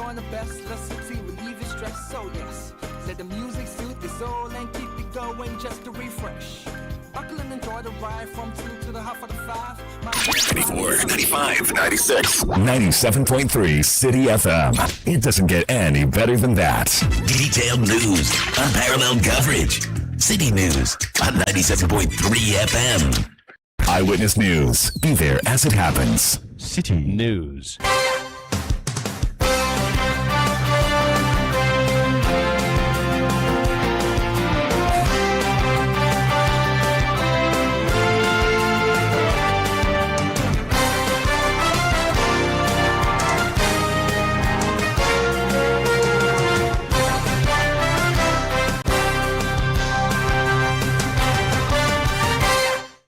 on the best. Let City relieve your stress. So yes, let the music soothe your soul and keep you going just to refresh. Buckle and enjoy the ride from 2 to the half of the 5. 94, 95, 96, 97.3 Citi FM. It doesn't get any better than that. Detailed news, unparalleled coverage. City News on 97.3 FM. Eyewitness News. Be there as it happens. City News.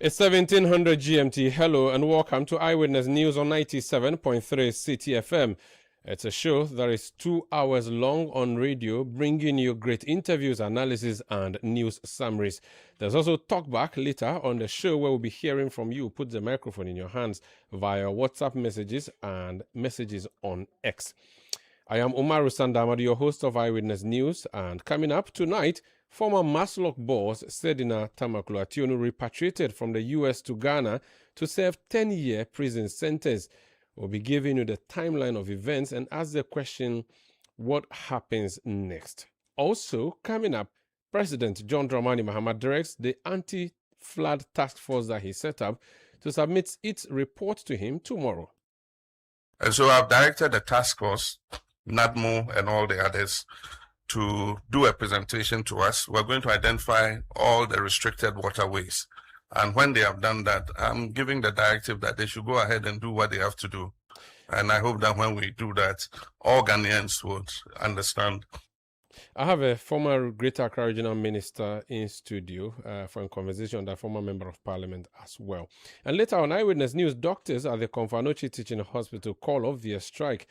It's 1700 GMT. Hello and welcome to Eyewitness News on 97.3 Citi FM. It's a show that is 2 hours long on radio, bringing you great interviews, analysis, and news summaries. There's also talkback later on the show where we'll be hearing from you. Put the microphone in your hands via WhatsApp messages and messages on X. I am Umaru Sandamadi, your host of Eyewitness News, and coming up tonight, former Maslock boss Sedina Tamaklo Ationu repatriated from the US to Ghana to serve 10-year prison sentence. We'll be giving you the timeline of events and ask the question, what happens next? Also, coming up, President John Dramani Mahama directs the anti-flood task force that he set up to submit its report to him tomorrow. And so I've directed the task force, NADMO and all the others, to do a presentation to us. We're going to identify all the restricted waterways. And when they have done that, I'm giving the directive that they should go ahead and do what they have to do. And I hope that when we do that, all Ghanaians would understand. I have a former Greater Accra Regional Minister in studio for a conversation with a former Member of Parliament as well. And later on Eyewitness News, doctors at the Konfanochi Teaching Hospital call off their strike,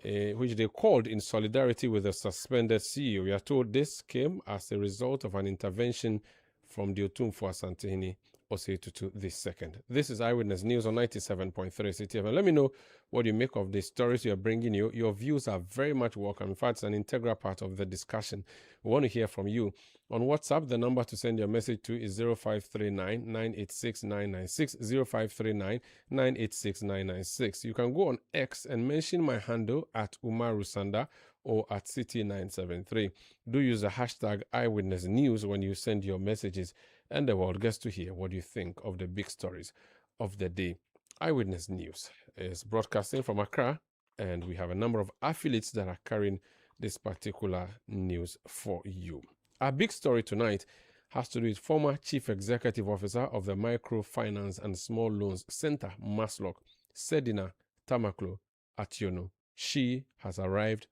which they called in solidarity with the suspended CEO. We are told this came as a result of an intervention from the Otumfuo Asantehene Osei-Tutu this second. This is Eyewitness News on 97.3 Citi FM. Let me know what you make of the stories you are bringing you. Your views are very much welcome. In fact, it's an integral part of the discussion. We want to hear from you. On WhatsApp, the number to send your message to is 0539 986 996, 0539 986 996. You can go on X and mention my handle at Umaru Sanda or at Citi973. Do use the hashtag Eyewitness News when you send your messages, and the world gets to hear what you think of the big stories of the day. Eyewitness News is broadcasting from Accra, and we have a number of affiliates that are carrying this particular news for you. Our big story tonight has to do with former Chief Executive Officer of the Microfinance and Small Loans Center, Maslock, Sedina Tamaklo Ationu. She has arrived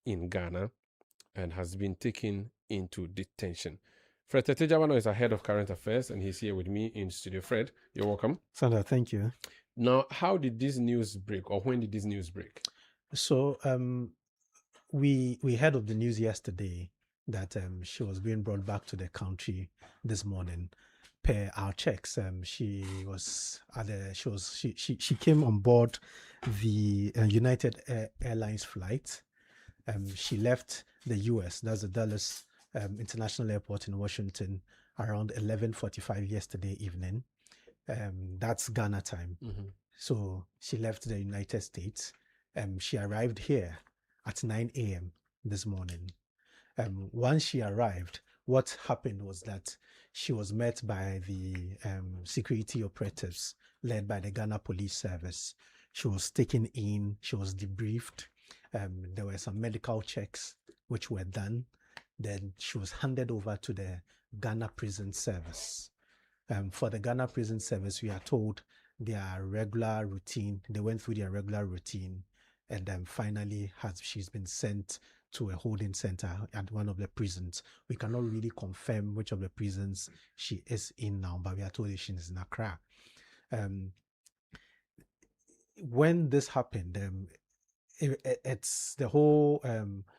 in Ghana and has been taken into detention. Fred Tetejabano is ahead of current affairs, and he's here with me in studio. Fred, you're welcome. Sandra, thank you. Now, how did this news break, or when did this news break? So, we heard of the news yesterday that she was being brought back to the country this morning. Per our checks, she came on board the United Airlines flight. She left the US, that's the Dallas International Airport in Washington, around 11:45 yesterday evening. That's Ghana time. Mm-hmm. So she left the United States. She arrived here at 9 a.m. this morning. Once she arrived, what happened was that she was met by the security operatives led by the Ghana Police Service. She was taken in, she was debriefed. There were some medical checks which were done. Then she was handed over to the Ghana Prison Service. For the Ghana Prison Service, we are told their regular routine, they went through their regular routine, and then finally she's been sent to a holding center at one of the prisons. We cannot really confirm which of the prisons she is in now, but we are told that she is in Accra. When this happened, it's the whole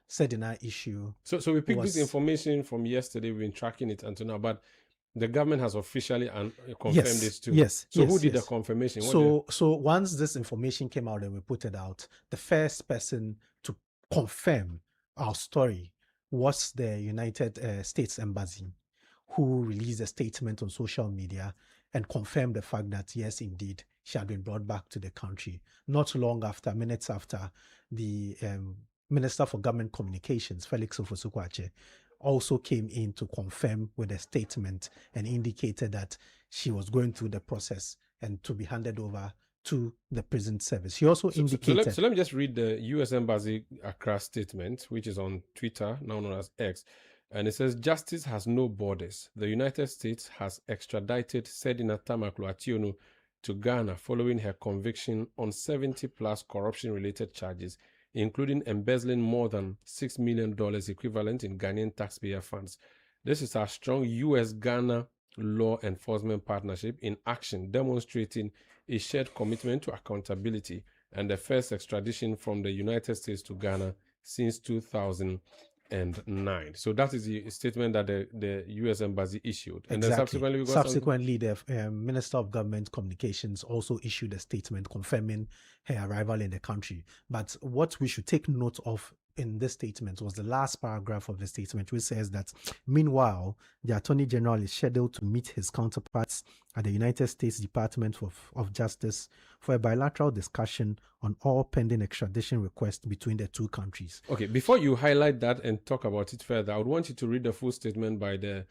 Sedina issue. So we picked this information from yesterday. We've been tracking it until now, but the government has officially confirmed this too. Yes. So who did the confirmation? So once this information came out and we put it out, the first person to confirm our story was the United States Embassy, who released a statement on social media and confirmed the fact that, yes, indeed, she had been brought back to the country. Not long after, minutes after, the Minister for Government Communications, Felix Ofosu-Kwakye, also came in to confirm with a statement and indicated that she was going through the process and to be handed over to the prison service. He also indicated... So let me just read the U.S. Embassy Accra statement, which is on Twitter, now known as X. And it says, justice has no borders. The United States has extradited Sedina Tamaklo-Ationu to Ghana following her conviction on 70-plus corruption-related charges, including embezzling more than $6 million equivalent in Ghanaian taxpayer funds. This is our strong U.S.-Ghana law enforcement partnership in action, demonstrating a shared commitment to accountability and the first extradition from the United States to Ghana since 2009. So that is the statement that the U.S. Embassy issued. And exactly. Then subsequently, the Minister of Government Communications also issued a statement confirming her arrival in the country. But what we should take note of in this statement was the last paragraph of the statement, which says that, meanwhile, the Attorney General is scheduled to meet his counterparts at the United States Department of Justice for a bilateral discussion on all pending extradition requests between the two countries. Okay, before you highlight that and talk about it further, I would want you to read the full statement by the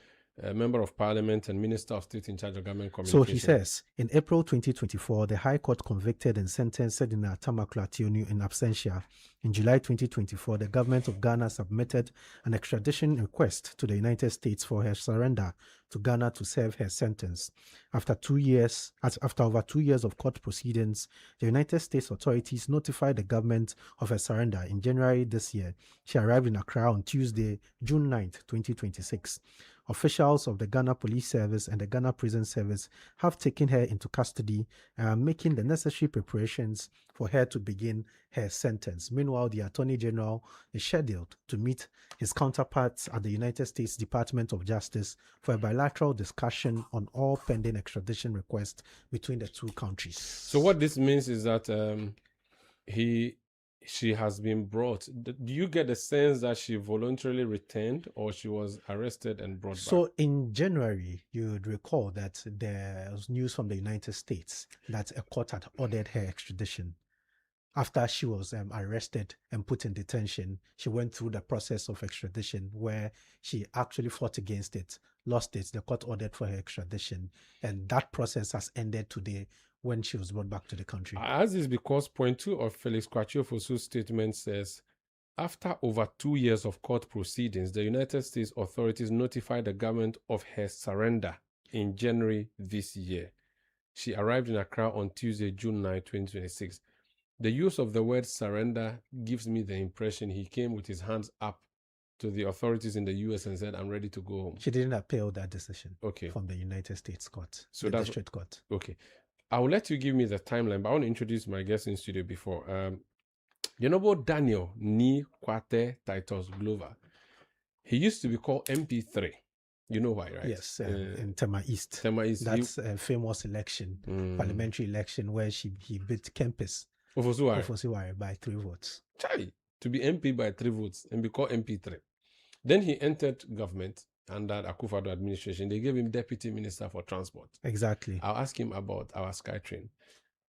Member of Parliament and Minister of State in charge of Government Communication. So he says, in April 2024, the High Court convicted and sentenced Sedina Tamaklo-Ationu in absentia. In July 2024, the government of Ghana submitted an extradition request to the United States for her surrender to Ghana to serve her sentence. After over 2 years of court proceedings, the United States authorities notified the government of her surrender in January this year. She arrived in Accra on Tuesday, June 9th, 2026. Officials of the Ghana Police Service and the Ghana Prison Service have taken her into custody and are making the necessary preparations for her to begin her sentence. Meanwhile, the Attorney General is scheduled to meet his counterparts at the United States Department of Justice for a bilateral discussion on all pending extradition requests between the two countries. So what this means is that she has been brought. Do you get the sense that she voluntarily returned or she was arrested and brought back? So in January, you would recall that there was news from the United States that a court had ordered her extradition. After she was arrested and put in detention, she went through the process of extradition where she actually fought against it, lost it. The court ordered for her extradition, and that process has ended today when she was brought back to the country. I ask this because point 2 of Felix Kwakye-Ofosu's statement says, after over 2 years of court proceedings, the United States authorities notified the government of her surrender in January this year. She arrived in Accra on Tuesday, June 9, 2026. The use of the word surrender gives me the impression he came with his hands up to the authorities in the U.S. and said, I'm ready to go home. She didn't appeal that decision from the United States court, so the district court. Okay. I will let you give me the timeline, but I want to introduce my guest in studio before. You know about Daniel Nik Amarteifio? He used to be called MP3. You know why, right? Yes, in Tema East. Tema East. That's a famous election, parliamentary election, where he beat Kempis Ofosuware by 3 votes. Chai, to be MP by 3 votes and be called MP3. Then he entered government under Akufo-Addo administration. They gave him Deputy Minister for Transport. Exactly. I'll ask him about our SkyTrain.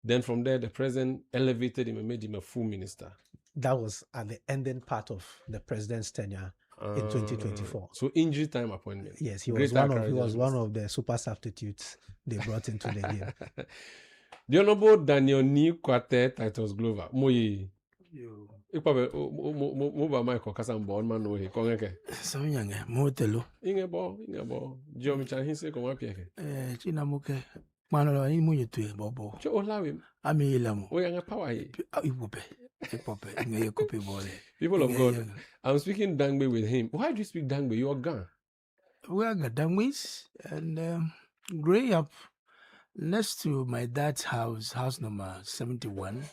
Then from there, the president elevated him and made him a full minister. That was at the ending part of the president's tenure in 2024. So injury time appointment. Yes, he was one of the super substitutes they brought into the game. The Honorable Daniel Nik Amarteifio Moyi. Mobile Michael Kasamba on man no he kongeke. Some young motelo. Ingebo. Jomi Chanhise come up here. Chinamuke. Manolo in Mutu Bobo. Cho allow him. Amilam. We are power. People of God, I'm speaking Dangbe with him. Why do you speak Dangbe? You are gone. We are Dangwis and growing up next to my dad's house number 71.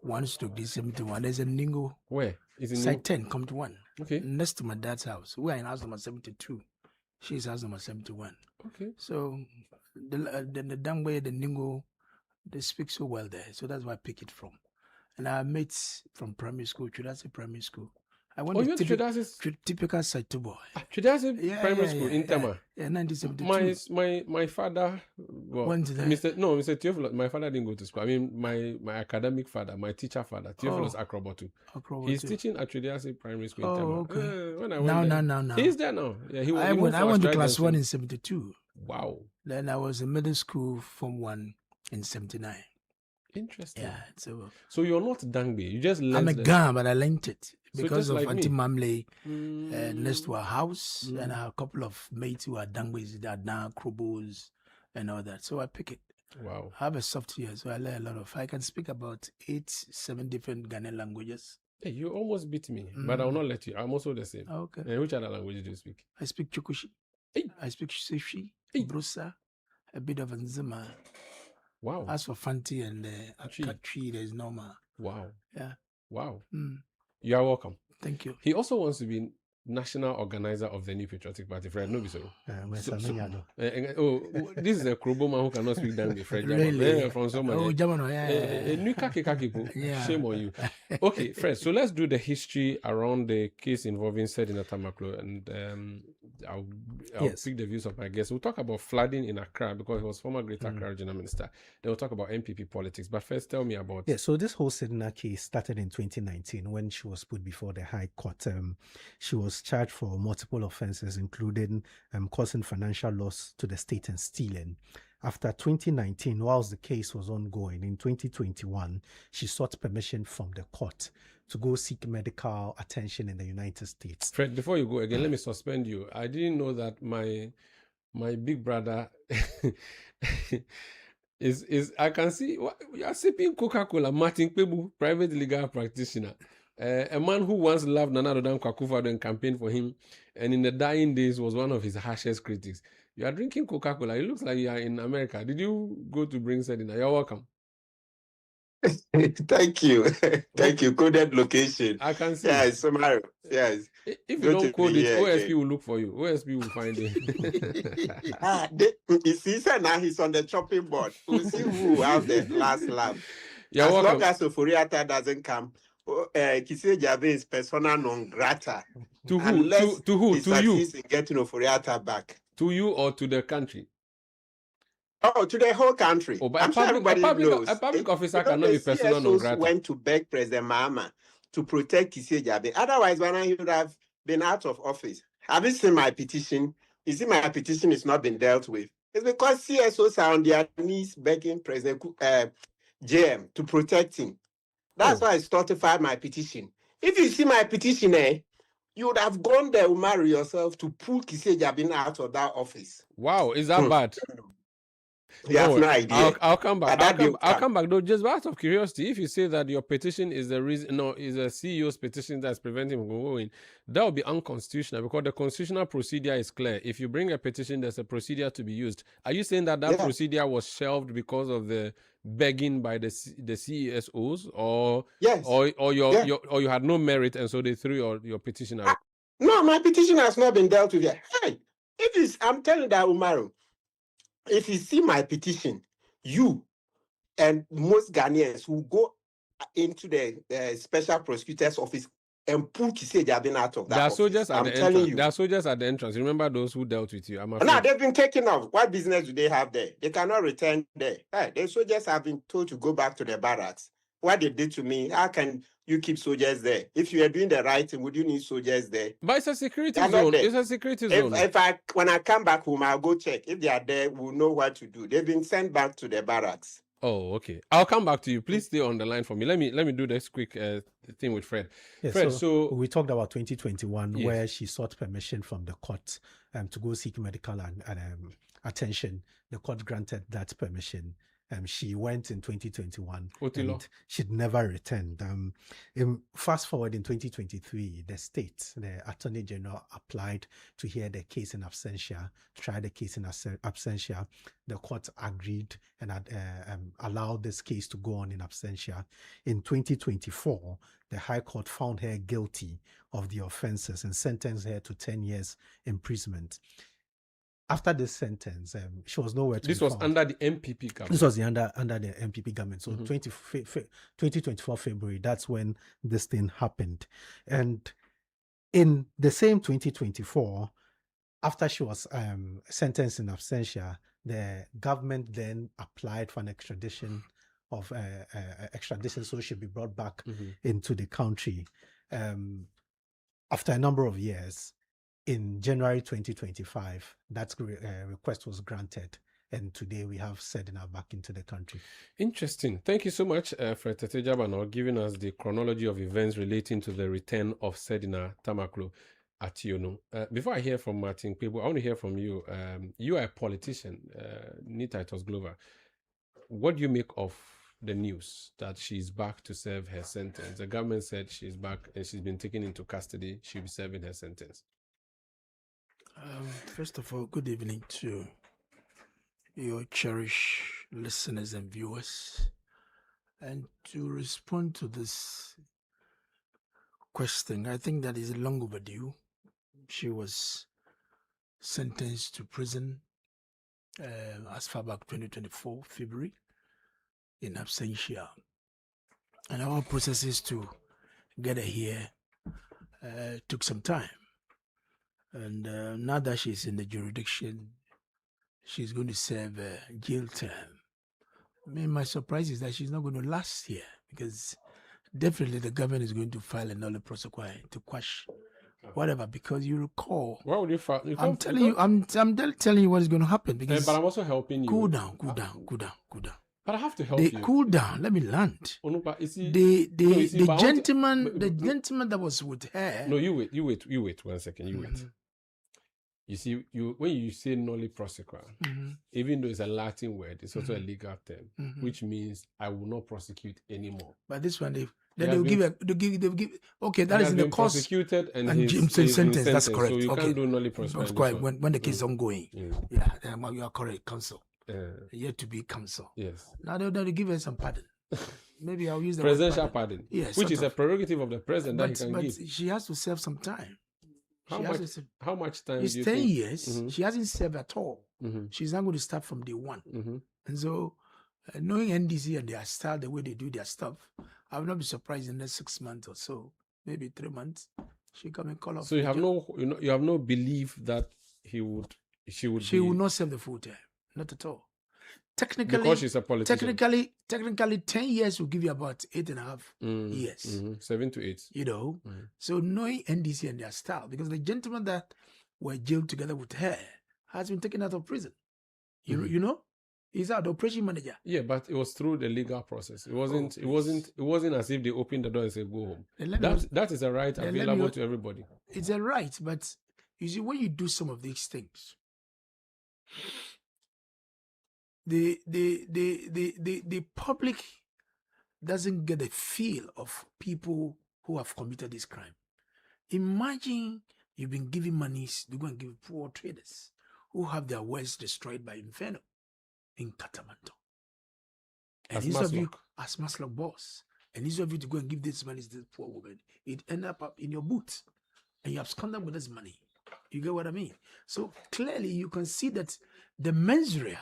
1/71. There's a Ningo. Where? Is it Site 10, come to 1. Okay. Next to my dad's house. We are in house number 72. She's house number 71. Okay. So the Dangway, the Ningo, they speak so well there. So that's where I pick it from. And our mates from primary school, Chudasi Primary School. I went Oh, to you went to Chudasi's? typical Saito boy. Chudasi Primary School in Tema. Yeah, 1972. My father, well, Went there. Mr. Theophilus, my father didn't go to school. I mean, my academic father, my teacher father, Theophilus Akrobotu. He's teaching at Chudasi Primary School in Tema. Okay. When I went now. He's there now. Yeah, I went to class 1 in 72. Wow. Then I was in middle school Form 1 in 79. Interesting. Yeah. So you're not Dangbe. You just learned. I'm a Gan, but I learned it because of like Auntie me. Mamle next to our house, and I have a couple of mates who are Dangbes, that now Krobos and all that. So I pick it. Wow. I have a soft ear, so I learn a lot of. I can speak about 7 different Ghanaian languages. Hey, you almost beat me, but I will not let you. I'm also the same. Okay. And which other language do you speak? I speak Chukushi. Hey. I speak Shiseshi, Hey. Brusa, a bit of Nzima. Wow. As for Fanti and Akatri, there's normal. Wow. Yeah. Wow. Mm. You are welcome. Thank you. He also wants to be national organizer of the New Patriotic Party. Fred, no be so. This is a Krobo man who cannot speak down the Fred. Really? From someone. Oh, Jamano, yeah. Shame on you. Okay, Fred, so let's do the history around the case involving Sedin Atamaklo, and I'll pick the views of my guests. We'll talk about flooding in Accra because he was former Greater Accra Regional Minister. Then we'll talk about NPP politics. But first, tell me about... Yeah, so this whole Sedina case started in 2019 when she was put before the High Court. She was charged for multiple offenses, including causing financial loss to the state and stealing. After 2019, whilst the case was ongoing, in 2021, she sought permission from the court to go seek medical attention in the United States. Fred, before you go again, let me suspend you. I didn't know that my big brother is I can see you are sipping Coca-Cola. Martin Kpebu, private legal practitioner. A man who once loved Nana Dodam Kwakufado and campaigned for him, and in the dying days was one of his harshest critics. You are drinking Coca-Cola. It looks like you are in America. Did you go to bring Sedina? You're welcome. Thank you. Thank you. Coded location. I can see. Yes, Samara. Yes. If you don't code it, OSP will look for you. OSP will find it. You see, sir, now he's on the chopping board. We'll see who will have the last laugh. You're as welcome. Long as Oforiata doesn't come, Kise Jabe is persona non grata. To who? Unless To who? he To you? succeeds in getting Oforiata back. To you or to the country? Oh, to the whole country. Oh, but I'm sure everybody knows. A public officer cannot be persona non grata. Went to beg President Mahama to protect Kise Jabe. Otherwise, when he would have been out of office. Have you seen my petition? You see, my petition is not been dealt with. It's because CSOs are on their knees begging President JM to protect him. That's why I certified my petition. If you see my petition, you would have gone there, Umaru, yourself to pull Kise Jabe out of that office. Wow, is that bad? You have no idea. I'll come back. I'll come back though. Just out of curiosity, if you say that your petition is the reason, is a CEO's petition that's preventing him from going, that would be unconstitutional because the constitutional procedure is clear. If you bring a petition, there's a procedure to be used. Are you saying that procedure was shelved because of the begging by the CESOs, or yes, or you had no merit and so they threw your petition out? No, my petition has not been dealt with yet. Hey, I'm telling you that, Umaru. If you see my petition, you and most Ghanaians will go into the special prosecutor's office and pull Kise Jabe out of that. There are soldiers office. at the entrance. There are soldiers at the entrance. Remember those who dealt with you? No, they've been taken off. What business do they have there? They cannot return there. Hey, the soldiers have been told to go back to the barracks. What they did to me, how can you keep soldiers there? If you are doing the right thing, would you need soldiers there? But it's a security zone. It's a security zone. When I come back home, I'll go check. If they are there, we'll know what to do. They've been sent back to the barracks. Oh, okay. I'll come back to you. Please stay on the line for me. Let me do this quick thing with Fred. Yeah, Fred, so we talked about 2021, where she sought permission from the court to go seek medical and attention. The court granted that permission. She went in 2021 and she'd never returned. Fast forward in 2023, the Attorney General applied to hear the case in absentia, to try the case in absentia. The court agreed and allowed this case to go on in absentia. In 2024, the High Court found her guilty of the offenses and sentenced her to 10 years imprisonment. after this sentence, she was nowhere to This be was found. under the MPP government. This was under the MPP government. So 2024 February, that's when this thing happened. And in the same 2024, after she was sentenced in absentia, the government then applied for an extradition so she'll be brought back into the country. After a number of years, in January 2025, that request was granted. And today we have Sedina back into the country. Interesting. Thank you so much, Fred Tetejabano, giving us the chronology of events relating to the return of Sedina Tamaklo Ationu. Before I hear from Martin Kpebu, I want to hear from you. You are a politician, Titus Glover. What do you make of the news that she's back to serve her sentence? The government said she's back and she's been taken into custody. She'll be serving her sentence. First of all, good evening to your cherished listeners and viewers. And to respond to this question, I think that is long overdue. She was sentenced to prison as far back 2024 February in absentia. And our processes to get her here took some time. And now that she's in the jurisdiction, she's going to serve a jail term. I mean, my surprise is that she's not going to last here, because definitely the government is going to file a nolle prosequi to quash whatever. Because you recall, why would you file? I'm telling you what is going to happen. Because but I'm also helping you. Cool down. But I have to help you. Cool down. Let me land. Oh, no, but you see, the gentleman that was with her. No, you wait 1 second. You wait. You see, when you say nolle prosequi, even though it's a Latin word, it's also a legal term, which means I will not prosecute anymore. But this one, they'll give. Okay, that is in the course. Prosecuted and he's sentence. That's correct. So you okay. can't do nolle prosequi. When the case is ongoing. Yeah, you are correct. Counsel. Yet to be counsel. Yes. Now they'll give her some pardon. Maybe I'll use the presidential pardon. Yes, which is a prerogative of the president that he can give. But she has to serve some time. How much time? It's 10 years. She hasn't served at all. She's not going to start from day one. And so, knowing NDC and their style, the way they do their stuff, I would not be surprised in the next 6 months or so, maybe 3 months, she come and call off. So you have no belief that she would not serve the full term, not at all. Technically, because she's a politician. Technically, 10 years will give you about 8.5 years. 7 to 8. You know, so knowing NDC and their style, because the gentleman that were jailed together with her has been taken out of prison. You know, he's out, the operation manager. Yeah, but it was through the legal process. It wasn't as if they opened the door and said go home. That is a right available to everybody. It's a right, but you see, when you do some of these things, the public doesn't get a feel of people who have committed this crime. Imagine you've been giving monies to go and give poor traders who have their wells destroyed by Inferno in Katamanto. And instead of you, as Maslow boss, and instead of you to go and give this money to this poor woman, it end up in your boot, and you abscond with this money. You get what I mean? So clearly you can see that the mens rea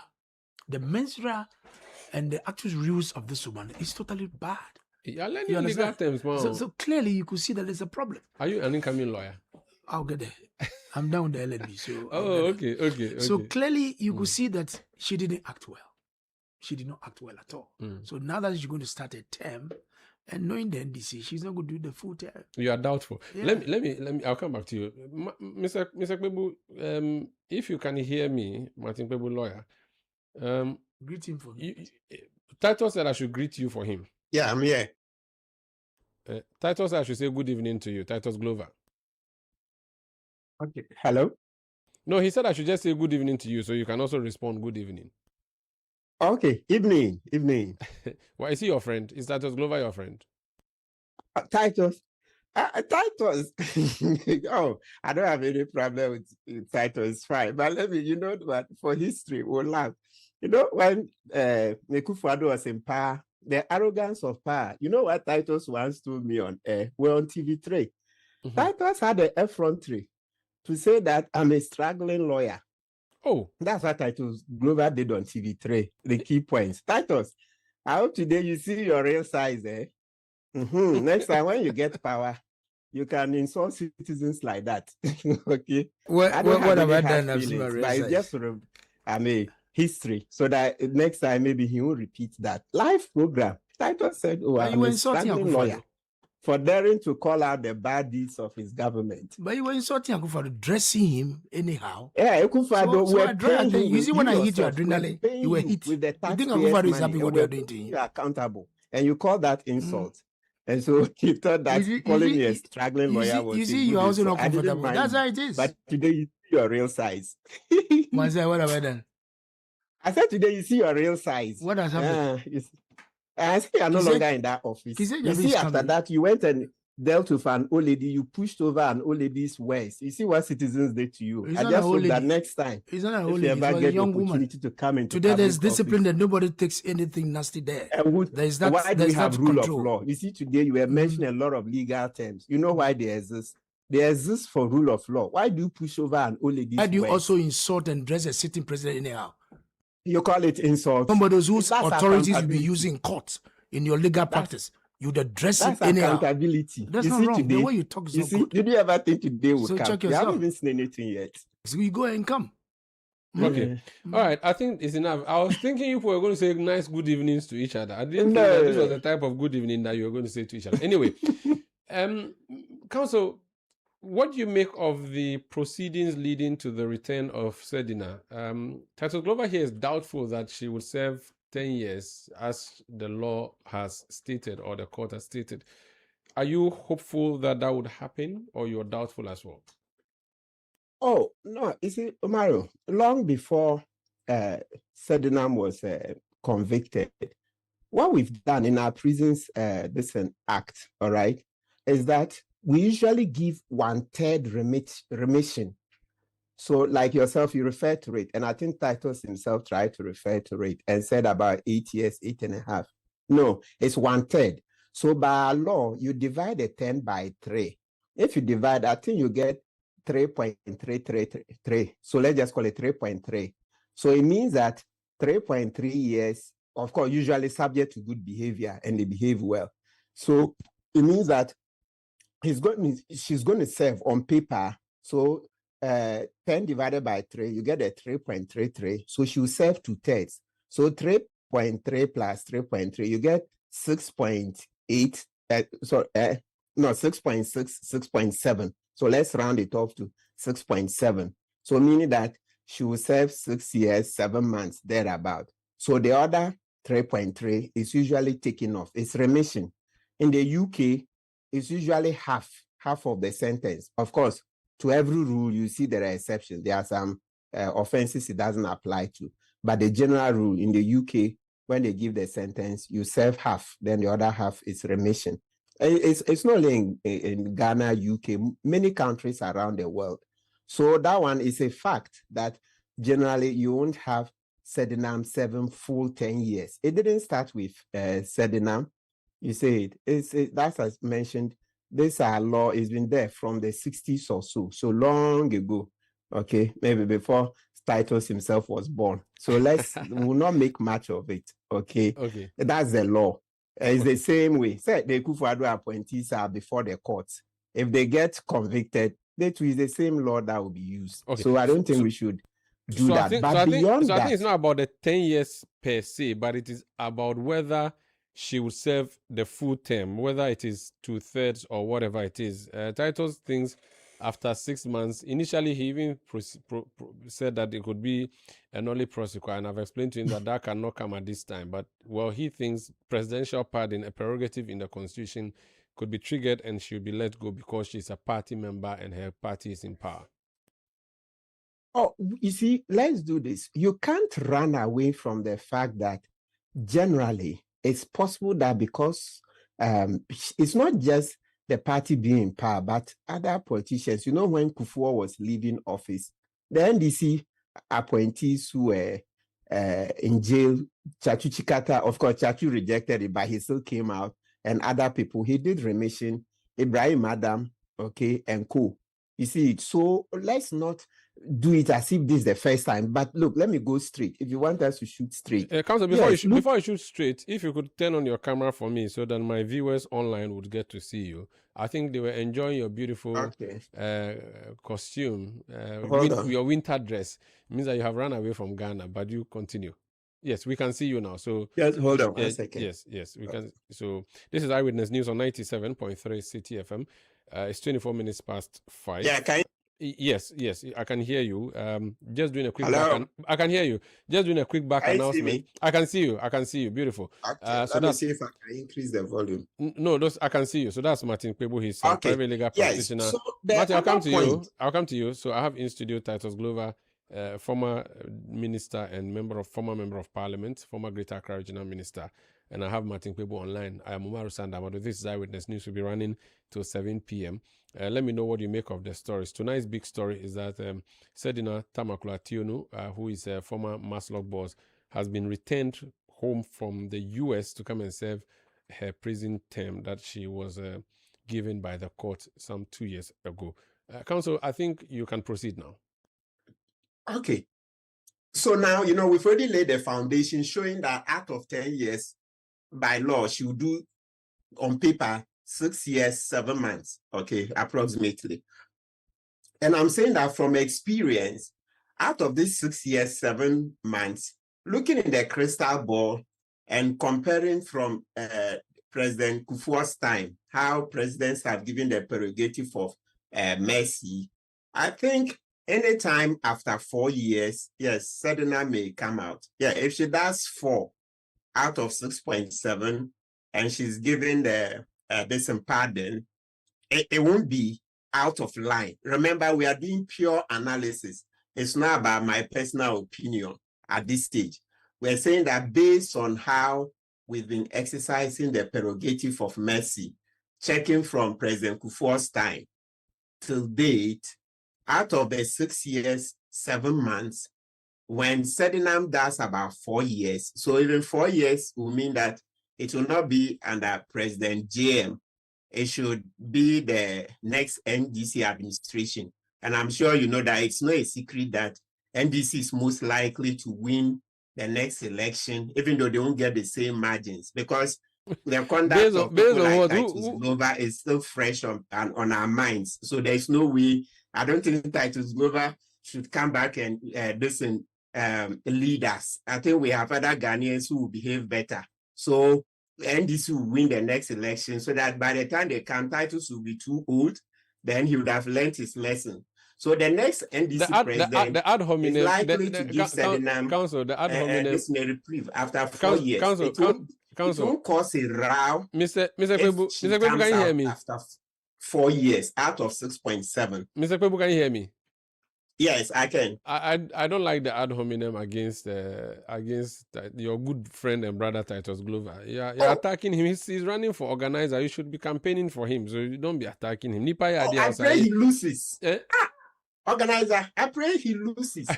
and the actual rules of this woman is totally bad. You're learning legal terms, man. So clearly you could see that there's a problem. Are you an incoming lawyer? I'll get there. I'm down the LLB. So okay. So clearly you could see that she didn't act well. She did not act well at all. So now that she's going to start a term, and knowing the NDC, she's not going to do the full term. You are doubtful. Yeah. Let me. I'll come back to you, Mr. Kpebu. If you can hear me, Martin Kpebu, lawyer. Greet him for me. Titus said I should greet you for him. Yeah, I'm here. Titus said I should say good evening to you, Titus Glover. Okay. Hello? No, he said I should just say good evening to you, so you can also respond good evening. Okay, evening. Well, is he your friend? Is Titus Glover your friend? Titus. Titus. Oh, I don't have any problem with Titus. It's fine. But let me, you know what, for history, we'll laugh. You know, when Nekufuado was in power, the arrogance of power, you know what Titus once told me on air? We're on TV3. Titus had the effrontery to say that I'm a struggling lawyer. Oh, That's what Titus Glover did on TV3. The key points. Titus, I hope today you see your real size, eh? Next time when you get power, you can insult citizens like that. Okay. What have I done? I've seen my Feelings, real but it's size. just sort of, history. So that next time maybe he will repeat that. Live program. Titus said, "Oh, But I'm you were a insulting struggling lawyer Akufo-Addo. for daring to call out the bad deeds of his government." But you were insulting Akufo-Addo, dressing him anyhow. Yeah, Akufo-Addo, So we're I draw paying attention. you. You see, when I hit your yourself, we're adrenaline, paying you were hit. with the You think taxpayers' Akufo-Addo is happy money, what and they are we're doing to holding him? you accountable, and you call that insult. And so he thought that You see- calling you me a see- struggling lawyer was You a see, good you're also insult. not I didn't comfortable. mind That's you. how it is. But today you see your real size. Manze, what have I done? I said today you see your real size. What has happened? I see you're no He said- longer in that office. he said You you're see, after coming. that, you went and dealt with an old lady. You pushed over an old lady's waist. You see what citizens did to you. He's I not just an old hope that lady. next time, He's not an if old you lady, ever he's a get the young woman. opportunity to come into Today there's public discipline office, that nobody takes anything nasty there. and There's that. why do we There's have that rule control. of law? You see, today you were mentioning a lot of legal terms. You know why they exist? They exist for rule of law. Why do you push over an old lady's Why do you waist? also insult and dress a sitting president anyhow? You call it insult. Somebody whose That's authorities you be accountability. using in court in your legal practice. You the dress That's it anyhow. accountability. That's you not see wrong. today, The way you talk is you not see, good. did you ever think today would So come? check You haven't yourself. even seen anything yet. So you go and come. okay. All right. I think it's enough. I was thinking you were going to say nice good evenings to each other. I didn't think that this was the type of good evening that you were going to say to each other. Anyway, Counsel, what do you make of the proceedings leading to the return of Sedina? Titus Glover here is doubtful that she will serve 10 years as the law has stated or the court has stated. Are you hopeful that that would happen, or you're doubtful as well? Oh, no, you see, Mario, long before Sedinam was convicted, what we've done in our prisons, this an act, all right, is that we usually give 1/3 remission. So like yourself, you refer to it, and I think Titus himself tried to refer to it and said about 8 years, 8.5. No, it's 1/3. So by law, you divide a 10 by 3. If you divide, I think you get 3.333. So let's just call it 3.3. So it means that 3.3 years, of course, usually subject to good behavior, and they behave well. So it means that she's going to serve on paper. So 10 divided by 3, you get a 3.33. So she will serve 2/3. So 3.3 plus 3.3, you get 6.8. 6.6, 6.7. So let's round it off to 6.7. So meaning that she will serve 6 years, 7 months, thereabout. So the other 3.3 is usually taken off. It's remission. In the UK, it's usually half of the sentence. Of course, to every rule, you see there are exceptions. There are some offenses it doesn't apply to. But the general rule in the UK, when they give the sentence, you serve half, then the other half is remission. It's not only in Ghana, UK, many countries around the world. So that one is a fact that generally you won't have Sedinam 7 full 10 years. It didn't start with Sedinam. You say that's as mentioned, this law has been there from the 60s or so long ago. Okay, maybe before Titus himself was born. So we'll not make much of it. Okay. That's the law. It's the same way. Say the Akufo-Addo appointees are before the courts. If they get convicted, that is the same law that will be used. Okay. So I don't think we should do that. I think it's not about the 10 years per se, but it is about whether she will serve the full term, whether it is 2/3 or whatever it is. Titus thinks after 6 months, initially he even said that it could be an early prosecutor, and I've explained to him that that cannot come at this time. But well, he thinks presidential pardon, a prerogative in the Constitution, could be triggered and she will be let go because she's a party member and her party is in power. Oh, you see, let's do this. You can't run away from the fact that generally it's possible that because it's not just the party being in power, but other politicians. You know, when Kufuor was leaving office, the NDC appointees who were in jail, Chachu Chikata, of course, Chachu rejected it, but he still came out, and other people, he did remission, Ibrahim Adam, okay, and co. You see, so let's not do it as if this is the first time. But look, let me go straight. If you want us to shoot straight. Council, before you shoot straight, if you could turn on your camera for me so that my viewers online would get to see you. I think they were enjoying your beautiful costume, your winter dress. It means that you have run away from Ghana, but you continue. Yes, we can see you now. So just hold on 1 second. Yes, we can. So this is Eyewitness News on 97.3 Citi FM. It's 24 minutes past 5. Yeah, can you? Yes, I can hear you. Just doing a quick Hello? I can hear you. Just doing a quick back Can you see announcement. me? I can see you. Beautiful. Okay, So let me see if I can increase the volume. No, I can see you. So that's Martin Kpebu. He's a private legal practitioner. So Martin, I'll come to you. So I have in studio Titus Glover, former minister and former member of parliament, former Greater Accra Regional Minister. And I have Martin Kpebu online. I am Umaru Sandamado. This is Eyewitness News. Will be running till 7 p.m. Let me know what you make of the stories. Tonight's big story is that Sedina Tamakula-Tionu, who is a former Maslock boss, has been returned home from the U.S. to come and serve her prison term that she was given by the court some 2 years ago. Counsel, I think you can proceed now. Okay. So now, we've already laid the foundation showing that out of 10 years, by law, she will do on paper 6 years, 7 months, okay, approximately. And I'm saying that from experience, out of this 6 years, 7 months, looking in the crystal ball and comparing from President Kufuor's time, how presidents have given the prerogative of mercy, I think anytime after 4 years, yes, Sedina may come out. Yeah, if she does 4 out of 6.7 and she's given the this pardon, it won't be out of line. Remember, we are doing pure analysis. It's not about my personal opinion at this stage. We're saying that based on how we've been exercising the prerogative of mercy, checking from President Kufuor's time till date, out of the 6 years, 7 months, when Sedinam does about 4 years, so even 4 years will mean that it will not be under President JM. It should be the next NDC administration. And I'm sure you know that it's not a secret that NDC is most likely to win the next election, even though they won't get the same margins, because the conduct of people like Titus Glover is still fresh on our minds. So there's no way, I don't think Titus Glover should come back and lead us. I think we have other Ghanaians who will behave better. So NDC will win the next election so that by the time they come, Titus will be too old, then he would have learned his lesson. So the next NDC president the ad hominem, is likely to give Sedinam this reprieve after 4 years. It won't cause a row. Mr. Kpebu, can you hear me? After 4 years out of 6.7. Mr. Kpebu, can you hear me? Yes, I can. I don't like the ad hominem against your good friend and brother Titus Glover. You're attacking him. He's running for organizer. You should be campaigning for him. So you don't be attacking him. I pray he loses. Organizer, I pray he loses.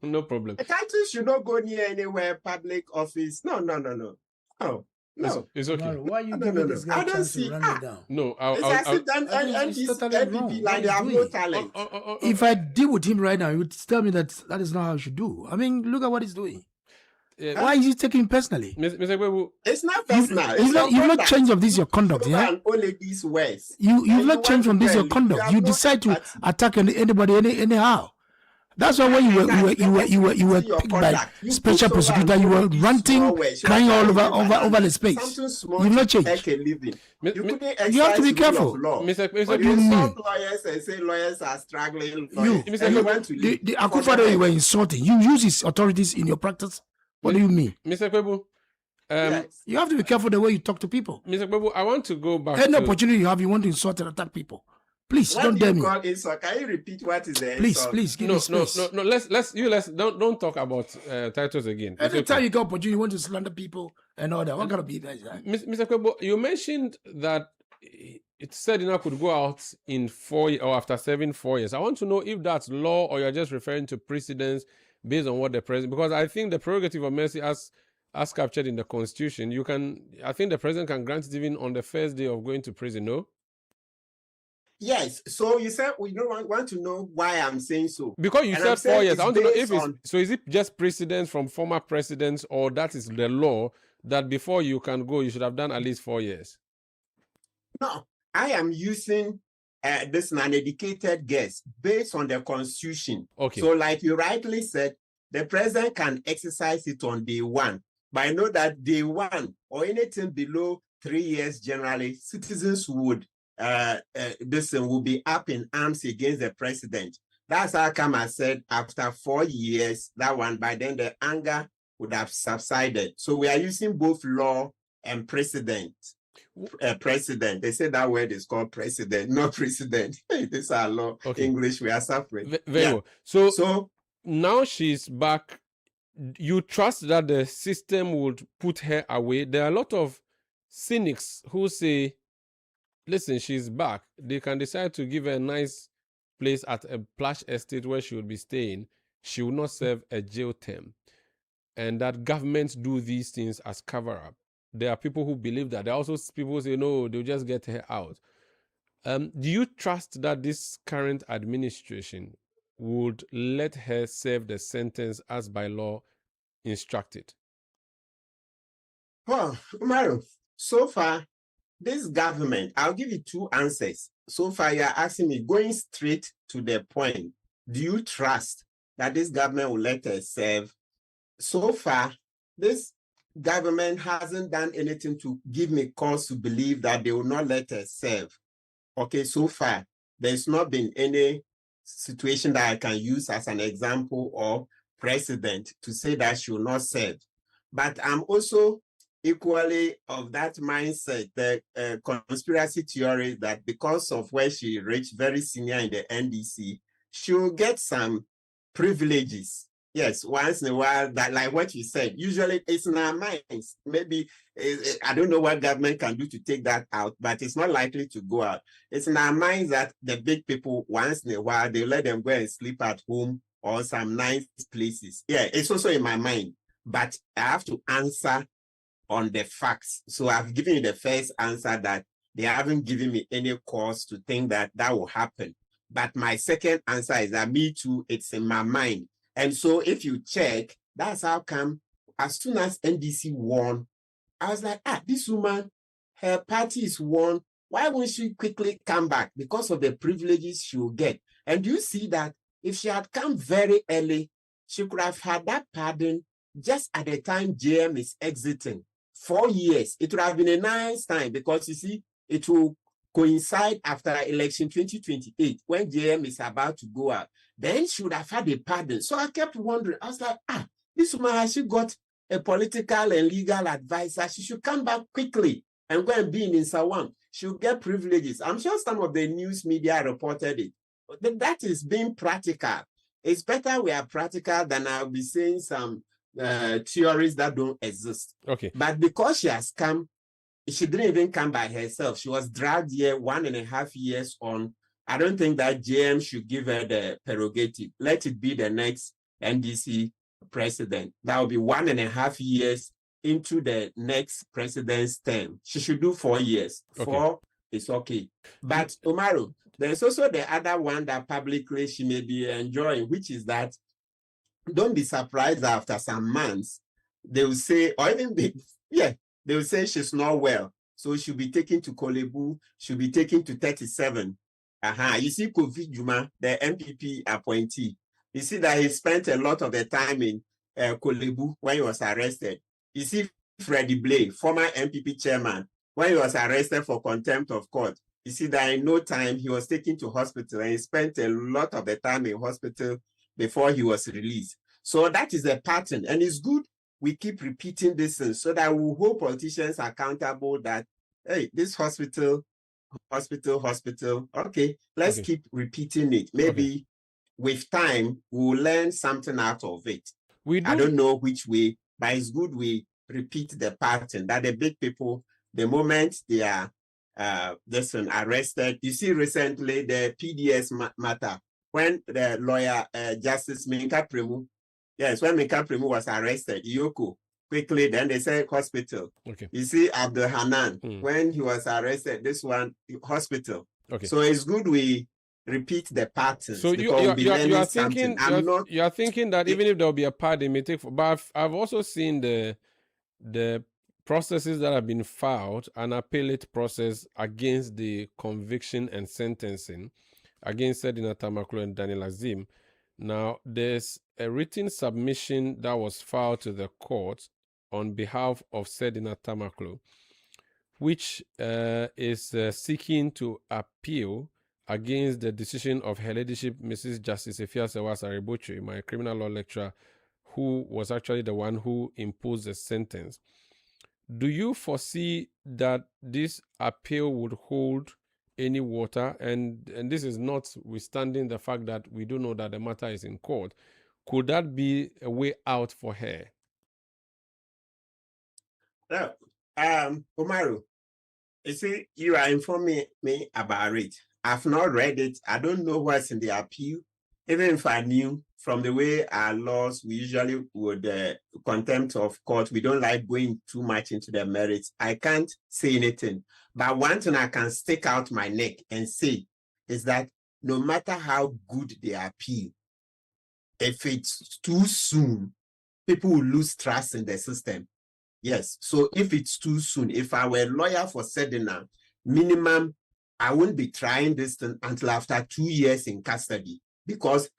No problem. Titus should not go near anywhere public office. No. No, it's okay. No, why you giving this guy a chance to run it down? No, it's totally like they have no talent. If I deal with him right now, he would tell me that is not how I should do. I mean, look at what he's doing. Why is he taking it personally? Mr. Kpebu, it's not personal. You've not changed from this your conduct, yeah? Only these words. You've not changed from this your conduct. You decide to attack anybody anyhow. That's why when you were picked by special prosecutor, you were ranting, crying all over the space. You've not changed. You have to be careful. Mr. What do you mean? Lawyers and say lawyers are struggling. The Akufo-Addo you were insulting. You use his authorities in your practice. What do you mean? Mr. Kpebu, you have to be careful the way you talk to people. Mr. Kpebu, I want to go back. Any opportunity you have, you want to insult and attack people. Please don't dare me. Can you repeat what is the insult? Please give me space. No. Let's don't talk about titles again. Every time you get opportunity, you want to slander people and all that. What kind of be that? Mr. Kpebu, you mentioned that it said Sedina could go out in 4 years or after 4 years. I want to know if that's law or you're just referring to precedents based on what the president, because I think the prerogative of mercy as captured in the Constitution, I think the president can grant it even on the first day of going to prison, no? Yes. So you said we don't want to know why I'm saying so. Because you And said I'm 4 saying years. I want to know if it's on- so. Is it just precedents from former presidents, or that is the law that before you can go, you should have done at least 4 years? No, I am using this uneducated guess based on the Constitution. Okay. So, like you rightly said, the president can exercise it on day one. But I know that day one or anything below 3 years, generally, citizens would this will be up in arms against the president. That's how come I said after 4 years, that one, by then the anger would have subsided. So we are using both law and precedent. President. They say that word is called president, not president. This is our law. Okay. English, we are suffering. Very well. So now she's back. You trust that the system would put her away? There are a lot of cynics who say, listen, she's back. They can decide to give her a nice place at a plush estate where she would be staying. She will not serve a jail term. And that governments do these things as cover-up. There are people who believe that. There are also people who say, no, they'll just get her out. Do you trust that this current administration would let her serve the sentence as by law instructed? Well, Umaru, so far, this government, I'll give you two answers. So far, you're asking me, going straight to the point, do you trust that this government will let her serve? So far, this government hasn't done anything to give me cause to believe that they will not let her serve. Okay, so far, there's not been any situation that I can use as an example or precedent to say that she will not serve. But I'm also equally of that mindset, the conspiracy theory that because of where she reached very senior in the NDC, she will get some privileges. Yes, once in a while, that like what you said, usually it's in our minds. Maybe, I don't know what government can do to take that out, but it's not likely to go out. It's in our minds that the big people, once in a while, they let them go and sleep at home or some nice places. Yeah, it's also in my mind, but I have to answer on the facts. So I've given you the first answer that they haven't given me any cause to think that that will happen. But my second answer is that me too, it's in my mind. And so if you check, that's how come as soon as NDC won, I was like, this woman, her party is won. Why won't she quickly come back? Because of the privileges she will get. And you see that if she had come very early, she could have had that pardon just at the time JM is exiting. 4 years. It would have been a nice time because you see, it will coincide after election 2028 when JM is about to go out. Then she would have had a pardon. So I kept wondering, I was like, this woman, has she got a political and legal advisor? She should come back quickly and go and be in Insawam. She'll get privileges. I'm sure some of the news media reported it. But that is being practical. It's better we are practical than I'll be saying some theories that don't exist. Okay. But because she has come, she didn't even come by herself. She was dragged here 1.5 years on. I don't think that JM should give her the prerogative. Let it be the next NDC president. That will be 1.5 years into the next president's term. She should do 4 years. Okay. 4 is okay. But Umaru, there's also the other one that publicly she may be enjoying, which is that don't be surprised that after some months, they will say, or even they will say she's not well. So she'll be taken to Kolebu, she'll be taken to 37. You see Kofi Juma, the MPP appointee. You see that he spent a lot of the time in Kolebu when he was arrested. You see Freddie Blay, former MPP chairman, when he was arrested for contempt of court. You see that in no time he was taken to hospital and he spent a lot of the time in hospital before he was released. So that is a pattern, and it's good we keep repeating this so that we hold politicians accountable that, hey, this hospital, okay, let's keep repeating it. Maybe with time, we'll learn something out of it. I don't know which way, but it's good we repeat the pattern that the big people, the moment they are arrested, you see recently the PDS matter, when the lawyer, Justice Minka Premu, when Minka Premu was arrested, Yoko, quickly, then they said hospital. Okay. You see Abdul Hanan, when he was arrested, this one, hospital. Okay. So it's good we repeat the patterns. So because we'll be you are something. thinking you are thinking that even if there will be a part, it may take. But I've also seen the processes that have been filed, an appellate process against the conviction and sentencing against Sedina Tamaklo and Daniel Azim. Now, there's a written submission that was filed to the court on behalf of Sedina Tamaklo, which is seeking to appeal against the decision of Her Ladyship Mrs. Justice Efia-Sewa Asare-Botwe, my criminal law lecturer, who was actually the one who imposed the sentence. Do you foresee that this appeal would hold any water? And this is notwithstanding the fact that we do know that the matter is in court. Could that be a way out for her? Umaru, you see, you are informing me about it. I've not read it. I don't know what's in the appeal. Even if I knew, from the way our laws, we usually would contempt of court. We don't like going too much into the merits. I can't say anything. But one thing I can stick out my neck and say is that no matter how good the appeal, if it's too soon, people will lose trust in the system. Yes. So if it's too soon, if I were a lawyer for Sedina, minimum, I wouldn't be trying this thing until after 2 years in custody. Because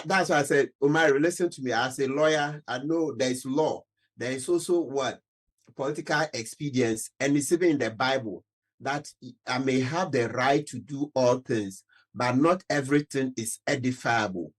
that's why I said, Omar, listen to me. As a lawyer, I know there is law. There is also what? Political expedience. And it's even in the Bible that I may have the right to do all things, but not everything is edifiable.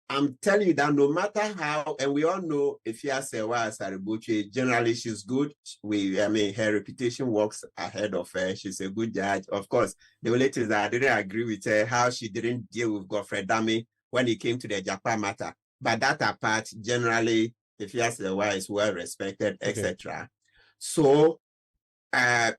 I'm telling you that no matter how, and we all know Efia-Sewa Asare-Botwe, generally she's good. Her reputation works ahead of her. She's a good judge. Of course, the only thing is that I didn't agree with her, how she didn't deal with Godfrey Dame when it came to the Japan matter. But that apart, generally, Efia-Sewa is well respected, etc. So,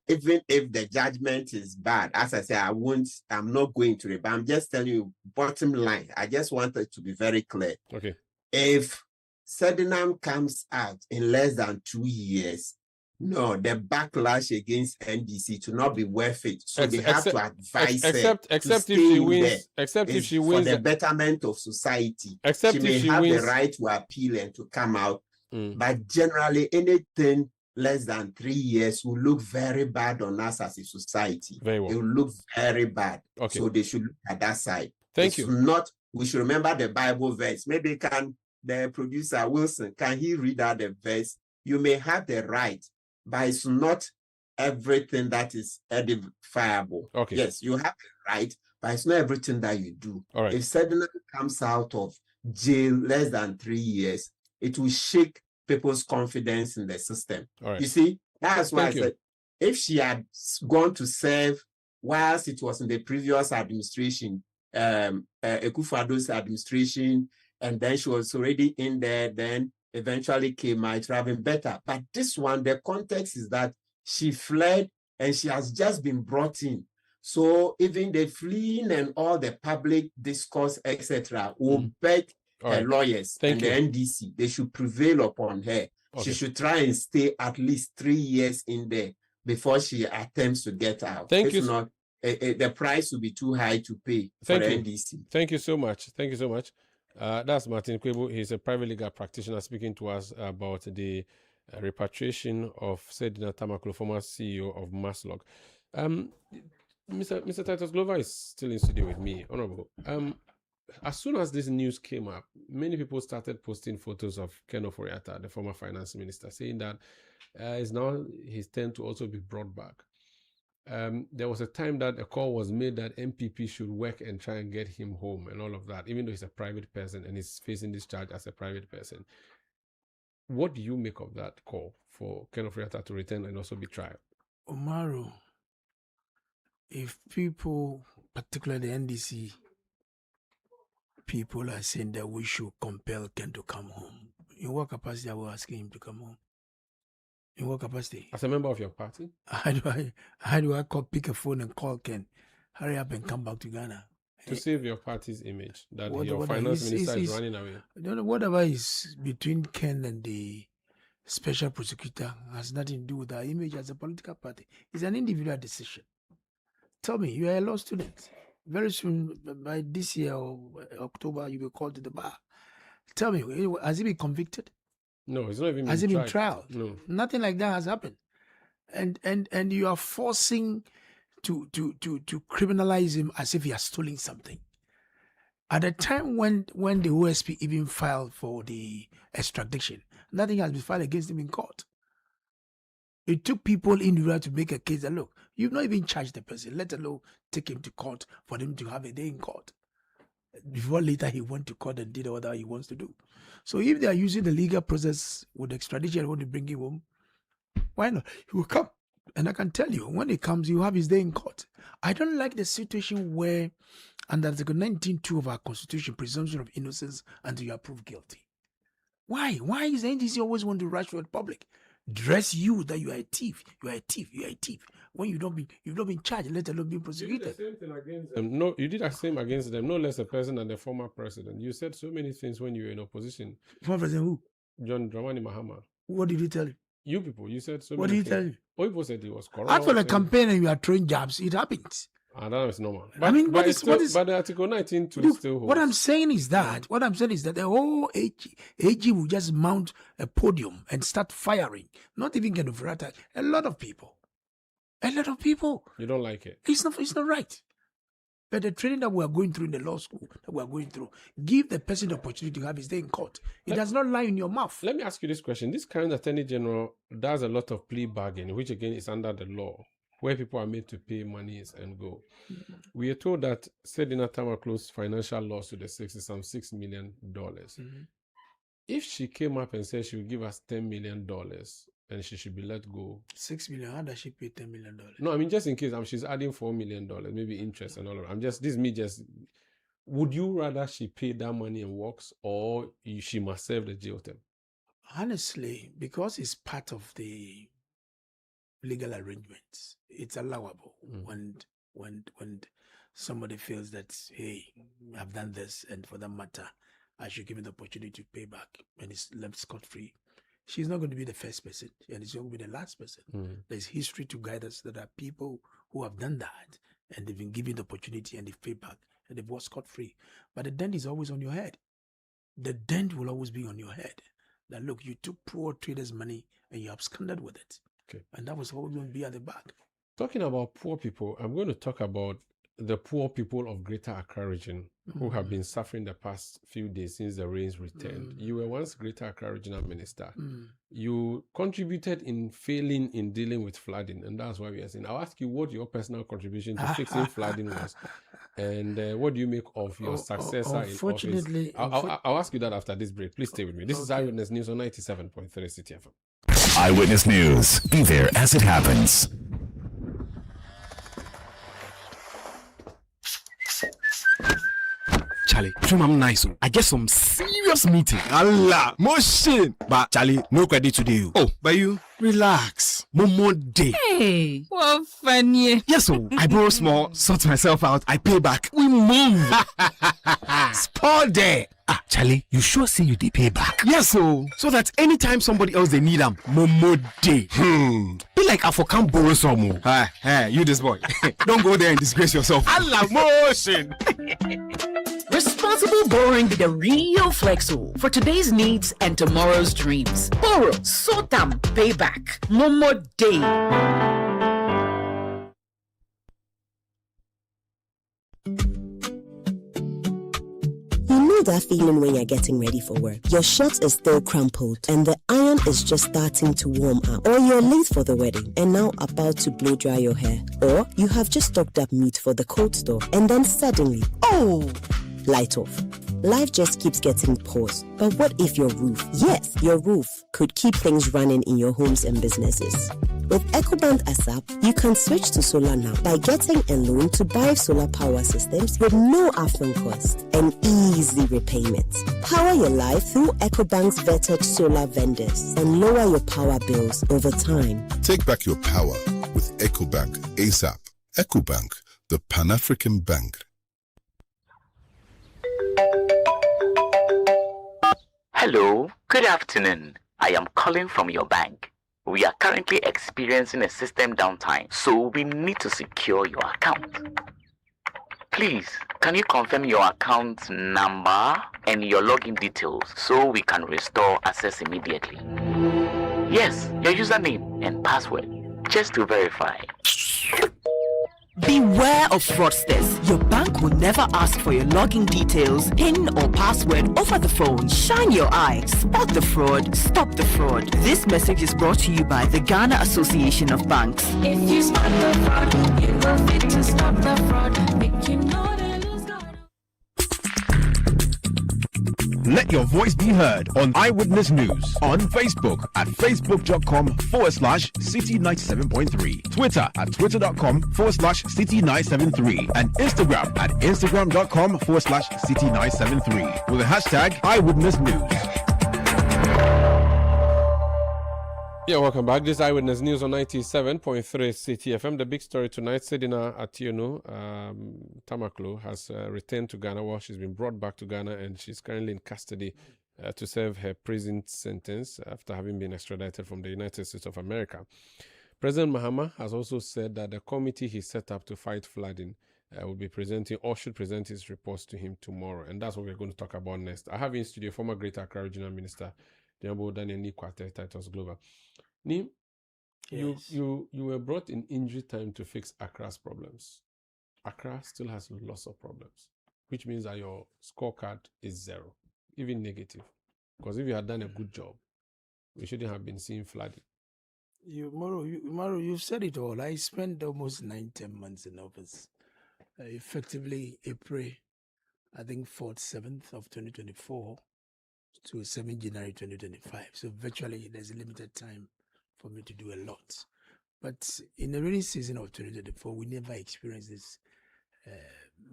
even if the judgment is bad, as I say, I'm not going to it, but I'm just telling you, bottom line, I just wanted to be very clear. Okay. If Sedinam comes out in less than 2 years, no, the backlash against NDC to not be worth it. So they have to advise her except if she wins, except if she wins for the betterment of society. Except she if may she have wins the right to appeal and to come out. But generally, anything less than 3 years will look very bad on us as a society. Very well. It will look very bad. Okay. So they should look at that side. Thank you. We should remember the Bible verse. Maybe can the producer Wilson, can he read out the verse? You may have the right, but it's not everything that is edifiable. Okay. Yes, you have the right, but it's not everything that you do. All right. If Sedina comes out of jail less than 3 years, it will shake people's confidence in the system. All right. You see, that's why Thank you. I said, if she had gone to serve whilst it was in the previous administration, Akufo-Addo's administration, and then she was already in there, then eventually came out, it would have been better. But this one, the context is that she fled and she has just been brought in. So even the fleeing and all the public discourse, etc., will beg her lawyers and the NDC, they should prevail upon her. Okay. She should try and stay at least 3 years in there before she attempts to get out. If not, the price will be too high to pay for the NDC. Thank you so much. Thank you so much. That's Martin Kwebu. He's a private legal practitioner speaking to us about the repatriation of Sedina Tamaklo, former CEO of Maslog. Mr. Titus Glover is still in studio with me. Honorable. As soon as this news came up, many people started posting photos of Ken Ofori-Atta, the former finance minister, saying that it's now his turn to also be brought back. There was a time that a call was made that MPP should work and try and get him home and all of that, even though he's a private person and he's facing this charge as a private person. What do you make of that call for Ken Ofori-Atta to return and also be tried? Omaru, if people, particularly the NDC people, are saying that we should compel Ken to come home, in what capacity are we asking him to come home? In what capacity? As a member of your party? How do I pick a phone and call Ken? Hurry up and come back to Ghana. To save your party's image, that your finance minister is running away. Whatever is between Ken and the special prosecutor has nothing to do with our image as a political party. It's an individual decision. Tell me, you are a law student. Very soon, by this year or October, you will call to the bar. Tell me, has he been convicted? No, it's not even Has he been tried? No. Nothing like that has happened. And you are forcing to criminalize him as if he has stolen something. At the time when the OSP even filed for the extradition, nothing has been filed against him in court. It took people in Iran to make a case that, look, you've not even charged the person, let alone take him to court for them to have a day in court. Before later he went to court and did whatever he wants to do. So if they are using the legal process with extradition and want to bring him home, why not? He will come. And I can tell you, when he comes, you have his day in court. I don't like the situation where, under Article 19.2 of our Constitution, presumption of innocence until you are proved guilty. Why? Why is the NDC always want to rush for the public? Dress you that you are a thief. You are a thief. You are a thief. When you've not been charged, let alone being prosecuted. You did the same thing against them. No, you did the same against them. No less a person than the former president. You said so many things when you were in opposition. Former president who? John Dramani Mahama. What did he tell you? You people, you said so what many things. What did he tell you? All people said he was corrupt. After the campaign and you are throwing jabs, it happens. And that is normal. But, I mean, but the Article 19.2 still holds. What I'm saying is that the whole AG will just mount a podium and start firing. Not even kind of attack. A lot of people. You don't like it. It's not right. But the training that we are going through in the law school, that we are going through, give the person the opportunity to have his day in court. It does not lie in your mouth. Let me ask you this question. This current Attorney General does a lot of plea bargaining, which again is under the law, where people are made to pay monies and go. We are told that Sedina Tama closed financial loss to the six is some $6 million. If she came up and said she would give us $10 million and she should be let go. $6 million, how does she pay $10 million? No, I mean, just in case she's adding $4 million, maybe interest and all of that. Would you rather she pay that money and walks, or she must serve the jail term? Honestly, because it's part of the legal arrangements, it's allowable when somebody feels that, hey, I've done this, and for that matter, I should give him the opportunity to pay back, and it's left scot-free. She's not going to be the first person, and it's not going to be the last person. There's history to guide us that there are people who have done that, and they've been given the opportunity, and they've paid back, and they've walked scot-free. But the dent is always on your head. The dent will always be on your head. That, look, you took poor traders' money, and you absconded with it. Okay. And that was always going to be at the back. Talking about poor people, I'm going to talk about the poor people of Greater Accra region who have been suffering the past few days since the rains returned. You were once Greater Accra Regional Minister. You contributed in failing in dealing with flooding, and that's why we are saying. I'll ask you what your personal contribution to fixing flooding was, and what do you make of your successor in office? I'll ask you that after this break. Please stay with me. This is Eyewitness News on 97.3 Citi FM. Eyewitness News. Be there as it happens. Charlie, I'm nice. I get some serious meeting. Allah, motion. But Charlie, no credit today. Oh, but you relax. More day. Hey, what funny. Yes, so I borrow small, sort myself out, I pay back. We move. Spot there. Ah, Charlie, you sure say you dey pay back? Yes, so that anytime somebody else they need them, Momo day. Be like I for can't borrow some more. Hey, you this boy. Don't go there and disgrace yourself. Allah motion. Responsible borrowing with the real Flexo for today's needs and tomorrow's dreams. Borrow, sort them, pay back. Momo day. You know that feeling when you're getting ready for work. Your shirt is still crumpled and the iron is just starting to warm up. Or you're late for the wedding and now about to blow dry your hair. Or you have just stocked up meat for the cold store and then suddenly, oh, light off. Life just keeps getting paused. But what if your roof, yes, your roof, could keep things running in your homes and businesses? With EcoBank ASAP, you can switch to solar now by getting a loan to buy solar power systems with no upfront cost and easy repayment. Power your life through EcoBank's vetted solar vendors and lower your power bills over time. Take back your power with EcoBank ASAP. EcoBank, the Pan-African Bank. Hello, good afternoon. I am calling from your bank. We are currently experiencing a system downtime, so we need to secure your account. Please, can you confirm your account number and your login details so we can restore access immediately? Yes, your username and password, just to verify. Beware of fraudsters. Your bank will never ask for your login details, PIN or password over the phone. Shine your eye. Spot the fraud. Stop the fraud. This message is brought to you by the Ghana Association of Banks. If you spot the fraud, you go fit to stop the fraud. Make you know they lose God. Let your voice be heard on Eyewitness News on Facebook at facebook.com/City97.3, Twitter at twitter.com/City973, and Instagram at instagram.com/City973 with the hashtag Eyewitness News. Yeah, welcome back. This is Eyewitness News on 97.3 Citi FM. The big story tonight, Sedina Ationu Tamaklo has returned to Ghana. Well, she's been brought back to Ghana and she's currently in custody to serve her prison sentence after having been extradited from the United States of America. President Mahama has also said that the committee he set up to fight flooding will be presenting or should present his reports to him tomorrow. And that's what we're going to talk about next. I have in studio former Greater Accra Regional Minister, Daniel Nik Amarteifio Global. Nim, Yes. you were brought in injury time to fix Accra's problems. Accra still has lots of problems, which means that your scorecard is 0, even negative. Because if you had done a good job, we shouldn't have been seeing flooding. Maro, you've said it all. I spent almost 9-10 months in office. Effectively, April, I think 4th, 7th of 2024 to 7th January 2025. So virtually, there's a limited time for me to do a lot. But in the rainy season of 2024, we never experienced this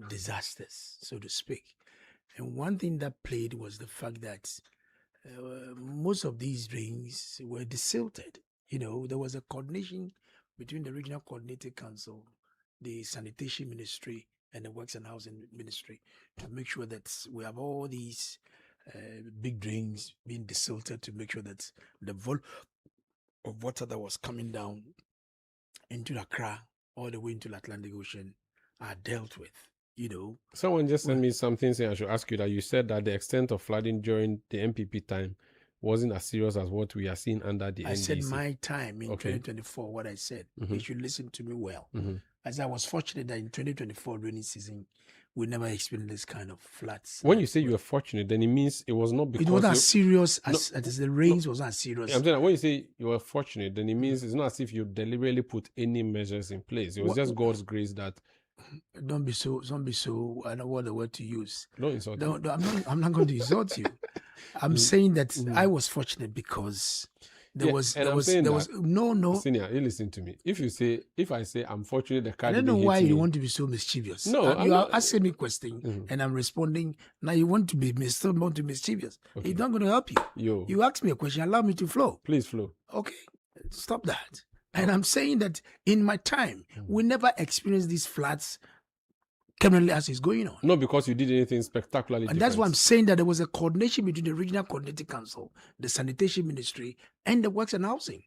disasters, so to speak. And one thing that played was the fact that most of these drains were desilted. You know, there was a coordination between the Regional Coordinating Council, the Sanitation Ministry, and the Works and Housing Ministry to make sure that we have all these big drains being desilted to make sure that the volume of water that was coming down into Accra all the way into the Atlantic Ocean are dealt with, you know. Someone just sent me something saying I should ask you that you said that the extent of flooding during the MPP time wasn't as serious as what we are seeing under the NDC. I said my time in 2024, what I said. You should listen to me well. As I was fortunate that in 2024 rainy season, we never experienced this kind of floods. When you say you were fortunate, then it means it was not because... It wasn't as serious as the rains was not as serious. I'm saying that when you say you were fortunate, then it means it's not as if you deliberately put any measures in place. It was just God's grace that... Don't be so, I don't know what the word to use. Don't insult me. I'm not going to insult you. I'm saying that I was fortunate because there was no. Senior, you listen to me. If I say I'm fortunate, the card. I don't know why you want to be so mischievous. No, you are asking me question and I'm responding. Now you want to be still want to be mischievous. Okay. It's not going to help you. You ask me a question, allow me to flow. Please flow. Okay, stop that. And I'm saying that in my time, we never experienced these floods currently as it's going on. Not because you did anything spectacularly And that's why I'm saying that there was a coordination between the Regional Coordinating Council, the Sanitation Ministry, and the Works and Housing.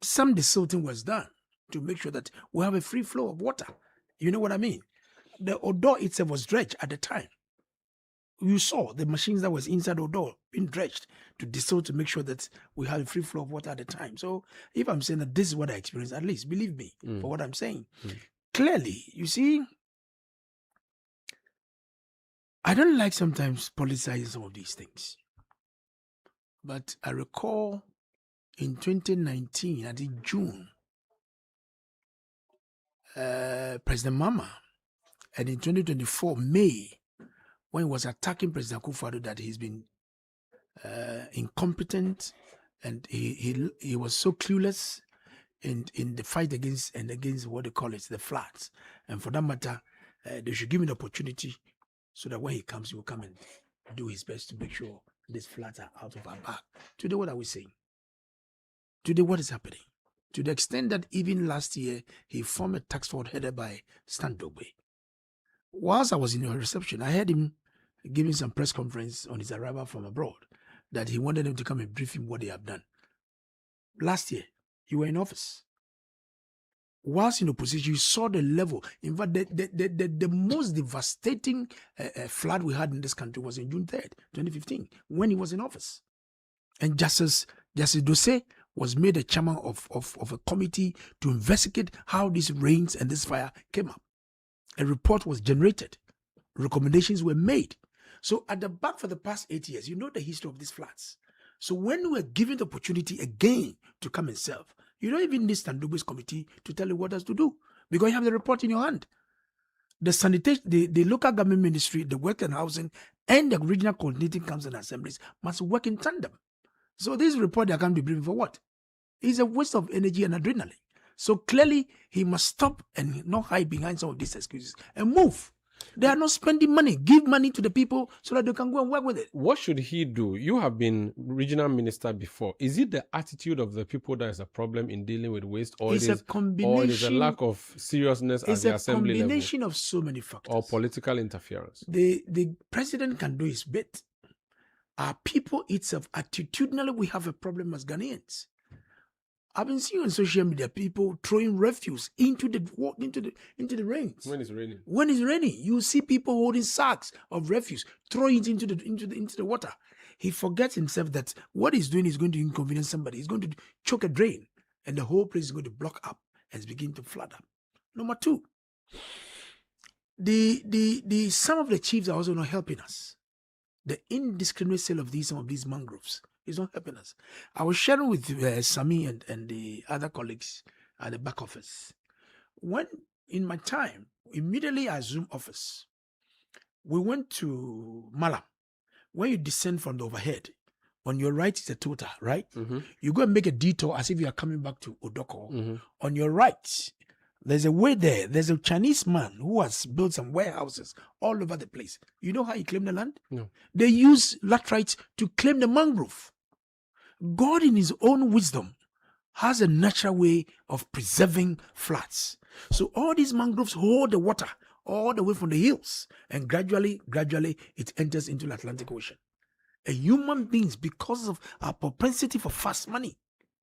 Some desilting was done to make sure that we have a free flow of water. You know what I mean? The Odo itself was dredged at the time. You saw the machines that was inside Odo being dredged to desilt to make sure that we have a free flow of water at the time. So if I'm saying that this is what I experienced, at least believe me for what I'm saying. Clearly, you see, I don't like sometimes politicizing some of these things. But I recall in 2019, I think June, President Mama, and in 2024, May, when he was attacking President Akufo-Addo that he's been incompetent and he was so clueless in the fight against what they call it, the floods. And for that matter, they should give him the opportunity so that when he comes, he will come and do his best to make sure these floods are out of our back. Today, what are we saying? Today, what is happening? To the extent that even last year, he formed a task force headed by Stan Dogbe. Whilst I was in your reception, I heard him giving some press conference on his arrival from abroad that he wanted them to come and brief him what they have done. Last year, You were in office. Whilst in opposition, you saw the level. In fact, the most devastating flood we had in this country was in June 3rd, 2015, when he was in office. And Justice Dose was made a chairman of a committee to investigate how these rains and this fire came up. A report was generated. Recommendations were made. So at the back for the past 8 years, you know the history of these floods. So when we were given the opportunity again to come and serve, you don't even need Standubu's committee to tell you what else to do, because you have the report in your hand. The sanitation, the local government ministry, the work and housing, and the regional coordinating council and assemblies must work in tandem. So this report they can't be briefing for what? It's a waste of energy and adrenaline. So clearly he must stop and not hide behind some of these excuses and move. They are not spending money. Give money to the people so that they can go and work with it. What should he do? You have been regional minister before. Is it the attitude of the people that is a problem in dealing with waste, or it's a combination, or it is a lack of seriousness at the assembly level? It's a combination of so many factors. Or political interference. The president can do his bit. Our people itself, attitudinally, we have a problem as Ghanaians. I've been seeing on social media people throwing refuse into the rains. When it's raining. When it's raining, you see people holding sacks of refuse, throwing it into the water. He forgets himself that what he's doing is going to inconvenience somebody. He's going to choke a drain, and the whole place is going to block up and begin to flood up. Number two, the some of the chiefs are also not helping us. The indiscriminate sale of some of these mangroves is not helping us. I was sharing with Sami and the other colleagues at the back office. When, in my time, immediately I assumed office, we went to Malam. When you descend from the overhead, on your right is a Tota, right? Mm-hmm. You go and make a detour as if you are coming back to Odoko. Mm-hmm. On your right, there's a way there. There's a Chinese man who has built some warehouses all over the place. You know how he claimed the land? No. They use laterites to claim the mangrove. God, in his own wisdom, has a natural way of preserving floods. So all these mangroves hold the water all the way from the hills, and gradually, it enters into the Atlantic Ocean. And human beings, because of our propensity for fast money,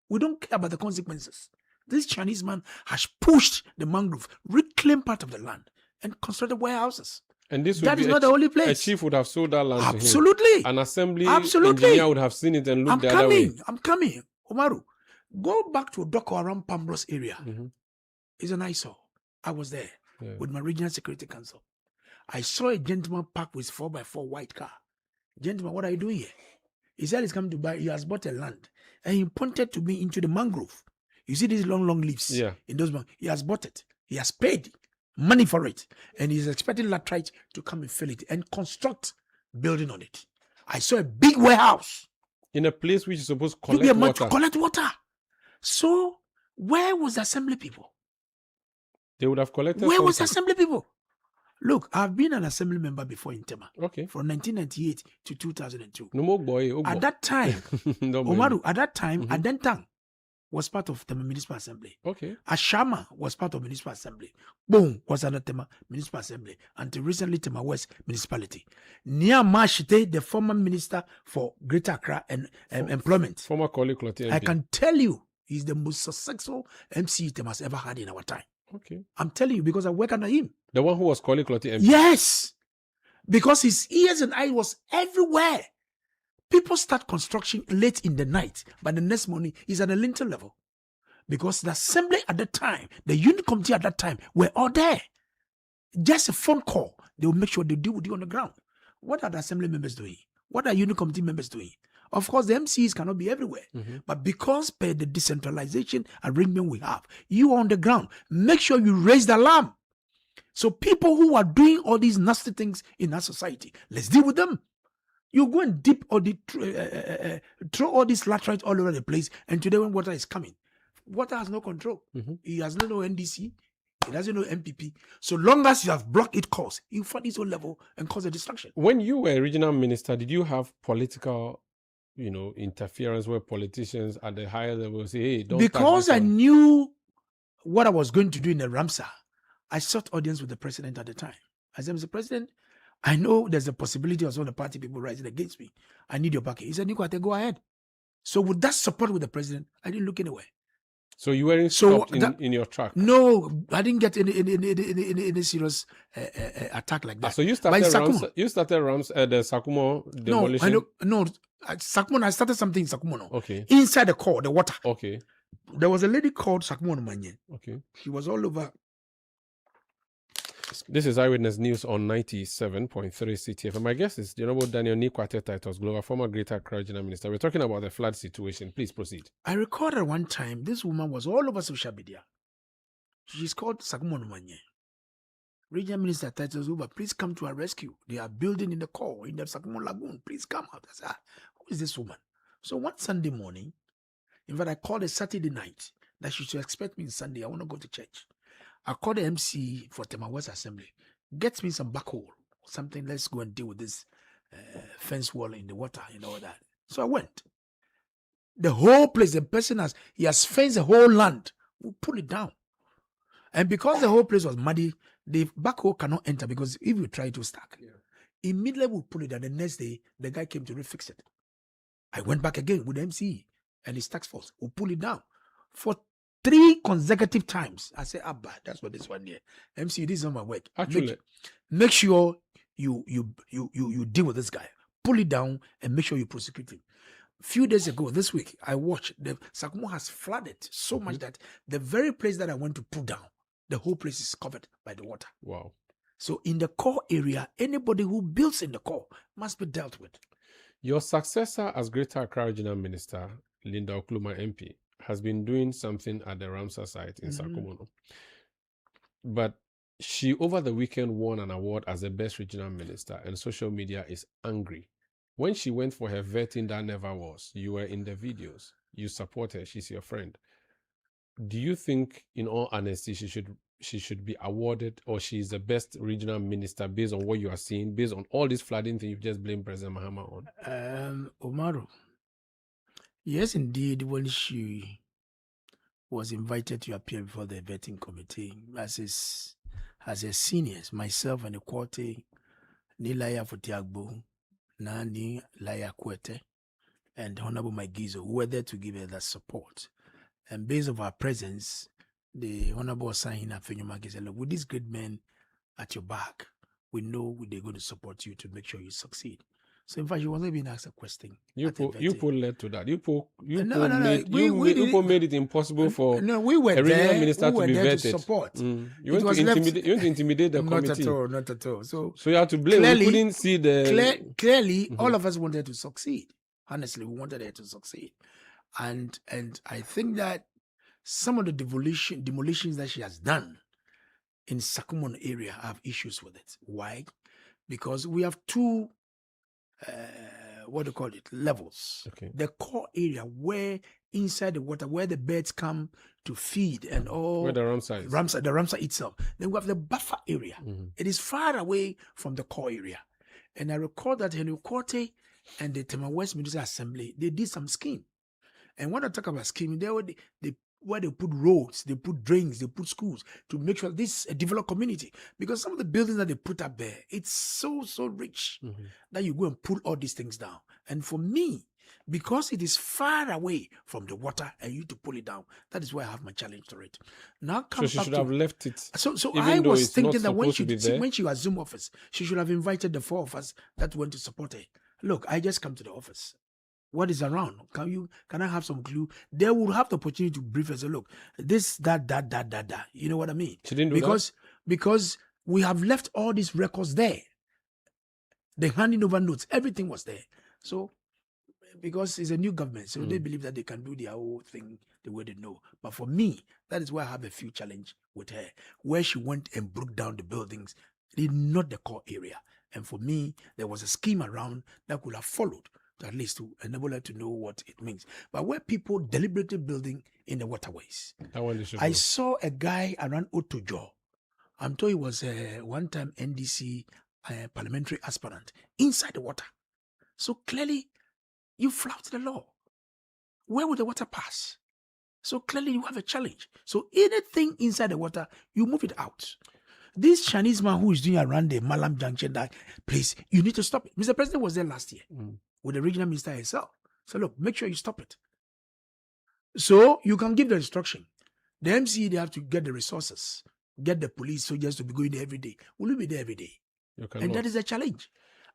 we don't care about the consequences. This Chinese man has pushed the mangrove, reclaimed part of the land, and constructed warehouses. And this that is not the only place. A chief would have sold that land Absolutely. to him. An assembly engineer would have seen it and looked the other way. I'm coming. Omaru, go back to Odoko around Pambros area. Mm-hmm. It's an eyesore. I was there with my regional security council. I saw a gentleman parked with 4x4 white car. Gentleman, what are you doing here? He said he's coming to buy. He has bought a land. And he pointed to me into the mangrove. You see these long leaves in those mangroves. He has bought it. He has paid money for it. And he's expecting laterite to come and fill it and construct building on it. I saw a big warehouse. In a place which is supposed to collect water. So where was the assembly people? They would have collected Where was the assembly people? Look, I've been an assembly member before in Tema. Okay. From 1998 to 2002. No more boy. At that time, Omaru, Adentang was part of the municipal assembly. Okay. Ashama was part of municipal assembly. Boom was another Tema municipal assembly. Until recently, Tema West municipality. Nia Mashite, the former minister for Greater Accra and employment. Former colleague Clotty MP. I can tell you, he's the most successful MC Tema has ever had in our time. Okay. I'm telling you because I work under him. The one who was calling Clotty MP? Yes. Because his ears and eyes was everywhere. People start construction late in the night, but the next morning is at the lintel level. Because the assembly at the time, the unit committee at that time were all there. Just a phone call, they will make sure they deal with you on the ground. What are the assembly members doing? What are unit committee members doing? Of course, the MCs cannot be everywhere. Mm-hmm. But because per the decentralization arrangement we have, you are on the ground. Make sure you raise the alarm. So people who are doing all these nasty things in our society, let's deal with them. You go and dip or throw all these laterites all over the place, and today when water is coming, water has no control. Mm-hmm. He has no NDC. He doesn't know MPP. So long as you have blocked its course, you find its own level and cause a destruction. When you were regional minister, did you have political, interference where politicians at the higher level say, "Hey, don't"? Because I knew what I was going to do in the Ramsar, I sought audience with the president at the time. I said, Mr. President, I know there's a possibility of some of the party people rising against me. I need your backing. He said, Nico, go ahead. So with that support with the president, I didn't look anywhere. So you weren't stopped in your truck? No, I didn't get any serious attack like that. So you started the Sakumo demolition? No, Sakumo, I started something in Sakumo. Okay. Inside the core, the water. Okay. There was a lady called Sakumo Manye. Okay. She was all over. This is Eyewitness News on 97.3 Citi FM. My guest is the Honorable Daniel Nik Amarteifio, former Greater Accra Regional Minister. We're talking about the flood situation. Please proceed. I recorded one time, this woman was all over social media. She's called Sakumo Manye. Regional Minister titles over, please come to our rescue. They are building in the core, in the Sakumo Lagoon. Please come out. I said, who is this woman? So one Sunday morning, in fact, I called a Saturday night that she should expect me on Sunday. I want to go to church. I called the MC for Tema West Assembly. Get me some backhoe, something. Let's go and deal with this fence wall in the water and all that. So I went. The whole place, the person he has fenced the whole land. We'll pull it down. And because the whole place was muddy, the backhoe cannot enter because if you try to stack, immediately we'll pull it down. The next day, the guy came to refix it. I went back again with the MC and his task force. We'll pull it down. For 3 consecutive times, I said, Abba, that's what this one here. MC, this is not my work. Actually, make sure you deal with this guy. Pull it down and make sure you prosecute him. A few days ago, this week, I watched the Sakumo has flooded so much that the very place that I went to pull down, the whole place is covered by the water. Wow. So in the core area, anybody who builds in the core must be dealt with. Your successor as Greater Accra Regional Minister, Linda Okluma MP, has been doing something at the Ramsar site in Sakumo. But she, over the weekend, won an award as the best regional minister, and social media is angry. When she went for her vetting that never was, you were in the videos. You support her. She's your friend. Do you think, in all honesty, she should be awarded, or she is the best regional minister based on what you are seeing, based on all this flooding thing you've just blamed President Mahama on? Umaru, yes, indeed, when she was invited to appear before the vetting committee as her seniors, myself and the Kwate, Nilaya Fotiagbo, Nani Laya Kwete, and Honorable Mike Gizo, who were there to give her that support. And based on our presence, the Honorable Osahina Fenyomagi said, look, with these great men at your back, we know they're going to support you to make sure you succeed. So in fact, you wasn't even asked a question. You put led to that. You made it impossible for a regional minister to be vetted. To support. You want to intimidate the committee. Not at all. So you have to blame. We couldn't see the clearly. All of us wanted to succeed. Honestly, we wanted her to succeed, and I think that some of the demolitions that she has done in Sakumo area, I have issues with it. Why? Because we have 2 levels. Okay. The core area where inside the water, where the birds come to feed and all. Where the Ramsar is. The Ramsar itself. Then we have the buffer area. It is far away from the core area. And I recall that Henry Korte and the Tema West Municipal Assembly, they did some scheme. And when I talk about scheme, where they put roads, they put drains, they put schools to make sure this is a developed community. Because some of the buildings that they put up there, it's so rich that you go and pull all these things down. And for me, because it is far away from the water and you to pull it down, that is where I have my challenge to it. Now, so she should have left it. So I was thinking that when she assumed office, she should have invited the 4 of us that went to support her. Look, I just come to the office. What is around? Can I have some clue? They would have the opportunity to brief us. Say, look, this, that. You know what I mean? She didn't do that? Because we have left all these records there. The handing over notes, everything was there. So, because it's a new government, so they believe that they can do their whole thing the way they know. But for me, that is where I have a few challenge with her, where she went and broke down the buildings, not the core area. And for me, there was a scheme around that could have followed, at least to enable her to know what it means. But where people deliberately building in the waterways. I saw a guy around Otojo. I'm told he was a one-time NDC parliamentary aspirant inside the water. So clearly, you flout the law. Where would the water pass? So clearly, you have a challenge. So anything inside the water, you move it out. This Chinese man who is doing around the Malam Junction, that place, you need to stop it. Mr. President was there last year with the regional minister herself. So look, make sure you stop it. So you can give the instruction. The MC, they have to get the resources, get the police soldiers to be going there every day. Will you be there every day? And that is a challenge.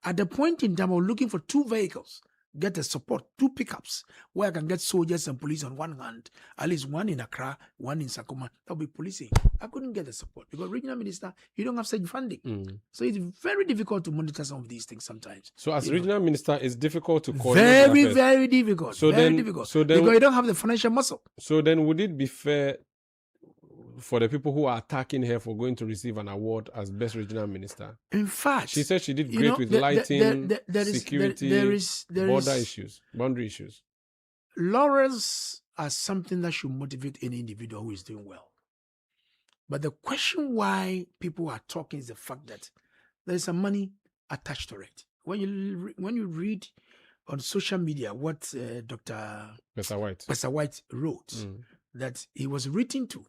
At the point in time of looking for 2 vehicles, get the support, 2 pickups, where I can get soldiers and police on one hand, at least one in Accra, one in Sakuma, that'll be policing. I couldn't get the support because regional minister, you don't have such funding. So it's very difficult to monitor some of these things sometimes. So as regional minister, it's difficult to coordinate. Very difficult. So difficult. Because you don't have the financial muscle. So then would it be fair for the people who are attacking her for going to receive an award as best regional minister? In fact, she said she did great with lighting, security, boundary issues. Laurels are something that should motivate any individual who is doing well. But the question why people are talking is the fact that there's some money attached to it. When you read on social media what Dr. Pesa White wrote, that he was written to,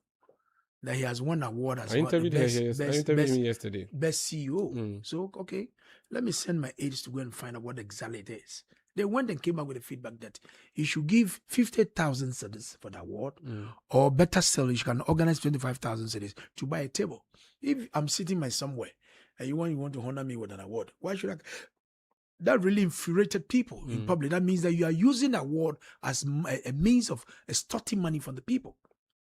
that he has won award as I interviewed him yesterday. Best CEO. So, okay, let me send my aides to go and find out what exactly it is. They went and came back with the feedback that you should give 50,000 cedis for the award, or better still, you can organize 25,000 cedis to buy a table. If I'm sitting somewhere and you want to honor me with an award, why should I? That really infuriated people in public. That means that you are using the award as a means of extorting money from the people.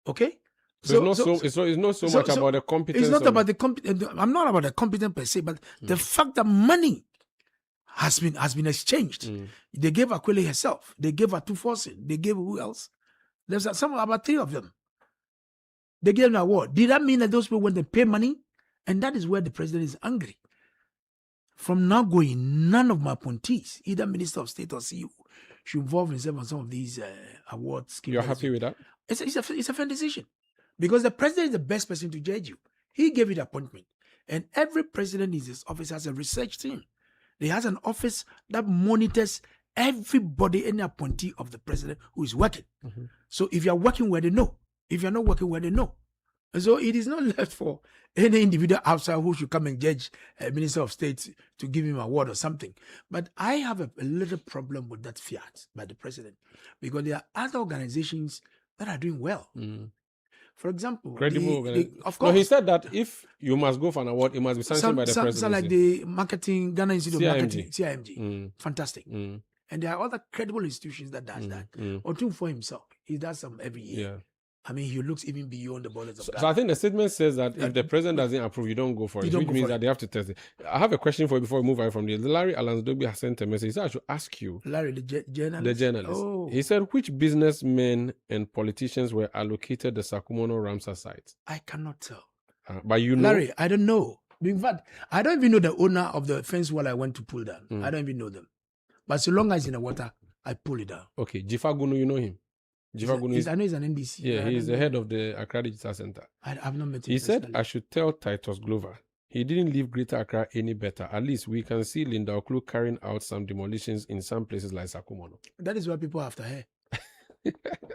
Okay? So it's not so much about the competence. It's not about the competence. I'm not about the competence per se, but the fact that money has been exchanged. They gave Aquile herself. They gave her 240. They gave who else? There's about 3 of them. They gave an award. Did that mean that those people went to pay money? And that is where the president is angry. From now going, none of my appointees, either Minister of State or CEO, should involve himself on some of these award schemes. You're happy with that? It's a fair decision. Because the president is the best person to judge you. He gave you the appointment. And every president in his office has a research team. He has an office that monitors everybody, any appointee of the president who is working. So if you're working where they know. If you're not working where they know. And so it is not left for any individual outside who should come and judge a minister of state to give him an award or something. But I have a little problem with that fiat by the president. Because there are other organizations that are doing well. For example, of course. No, he said that if you must go for an award, it must be sanctioned by the presidency. Some like the marketing, Ghana Institute of Marketing, CIMG. Fantastic. And there are other credible institutions that does that. Otun for himself, he does some every year. I mean, he looks even beyond the borders of Ghana. So I think the statement says that if the president doesn't approve, you don't go for it, which means that they have to test it. I have a question for you before we move away from this. Larry Alansdogbe has sent a message. He said I should ask you. Larry, the journalist? The journalist. Oh. He said, which businessmen and politicians were allocated the Sakumono Ramsar site? I cannot tell. But you know? Larry, I don't know. In fact, I don't even know the owner of the fence wall I went to pull down. I don't even know them. But so long as it's in the water, I pull it down. Okay. Jifagunu, you know him? I know he's an NDC. Yeah, he's the head of the Accra Digital Center. I've not met him. He said, I should tell Titus Glover. He didn't leave Greater Accra any better. At least we can see Linda Oklu carrying out some demolitions in some places like Sakumono. That is what people have to hear.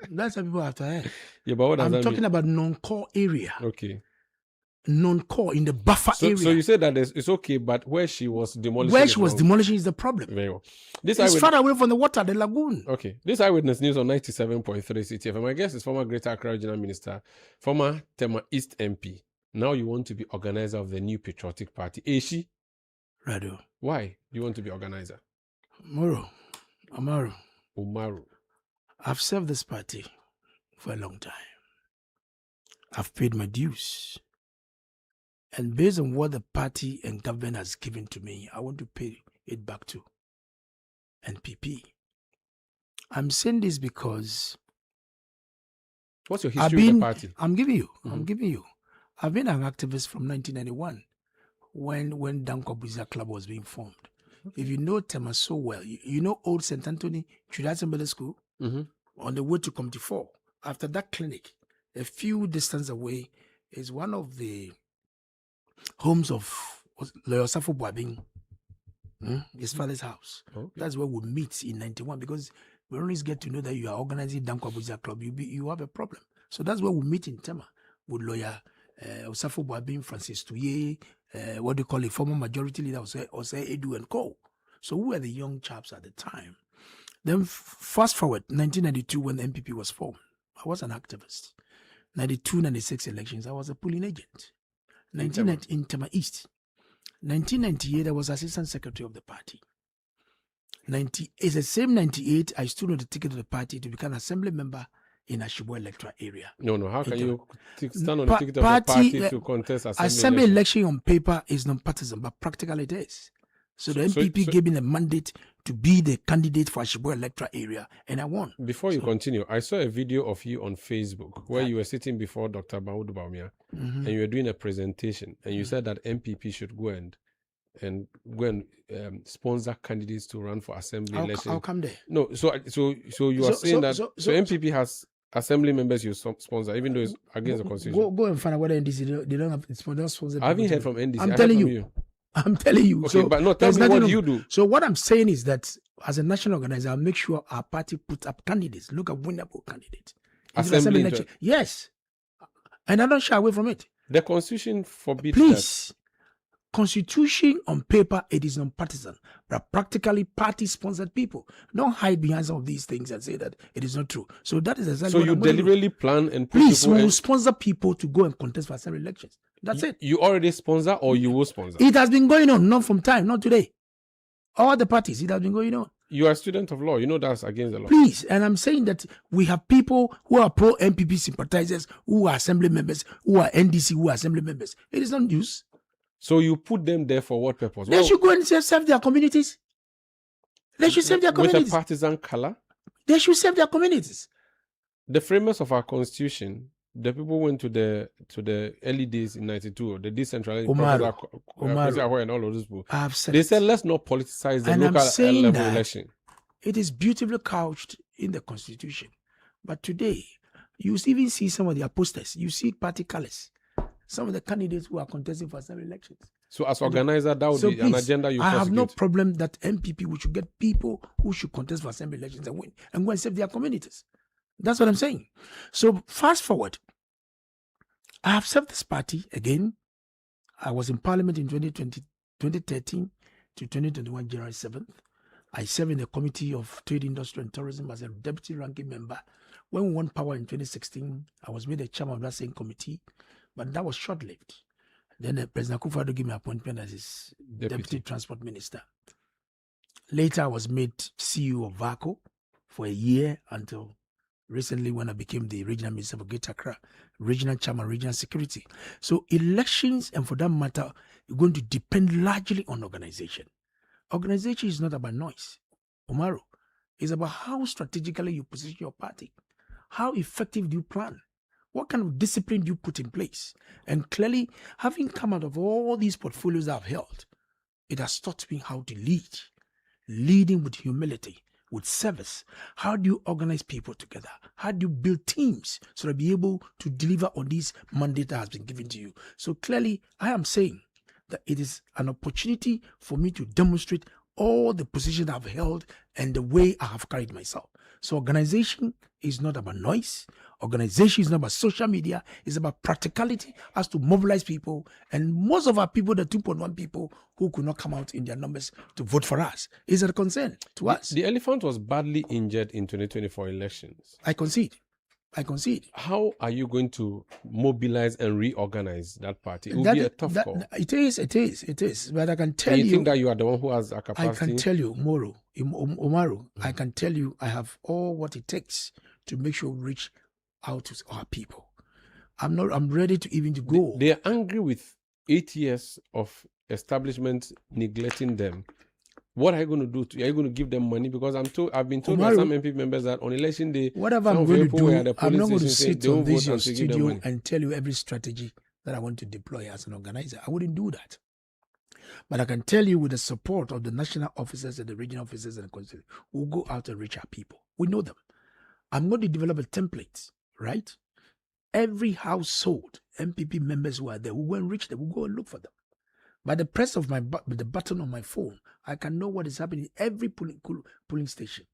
That's what people have to hear. Yeah, but what does I'm talking about non-core area. Okay. Non-core in the buffer area. So you said that it's okay, but where she was demolishing, demolishing is the problem. Very well. It's far away from the water, the lagoon. Okay. This Eyewitness News on 97.3 Citi FM. My guest is former Greater Accra Regional Minister, former Tema East MP. Now you want to be organizer of the new patriotic party. Eshi? Rado. Why do you want to be organizer? Umaru. I've served this party for a long time. I've paid my dues. And based on what the party and government has given to me, I want to pay it back to NPP. I'm saying this because... What's your history with the party? I'm giving you. I've been an activist from 1991 when Danko Buza Club was being formed. If you know Tema so well, you know Old St. Anthony Chudasambele School? On the way to Committee 4. After that clinic, a few distance away, is one of the homes of Loyosafo Boabing, his father's house. Okay. That's where we meet in 91, because we always get to know that you are organizing Danko Buza Club. You have a problem. So that's where we meet in Tema with lawyer Osafo Boabing, Francis Tuye, what do you call it, former majority leader, Ose Edu and Co. So we were the young chaps at the time. Then fast forward, 1992, when the MPP was formed. I was an activist. 92, 96 elections, I was a polling agent. 1990 in Tema East. 1998, I was assistant secretary of the party. It's the same 98, I stood on the ticket of the party to become assembly member in Ashibwe electoral area. No. How can you stand on the ticket of the party to contest assembly election on paper is non-partisan, but practically it is. So the MPP gave me the mandate to be the candidate for Ashibwe electoral area, and I won. Before you continue, I saw a video of you on Facebook where you were sitting before Dr. Mahmoud Bawumia, and you were doing a presentation, and you said that MPP should go and sponsor candidates to run for assembly election. How come there? No, so you are saying that MPP has assembly members you sponsor, even though it's against the constitution. Go and find out whether NDC they don't have sponsor. I haven't heard from NDC. I'm telling you. Okay, so but no, tell me what you do. So what I'm saying is that as a national organizer, I'll make sure our party puts up candidates. Look at winnable candidates. Assembly election. Yes, and I don't shy away from it. The constitution forbids Please. Constitution on paper, it is non-partisan, but practically party-sponsored people. Don't hide behind some of these things and say that it is not true. So that is exactly so you deliberately plan and please, we will sponsor people to go and contest for assembly elections. That's it. You already sponsor or you will sponsor? It has been going on, not from time, not today. All the parties, it has been going on. You are a student of law. You know that's against the law. Please, and I'm saying that we have people who are pro-MPP sympathizers, who are assembly members, who are NDC, who are assembly members. It is not news. So you put them there for what purpose? They should go and serve their communities. They should serve their communities. With a partisan color? They should serve their communities. The framers of our constitution, the people went to the early days in 92, the decentralized Omar, and all of those people. They said let's not politicize the local level election. It is beautifully couched in the constitution. But today, you even see some of their posters. You see party colors. Some of the candidates who are contesting for assembly elections. So as organizer, that would be an agenda you I prosecute. have no problem that MPP we should get people who should contest for assembly elections and win and go and serve their communities. That's what I'm saying. So fast forward. I have served this party again. I was in Parliament in 2013 to 2021, January 7th. I served in the Committee of Trade, Industry and Tourism as a deputy ranking member. When we won power in 2016, I was made the chairman of that same committee. But that was short-lived. Then President Akufo-Addo gave me appointment as his deputy transport minister. Later, I was made CEO of VACO for a year until recently when I became the regional minister for Greater Accra, regional chairman, regional security. So elections, and for that matter, are going to depend largely on organization. Organization is not about noise. Umaru, it's about how strategically you position your party. How effective do you plan? What kind of discipline do you put in place? And clearly, having come out of all these portfolios I've held, it has taught me how to lead. Leading with humility, with service. How do you organize people together? How do you build teams so that be able to deliver on this mandate that has been given to you? So clearly, I am saying that it is an opportunity for me to demonstrate all the positions I've held and the way I have carried myself. So organization is not about noise. Organization is not about social media. It's about practicality as to mobilize people. And most of our people, the 2.1 people who could not come out in their numbers to vote for us, is a concern to us. The elephant was badly injured in 2024 elections. I concede. How are you going to mobilize and reorganize that party? It will be a tough call. It is. But I can tell you. You think that you are the one who has a capacity? I can tell you, Umaru, I can tell you I have all what it takes to make sure we reach out to our people. I'm ready to even to go. They are angry with 8 years of establishment neglecting them. What are you going to do? Are you going to give them money? Because I've been told by some MP members that on election day, whatever I'm going to do, I'm not going to sit on this your studio and tell you every strategy that I want to deploy as an organizer. I wouldn't do that. But I can tell you with the support of the national officers and the regional officers and the constitution, we'll go out and reach our people. We know them. I'm going to develop a template, right? Every household, MPP members who are there, we'll go and reach them. We'll go and look for them. By the press of the button on my phone, I can know what is happening in every polling station.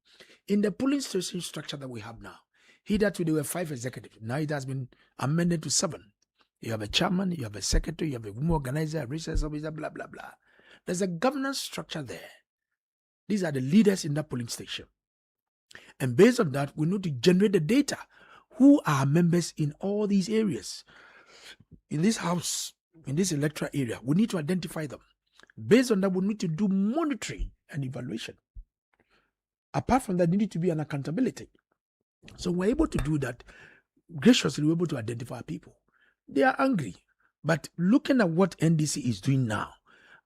In the polling station structure that we have now, hitherto there were 5 executives. Now it has been amended to 7. You have a chairman, you have a secretary, you have a women organizer, a research officer, blah, blah, blah. There's a governance structure there. These are the leaders in that polling station. And based on that, we need to generate the data. who are members in all these areas. In this house, in this electoral area, we need to identify them. Based on that, we need to do monitoring and evaluation. Apart from that, there need to be an accountability. So we're able to do that. Graciously, we're able to identify people. They are angry. But looking at what NDC is doing now,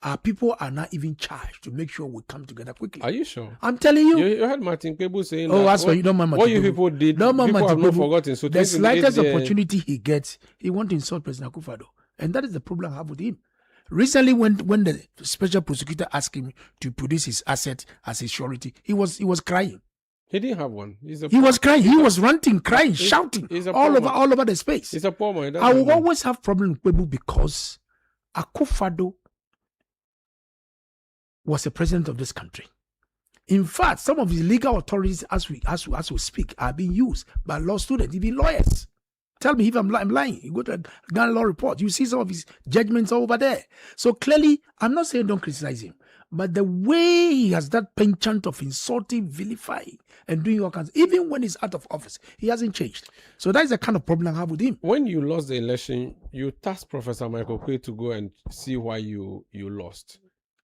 our people are not even charged to make sure we come together quickly. Are you sure? I'm telling you. You heard Martin Kebu saying Oh, that. that's why you don't mind Martin What you Kebu. people did, Don't mind people have Martin not Kebu. forgotten. So The slightest 28 opportunity he gets, he wants to insult President Akufo-Addo. And that is the problem I have with him. Recently, when the special prosecutor asked him to produce his asset as his surety, he was crying. He didn't have one. He was crying. He was ranting, crying, shouting all over the space. He's a poor man. I will always have problem with Kwebu because Akufo-Addo was the president of this country. In fact, some of his legal authorities, as we speak, are being used by law students, even lawyers. Tell me if I'm lying. You go to a Ghana law report, you see some of his judgments over there. So clearly, I'm not saying don't criticize him, but the way he has that penchant of insulting, vilifying, and doing all kinds, even when he's out of office, he hasn't changed. So that is the kind of problem I have with him. When you lost the election, you tasked Professor Michael Quay to go and see why you lost.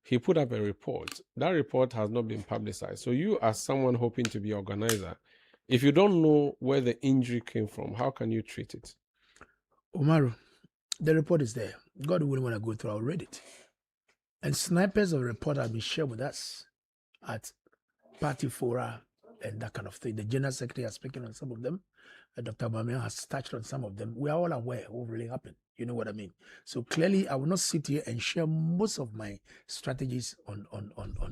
He put up a report. That report has not been publicized. So you, as someone hoping to be an organizer, if you don't know where the injury came from, how can you treat it? Umaru, the report is there. God willing, when I go through, I'll read it. And snipers of the report have been shared with us at party fora and that kind of thing. The General Secretary has spoken on some of them. Dr. Bamian has touched on some of them. We are all aware of what really happened. You know what I mean? So clearly, I will not sit here and share most of my strategies on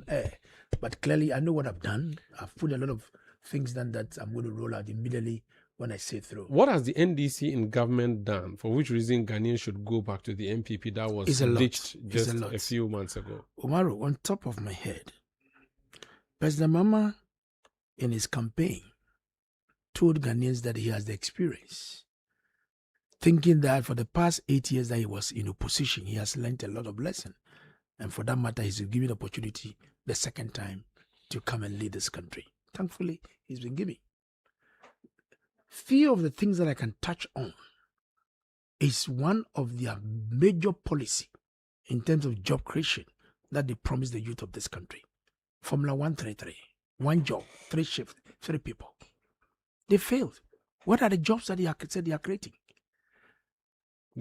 air. But clearly, I know what I've done. I've put a lot of things done that I'm going to roll out immediately when I say through. What has the NDC in government done? For which reason Ghanaians should go back to the MPP that was ditched just a few months ago? Umaru, on top of my head, President Mama, in his campaign, told Ghanaians that he has the experience, thinking that for the past 8 years that he was in opposition, he has learned a lot of lessons. And for that matter, he's given the opportunity the second time to come and lead this country. Thankfully, he's been given. Few of the things that I can touch on is one of their major policy in terms of job creation that they promised the youth of this country. Formula 133, one job, 3 shifts, 3 people. They failed. What are the jobs that they said they are creating?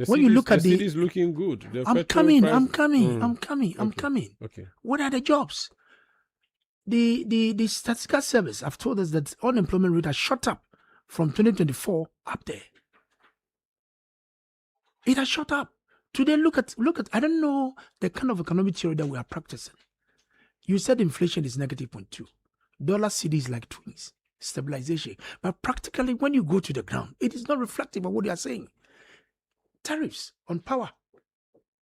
When you look at the city is looking good. I'm coming. Okay. What are the jobs? The statistical service have told us that unemployment rate has shot up from 2024 up there. It has shot up. Today, look at. I don't know the kind of economic theory that we are practicing. You said inflation is -0.2. Dollar CD is like twins. Stabilization. But practically, when you go to the ground, it is not reflective of what they are saying. Tariffs on power.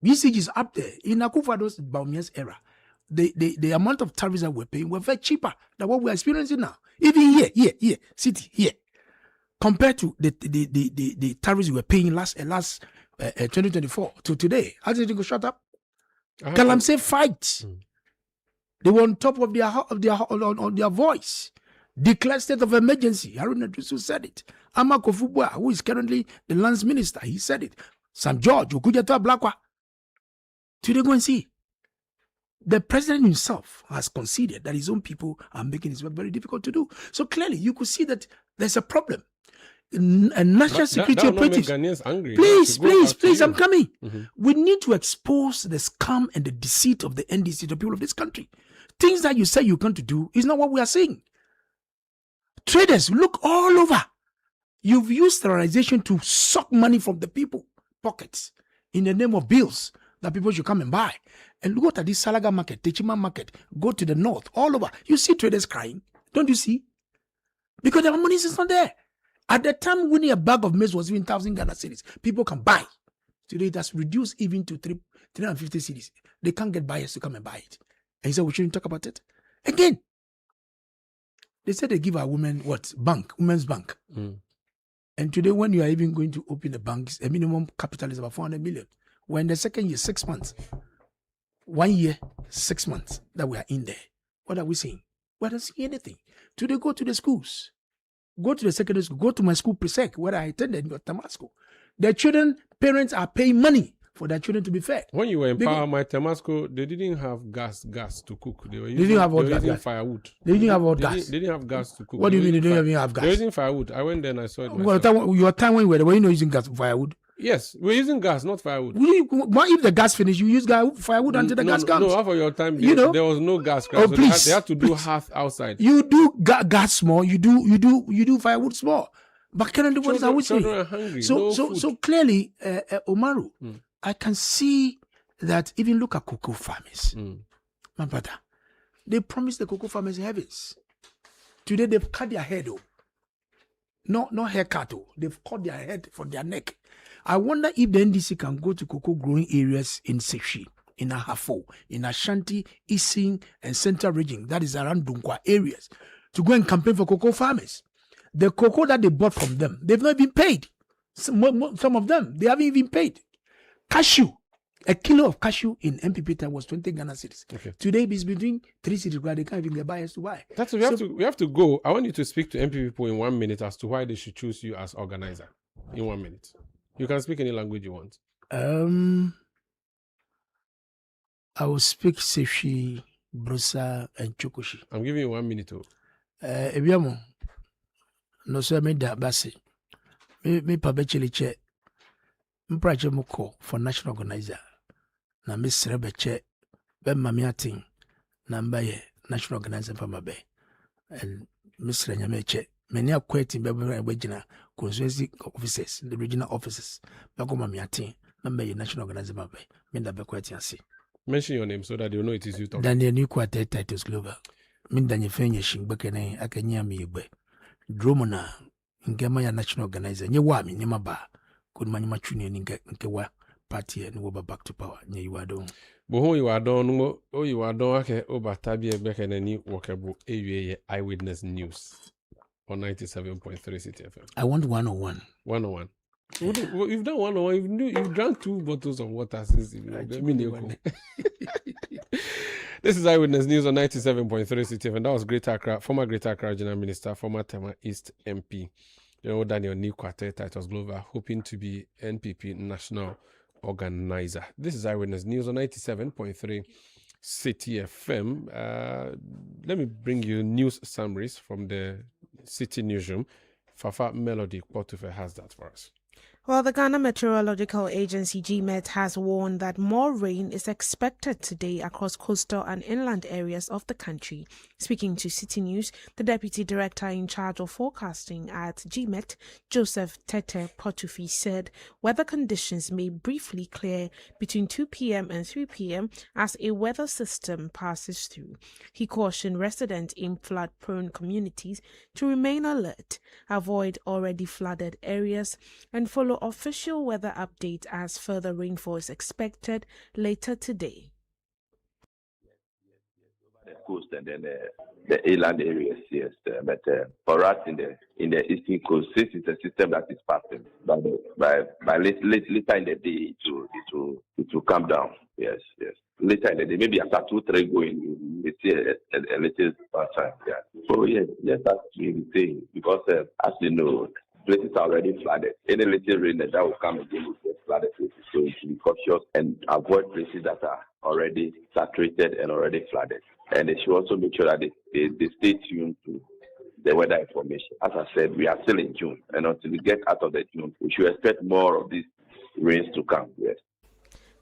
BCG is up there. In Akufo-Addo's Baumia's era, the amount of tariffs that we're paying were very cheaper than what we're experiencing now. Even here, city, here. Compared to the tariffs we were paying last 2024 to today. How did it go shut up? Galamsey fight. They were on top of their voice. Declared state of emergency. Haruna Dusu said it. Ama Kofubwa, who is currently the lands minister, he said it. Sam George, Okujata Blakwa. Today, go and see. The president himself has conceded that his own people are making his work very difficult to do. So clearly, you could see that there's a problem. And national security operatives. Please, I'm coming. We need to expose the scam and the deceit of the NDC to the people of this country. Things that you say you're going to do is not what we are seeing. Traders, look all over. You've used sterilization to suck money from the people pockets in the name of bills that people should come and buy. And look at this Salaga market, Techima market, go to the north, all over. You see traders crying. Don't you see? Because their money is not there. At the time when a bag of maize was even 1,000 Ghana cedis, people can buy. Today it has reduced even to 350 cedis. They can't get buyers to come and buy it. And he said we shouldn't talk about it. Again, they said they give our women women's bank. And today when you are even going to open a bank, a minimum capital is about 400 million. We're in the second year, 6 months. 1 year, 6 months that we are in there. What are we seeing? We don't see anything. Today go to the schools. go to the secondary school, go to my school, Presec, where I attended in Tamasco. The children, parents are paying money for their children to be fed. When you were in Power, my Tamasco, they didn't have gas to cook. They were using, using firewood. They didn't have what gas? They didn't have gas to cook. What do you mean they didn't even have gas? They were using firewood. I went there and I saw it myself. Your time when you were not using gas, firewood? Yes, we're using gas, not firewood. What if the gas finished? You use firewood until the gas comes. No, for your time, there was no gas. Oh, so please, they had to do hearth outside. You do gas small. You do firewood small. But Canada, what are we saying? So clearly, Omaru, I can see that even look at cocoa farmers. My brother, they promised the cocoa farmers heavens. Today they've cut their head off. No haircut. They've cut their head from their neck. I wonder if the NDC can go to cocoa growing areas in Sekshi, in Ahafo, in Ashanti, Eastern, and Central region, that is around Dunkwa areas, to go and campaign for cocoa farmers. The cocoa that they bought from them, they've not been paid. Some of them, they haven't even paid. Cashew, a kilo of cashew in MPP time was 20 Ghana cedis. Okay. Today it's between 3 cedis, where they can't even get buyers to buy. That's what we have to go. I want you to speak to MPP people in 1 minute as to why they should choose you as organizer. In 1 minute. You can speak any language you want. I will speak Sefi, Brosa, and Chokoshi. I'm giving you 1 minute. Ebiamo, no sir, me da basi. Me pabechele che. Mprache moko for national organizer. Na me srebeche. Be mamiating. Na mbaye national organizer for mabe. And Mr. Nyameche. Many are quitting Bebina constituency offices, the regional offices. Bagoma Miatin, number your national organizer, Minda Bequetiancy. Mention your name so that they know it is you talking. Daniel New Quartet Titus Global. Mindanya Fenishing Bekene, Akanya Mibe. Dromona, Ngamaya national organizer, Nyawami, Nimaba, good manumachuni and Nkewa party and Woba back to power. Near you are done. But you are done, you are done, okay, over Tabia Becken and New Walkable Eyewitness News. On 97.3 Citi FM. I want 101. 101. You've done 101. You've drank 2 bottles of water since This is Eyewitness News on 97.3 Citi FM. That was former Greater Accra Regional Minister, former Tema East MP, Daniel Nik Amarteifio Global, hoping to be NPP National Organizer. This is Eyewitness News on 97.3 Citi FM. Let me bring you news summaries from the City Newsroom. Fafa Melody Portufe has that for us. Well, the Ghana Meteorological Agency GMET has warned that more rain is expected today across coastal and inland areas of the country. Speaking to City News, the Deputy Director in charge of forecasting at GMET, Joseph Tete Portufi, said weather conditions may briefly clear between 2 p.m. and 3 p.m. as a weather system passes through. He cautioned residents in flood-prone communities to remain alert, avoid already flooded areas, and follow official weather update as further rainfall is expected later today. The coast and then the inland areas, yes. But for us in the eastern coast, since it's a system that is passing, by later in the day it will come down. Yes. Later in the day, maybe after 2-3 going, we see a little time. Yeah. So yes, that's really the thing because as you know, places are already flooded. Any little rain that will come again will get flooded places. So you should be cautious and avoid places that are already saturated and already flooded. And they should also make sure that they stay tuned to the weather information. As I said, we are still in June. And until we get out of the June, we should expect more of these rains to come. Yes.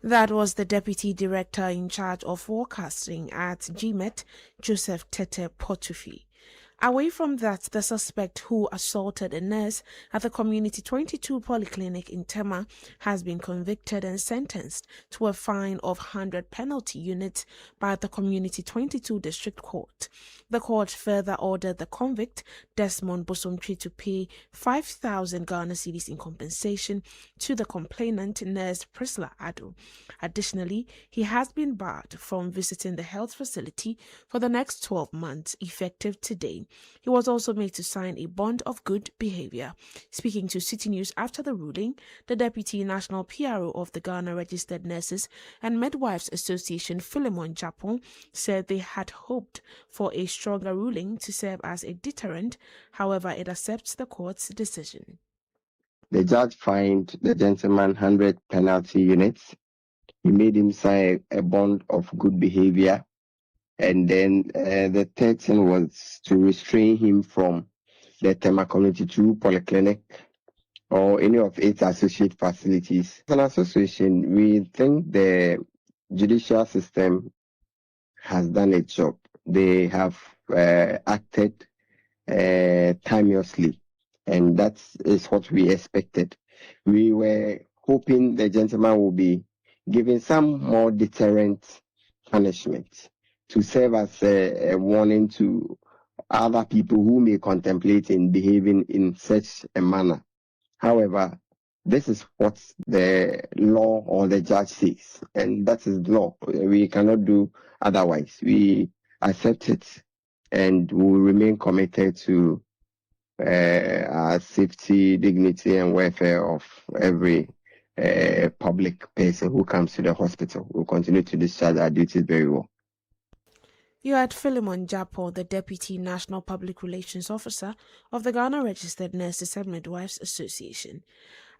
That was the Deputy Director in charge of forecasting at GMET, Joseph Tete Portufi. Away from that, the suspect who assaulted a nurse at the Community 22 Polyclinic in Tema has been convicted and sentenced to a fine of 100 penalty units by the Community 22 District Court. The court further ordered the convict, Desmond Bosomtwi, to pay 5,000 Ghana cedis in compensation to the complainant, nurse Priscilla Ado. Additionally, he has been barred from visiting the health facility for the next 12 months, effective today. ruling. He was also made to sign a bond of good behavior. Speaking to Citi News after the ruling, the Deputy National PRO of the Ghana Registered Nurses and Midwives Association, Philemon Japon, said they had hoped for a stronger ruling to serve as a deterrent. However, it accepts the court's decision. The judge fined the gentleman 100 penalty units. He made him sign a bond of good behavior. And then the third thing was to restrain him from the Tema Community 2 Polyclinic or any of its associate facilities. As an association, we think the judicial system has done its job. They have acted timeously, and that is what we expected. We were hoping the gentleman will be given some more deterrent punishment to serve as a warning to other people who may contemplate in behaving in such a manner. However, this is what the law or the judge says, and that is law. We cannot do otherwise. We accept it and will remain committed to our safety, dignity, and welfare of every public person who comes to the hospital. We'll continue to discharge our duties very well. You had Philemon Japo, the Deputy National Public Relations Officer of the Ghana Registered Nurses and Midwives Association.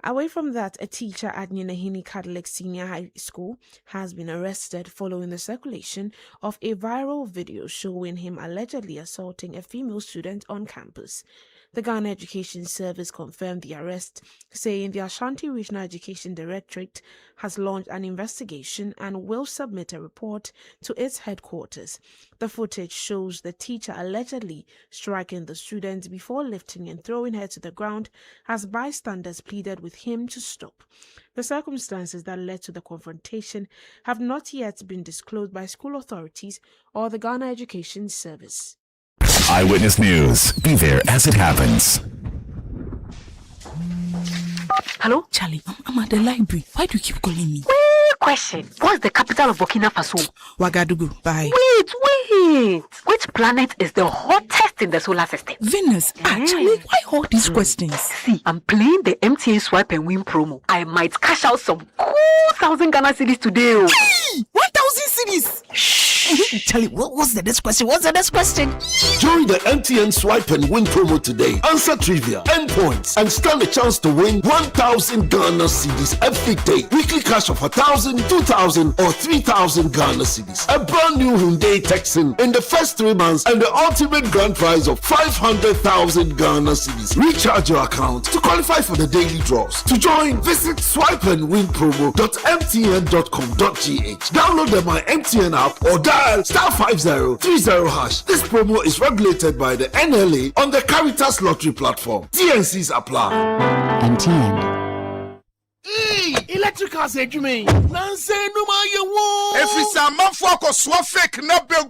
Away from that, a teacher at Ninahini Catholic Senior High School has been arrested following the circulation of a viral video showing him allegedly assaulting a female student on campus. The Ghana Education Service confirmed the arrest, saying the Ashanti Regional Education Directorate has launched an investigation and will submit a report to its headquarters. The footage shows the teacher allegedly striking the student before lifting and throwing her to the ground as bystanders pleaded with him to stop. The circumstances that led to the confrontation have not yet been disclosed by school authorities or the Ghana Education Service. Eyewitness News. Be there as it happens. Hello? Charlie, I'm at the library. Why do you keep calling me? Question. What's the capital of Burkina Faso? Ouagadougou. Bye. Wait. Which planet is the hottest in the solar system? Venus. Charlie, why all these questions? See, I'm playing the MTN Swipe and Win promo. I might cash out some cool 1,000 Ghana cedis today. 1,000 cedis? Charlie, what's the next question? Join the MTN Swipe and Win promo today. Answer trivia, earn points, and stand a chance to win 1,000 Ghana cedis every day. Weekly cash of 1,000, 2,000, or 3,000 Ghana cedis. A brand new Hyundai Texan in the first 3 months, and the ultimate grand prize of 500,000 Ghana cedis. Recharge your account to qualify for the daily draws. To join, visit swipeandwinpromo.mtn.com.gh. Download the My MTN app or dial *5030#. This promo is regulated by the NLA on the Caritas Lottery platform. TNCs apply. MTN. Electrical say to me. Nancy Numa Yawo. If it's a man for fake na begum.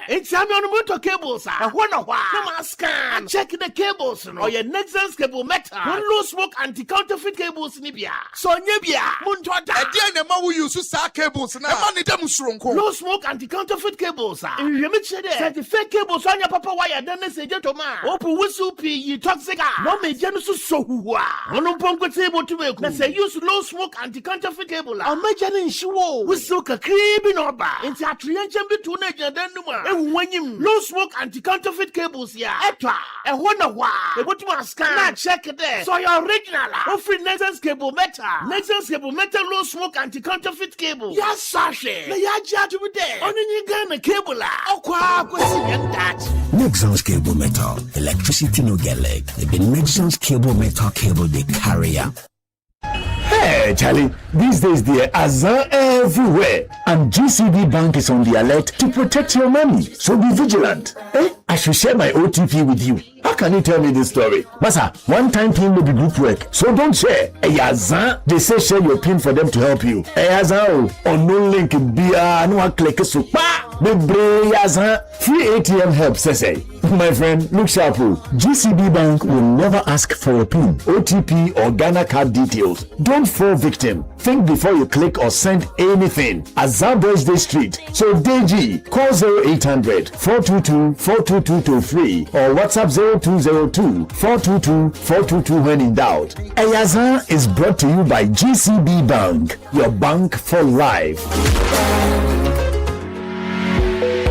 It's a man motor cables. I wonder why. No scan. Check the cables. Or your Nexus cable metal. One low smoke anti-counterfeit cables nibia. So nibia. Muntwada. A dear Nema will use sa cables na. Money them shrunko. Low smoke anti-counterfeit cables. You make sure that the fake cables on your papa wire. Then they say gentleman. Open whistle p toxic. No me genusu so hua. One pongo table to make. Say use low smoke anti-counterfeit cable. I'm making sure we soak a creeping over. It's a triangle between a denuma. And when you low smoke anti-counterfeit cables here, Etra, and wonder why. What you must scan, check it there. So your original, offering Nexus cable metal. Nexus cable metal low smoke anti-counterfeit cable. Yes, Sasha. The Yaja to be there. Only you got a cable. Oh, quack, what's in that? Nexus cable metal. Electricity no get leg. The Nexus cable metal cable they carry up. Hey, Charlie, these days there are Azan everywhere. And GCB Bank is on the alert to protect your money. So be vigilant. I should share my OTP with you. How can you tell me this story? Masa, one-time PIN may be group work, so don't share. Azan, they say share your PIN for them to help you. Azan, on no link, no click so. Free ATM help, say. My friend, look sharp. GCB Bank will never ask for a PIN, OTP, or Ghana card details. Don't fall victim. Think before you click or send anything. Azar Birthday Street. So Deji, call 0800-422-42223 or WhatsApp 0202-422-422 when in doubt. Ayazar is brought to you by GCB Bank, your bank for life.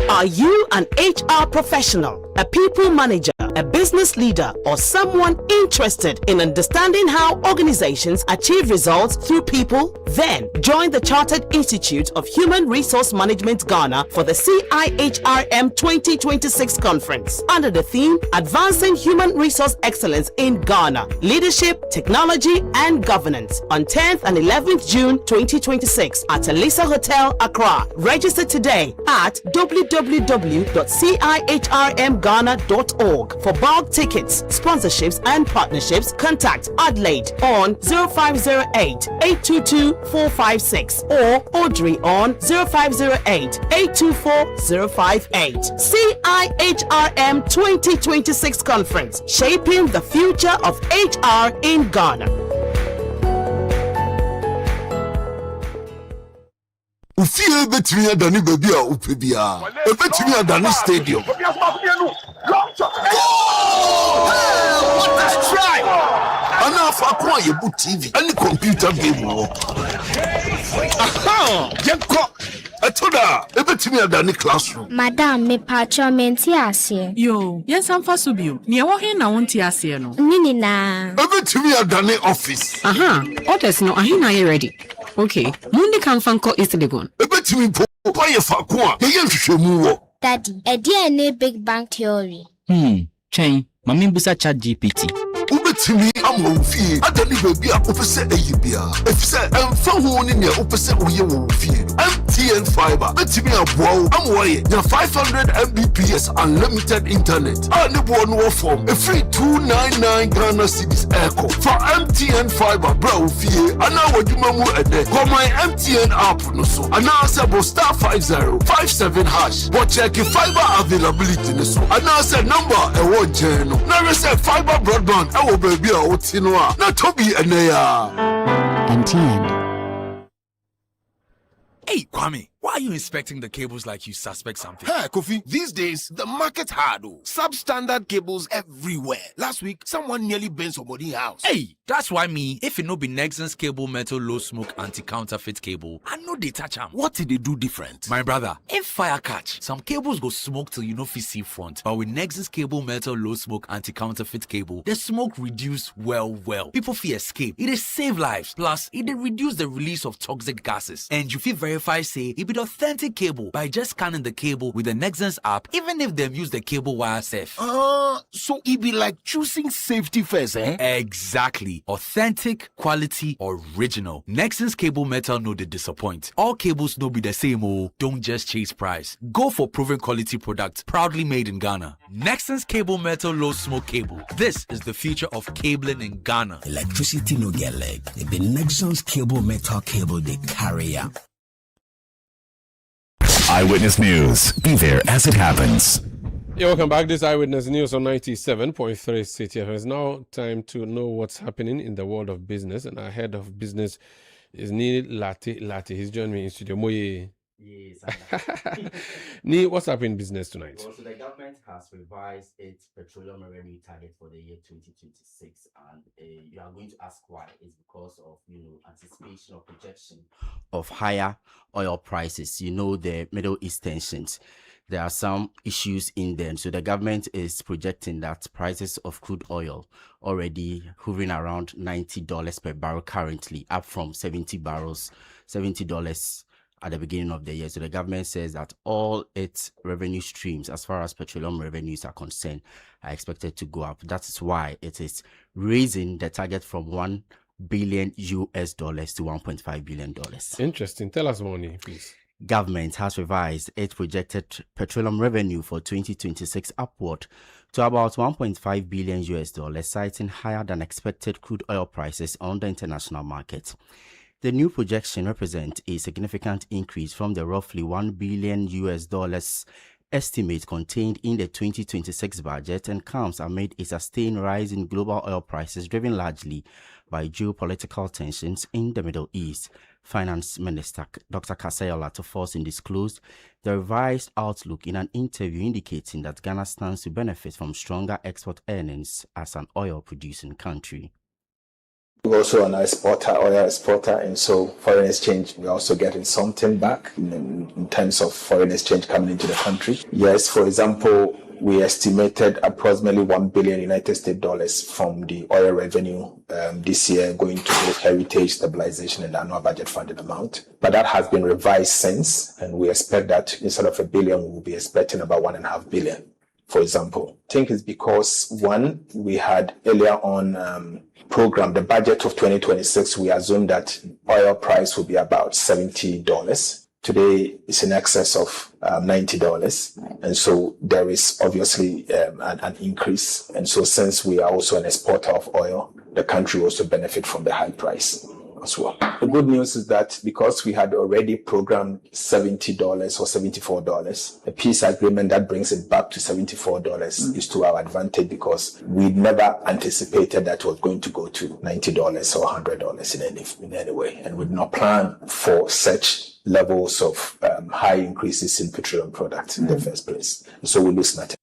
Are you an HR professional, a people manager, a business leader, or someone interested in understanding how organizations achieve results through people? Then join the Chartered Institute of Human Resource Management Ghana for the CIHRM 2026 conference under the theme Advancing Human Resource Excellence in Ghana, Leadership, Technology, and Governance on 10th and 11th June 2026 at Elisa Hotel, Accra. Register today at www.cihrmghana.org. For bulk tickets, sponsorships, and partnerships, contact Adelaide on 0508-822-456 or Audrey on 0508-824-058. CIHRM 2026 Conference, Shaping the Future of HR in Ghana. Ufie betimi adani baby a upebia. Betimi adani stadium. What a strike! Ana fa kwa yebu TV and computer game wo. Aha! Yenko. Atoda, betimi adani classroom. Madam, me pacho menti ase. Yo, yes am fa so bio. Ne wo he na wonti ase no. Nini na. Betimi adani office. Aha, orders no ahina ye ready. Okay, Mundi can fanko Eastlegon. Betimi po ye fa kwa ye nhwehwemu wo. Daddy, ene big bang theory. Chain, mami busa chat GPT. Ubetimi amofie adani baby a opese eyibia efise emfa ho ni ne opese oye wo fie MTN fiber betimi aboa amwoye na 500 Mbps unlimited internet ani bo no form a free 299 Ghana cedis echo for MTN fiber bro fie ana wadwuma mu ede for my MTN app no so ana sebo *5057#. But check fiber availability no so ana say number e wo je no na reset fiber broadband ewo baby a otino a na tobi eneya MTN. Hey Kwame, why are you inspecting the cables like you suspect something? Hey Kofi, these days the market hard. Substandard cables everywhere. Last week someone nearly burned somebody's house. Hey, that's why me, if it no be Nexon's cable metal low smoke anti-counterfeit cable, I know they touch them. What did they do different? My brother, if fire catch, some cables go smoke till you know fit see front. But with Nexon's cable metal low smoke anti-counterfeit cable, the smoke reduce well. People feel escape. It is save lives. Plus, it reduce the release of toxic gases. And you feel verify say it be the authentic cable by just scanning the cable with the Nexon's app, even if them use the cable wire safe. So it be like choosing safety first, eh? Exactly. Authentic, quality, original. Nexon's cable metal no they disappoint. All cables no be the same, oh. Don't just chase price. Go for proven quality products, proudly made in Ghana. Nexon's cable metal low smoke cable. This is the future of cabling in Ghana. Electricity no get leg. It be Nexon's cable metal cable they carry ya. Eyewitness News. Be there as it happens. Yeah, welcome back. This Eyewitness News on 97.3 Citi FM. It's now time to know what's happening in the world of business. And our head of business is Nik Amarteifio. He's joined me in studio. Moye. Yes. Ni, what's happening in business tonight? Well, so the government has revised its petroleum revenue target for the year 2026, and you are going to ask why. It's because of anticipation or projection of higher oil prices. The Middle East tensions. There are some issues in them. So the government is projecting that prices of crude oil already hovering around $90 per barrel currently, up from $70 at the beginning of the year. So the government says that all its revenue streams, as far as petroleum revenues are concerned, are expected to go up. That is why it is raising the target from $1 billion to $1.5 billion. Interesting. Tell us more, please. Government has revised its projected petroleum revenue for 2026 upward to about $1.5 billion, citing higher than expected crude oil prices on the international market. The new projection represents a significant increase from the roughly $1 billion estimate contained in the 2026 budget and comes amid a sustained rise in global oil prices driven largely by geopolitical tensions in the Middle East. Finance Minister Dr. Samuel Attah-Mensah disclosed the revised outlook in an interview indicating that Ghana stands to benefit from stronger export earnings as an oil-producing country. We're also an oil exporter, and so foreign exchange, we're also getting something back in terms of foreign exchange coming into the country. Yes, for example, we estimated approximately $1 billion United States dollars from the oil revenue this year going to both heritage stabilization and annual budget funding amount. But that has been revised since, and we expect that instead of $1 billion, we will be expecting about $1.5 billion. For example, I think it's because one, we had earlier on programmed the budget of 2026. We assumed that oil price will be about $70. Today, it's in excess of $90. And so there is obviously an increase. And so since we are also an exporter of oil, the country will also benefit from the high price as well. The good news is that because we had already programmed $70 or $74, a peace agreement that brings it back to $74 is to our advantage, because we never anticipated that it was going to go to $90 or $100 in any way. And we did not plan for such levels of high increases in petroleum products in the first place. So we listen at it.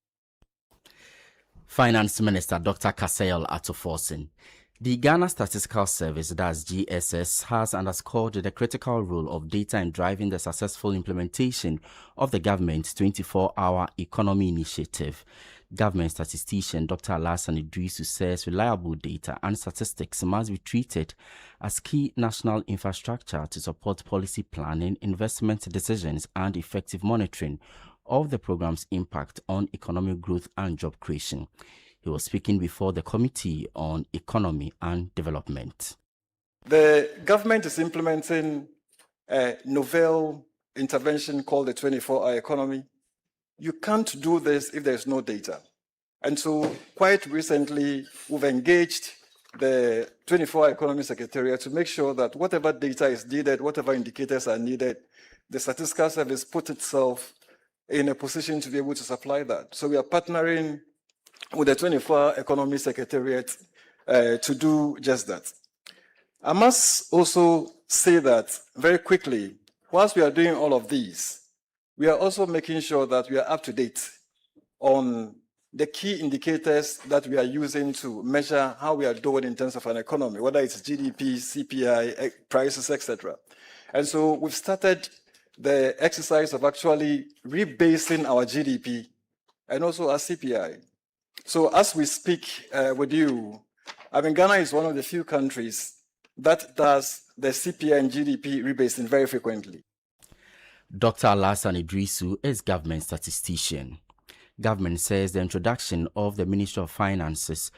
Finance Minister Dr. Samuel Attah-Mensah. The Ghana Statistical Service, that's GSS, has underscored the critical role of data in driving the successful implementation of the government's 24-hour economy initiative. Government statistician Dr. Alassane Idrisu says reliable data and statistics must be treated as key national infrastructure to support policy planning, investment decisions, and effective monitoring of the program's impact on economic growth and job creation. He was speaking before the Committee on Economy and Development. The government is implementing a novel intervention called the 24-hour economy. You can't do this if there's no data. And so quite recently, we've engaged the 24-hour economy secretariat to make sure that whatever data is needed, whatever indicators are needed, the Statistical Service put itself in a position to be able to supply that. So we are partnering with the 24-hour economy secretariat to do just that. I must also say that very quickly, whilst we are doing all of these, we are also making sure that we are up to date on the key indicators that we are using to measure how we are doing in terms of an economy, whether it's GDP, CPI, prices, etc. And so we've started the exercise of actually rebasing our GDP and also our CPI. So as we speak with you, Ghana is one of the few countries that does the CPI and GDP rebasing very frequently. Dr. Alassane Idrisu is government statistician. Government says the introduction of the Ministry of Finance's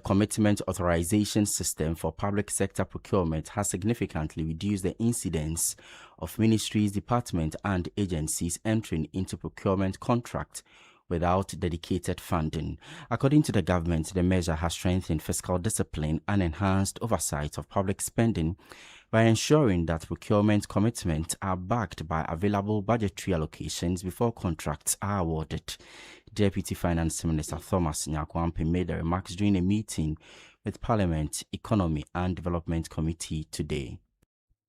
commitment authorization system for public sector procurement has significantly reduced the incidence of ministries, departments, and agencies entering into procurement contract without dedicated funding. According to the government, the measure has strengthened fiscal discipline and enhanced oversight of public spending by ensuring that procurement commitments are backed by available budgetary allocations before contracts are awarded. Deputy Finance Minister Thomas Nyakwampe made the remarks during a meeting with Parliament Economy and Development Committee today.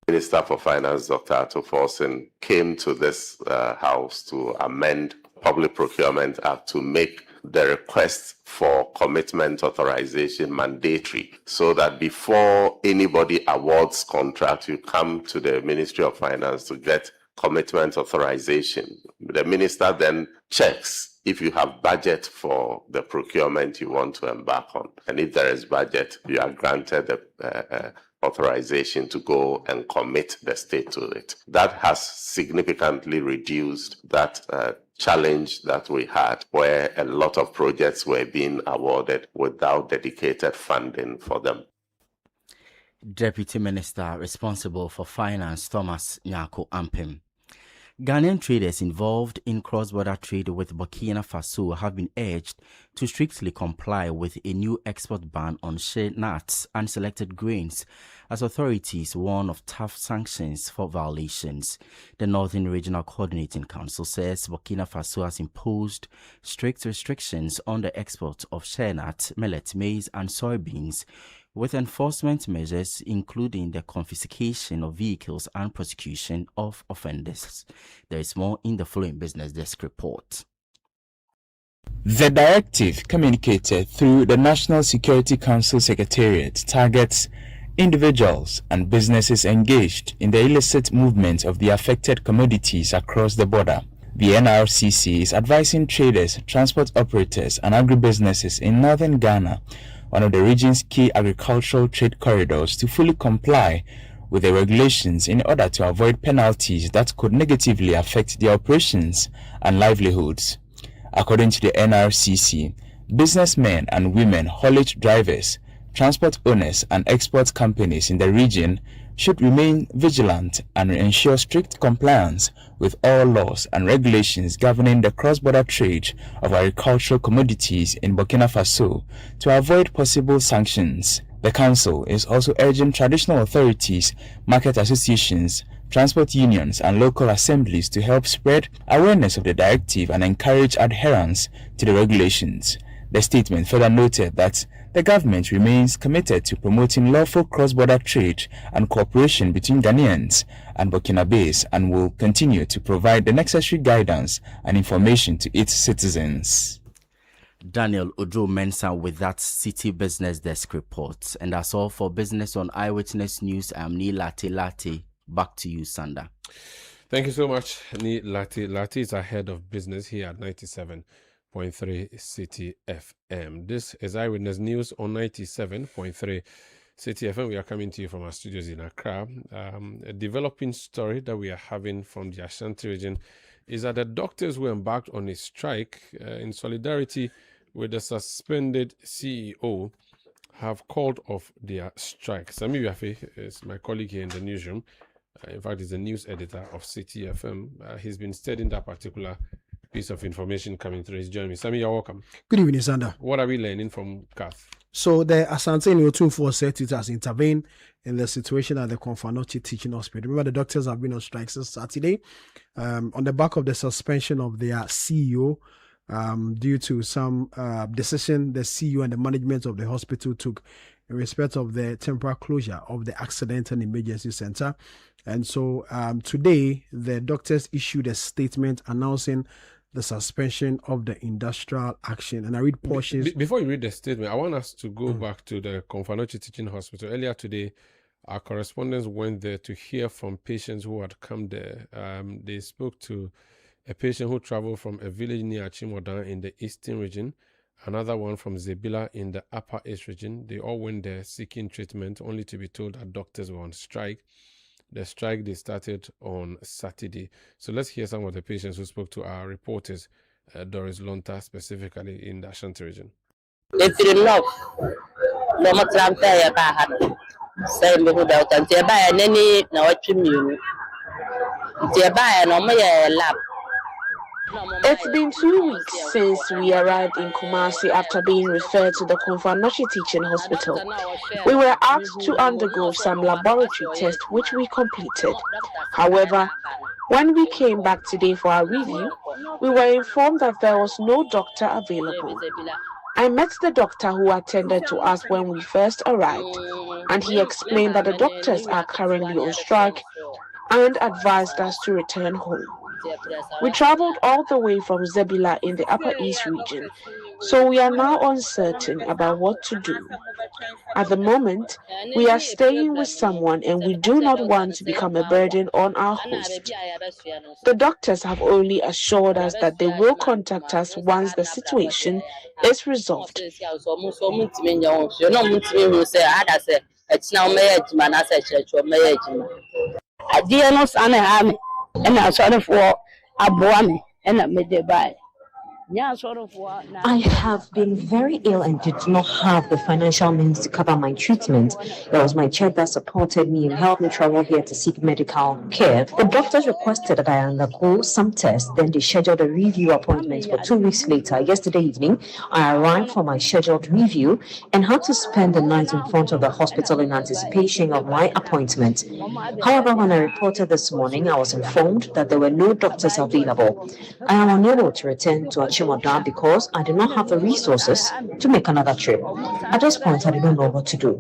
Minister for Finance, Dr. Attah-Mensah, came to this house to amend Public Procurement Act to make the request for commitment authorization mandatory, so that before anybody awards contract, you come to the Ministry of Finance to get commitment authorization. The minister then checks if you have budget for the procurement you want to embark on. And if there is budget, you are granted the authorization to go and commit the state to it. That has significantly reduced that challenge that we had, where a lot of projects were being awarded without dedicated funding for them. Deputy Minister responsible for Finance, Thomas Nyako Ampem. Ghanaian traders involved in cross-border trade with Burkina Faso have been urged to strictly comply with a new export ban on shea nuts and selected grains, as authorities warn of tough sanctions for violations. The Northern Regional Coordinating Council says Burkina Faso has imposed strict restrictions on the export of shea nuts, millet, maize and soybeans, with enforcement measures including the confiscation of vehicles and prosecution of offenders. There is more in the following Business Desk report. The directive, communicated through the National Security Council Secretariat, targets individuals and businesses engaged in the illicit movement of the affected commodities across the border. The NRCC is advising traders, transport operators and agribusinesses in northern Ghana, one of the region's key agricultural trade corridors, to fully comply with the regulations in order to avoid penalties that could negatively affect their operations and livelihoods. According to the NRCC, businessmen and women, haulage drivers, transport owners and export companies in the region should remain vigilant and ensure strict compliance with all laws and regulations governing the cross-border trade of agricultural commodities in Burkina Faso to avoid possible sanctions. The Council is also urging traditional authorities, market associations, transport unions and local assemblies to help spread awareness of the directive and encourage adherence to the regulations. The statement further noted that the government remains committed to promoting lawful cross-border trade and cooperation between Ghanaians and Burkinabés and will continue to provide the necessary guidance and information to its citizens. Daniel Ojo-Mensah with that City Business Desk report. And that's all for Business on Eyewitness News. I'm Ni Latte. Back to you, Sanda. Thank you so much, Ni Latte. Latte is ahead of business here at 97.3 Citi FM. This is Eyewitness News on 97.3 Citi FM. We are coming to you from our studios in Accra. A developing story that we are having from the Ashanti region is that the doctors who embarked on a strike in solidarity with the suspended CEO have called off their strike. Sami Yafe is my colleague here in the newsroom. In fact, he's the news editor of Citi FM. He's been studying that particular piece of information coming through. He's joining me. Sami, you're welcome. Good evening, Sander. What are we learning from Kath? So the Asante Newsroom said it has intervened in the situation at the Konfanochi Teaching Hospital. Remember, the doctors have been on strike since Saturday on the back of the suspension of their CEO due to some decision the CEO and the management of the hospital took in respect of the temporary closure of the Accident and Emergency Center. And so today, the doctors issued a statement announcing the suspension of the industrial action. And I read portions. Before you read the statement, I want us to go back to the Konfanochi Teaching Hospital. Earlier today, our correspondents went there to hear from patients who had come there. They spoke to a patient who traveled from a village near Achimodan in the eastern region, another one from Zebila in the upper east region. They all went there seeking treatment, only to be told that doctors were on strike. The strike, they started on Saturday. So let's hear some of the patients who spoke to our reporters, Doris Lonta, specifically in the Ashanti region. It's been 2 weeks since we arrived in Kumasi after being referred to the Konfanochi Teaching Hospital. We were asked to undergo some laboratory tests, which we completed. However, when we came back today for our review, we were informed that there was no doctor available. I met the doctor who attended to us when we first arrived, and he explained that the doctors are currently on strike and advised us to return home. We traveled all the way from Zebila in the Upper East region, so we are now uncertain about what to do. At the moment, we are staying with someone and we do not want to become a burden on our host. The doctors have only assured us that they will contact us once the situation is resolved. And I sort of aboa me and I made the buy. I have been very ill and did not have the financial means to cover my treatment. It was my check that supported me and helped me travel here to seek medical care. The doctors requested that I undergo some tests, then they scheduled a review appointment for 2 weeks later. Yesterday evening, I arrived for my scheduled review and had to spend the night in front of the hospital in anticipation of my appointment. However, when I reported this morning, I was informed that there were no doctors available. I am unable to return to Achimota because I do not have the resources to make another trip. At this point, I do not know what to do.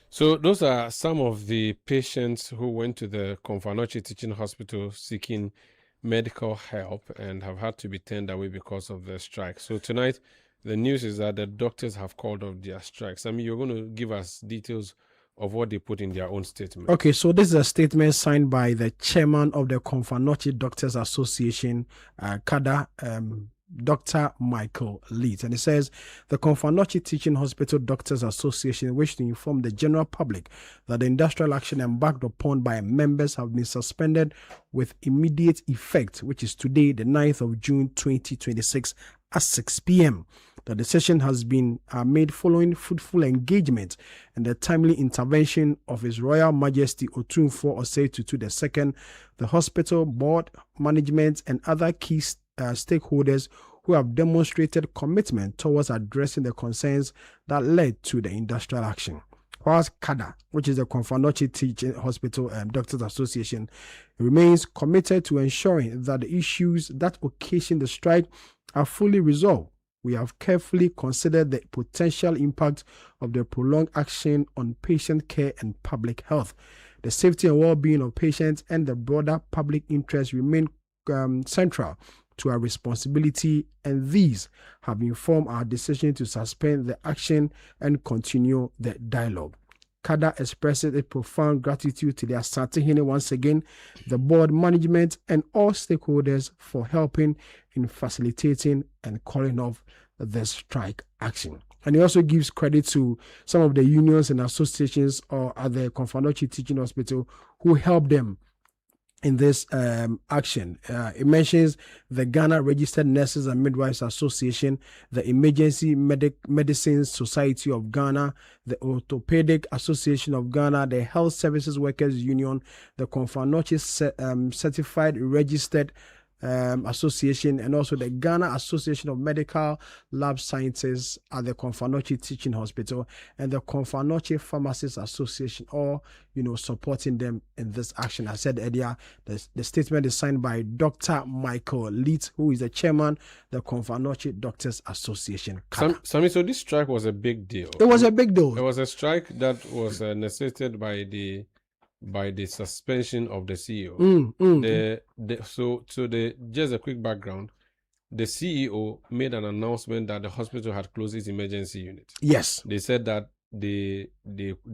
So those are some of the patients who went to the Konfanochi Teaching Hospital seeking medical help and have had to be turned away because of the strike. So tonight, the news is that the doctors have called off their strikes. I mean, you're going to give us details of what they put in their own statement. Okay, so this is a statement signed by the chairman of the Konfanochi Doctors Association, CADA, Dr. Michael Leeds, and it says the Konfanochi Teaching Hospital Doctors Association wish to inform the general public that the industrial action embarked upon by members have been suspended with immediate effect, which is today, the 9th of June 2026 at 6 p.m. The decision has been made following fruitful engagement and the timely intervention of His Royal Majesty Otumfuo Osei Tutu II, the hospital board, management, and other key stakeholders who have demonstrated commitment towards addressing the concerns that led to the industrial action. Whilst CADA, which is the Konfanochi Teaching Hospital Doctors Association, remains committed to ensuring that the issues that occasion the strike are fully resolved. We have carefully considered the potential impact of the prolonged action on patient care and public health. The safety and well-being of patients and the broader public interest remain central to our responsibility, and these have informed our decision to suspend the action and continue the dialogue. CADA expresses its profound gratitude to the Asantehene once again, the board, management, and all stakeholders for helping in facilitating and calling off the strike action. And he also gives credit to some of the unions and associations at the Konfanochi Teaching Hospital who helped them in this action. It mentions the Ghana Registered Nurses and Midwives Association, the Emergency Medicine Society of Ghana, the Orthopedic Association of Ghana, the Health Services Workers Union, the Konfanochi Certified Registered Association, and also the Ghana Association of Medical Lab Scientists at the Konfanochi Teaching Hospital, and the Konfanochi Pharmacists Association, all supporting them in this action. I said earlier, the statement is signed by Dr. Michael Leeds, who is the chairman of the Konfanochi Doctors Association. Sammy, so this strike was a big deal. It was a big deal. It was a strike that was necessitated by the suspension of the CEO. Just a quick background. The CEO made an announcement that the hospital had closed its emergency unit. Yes. They said that they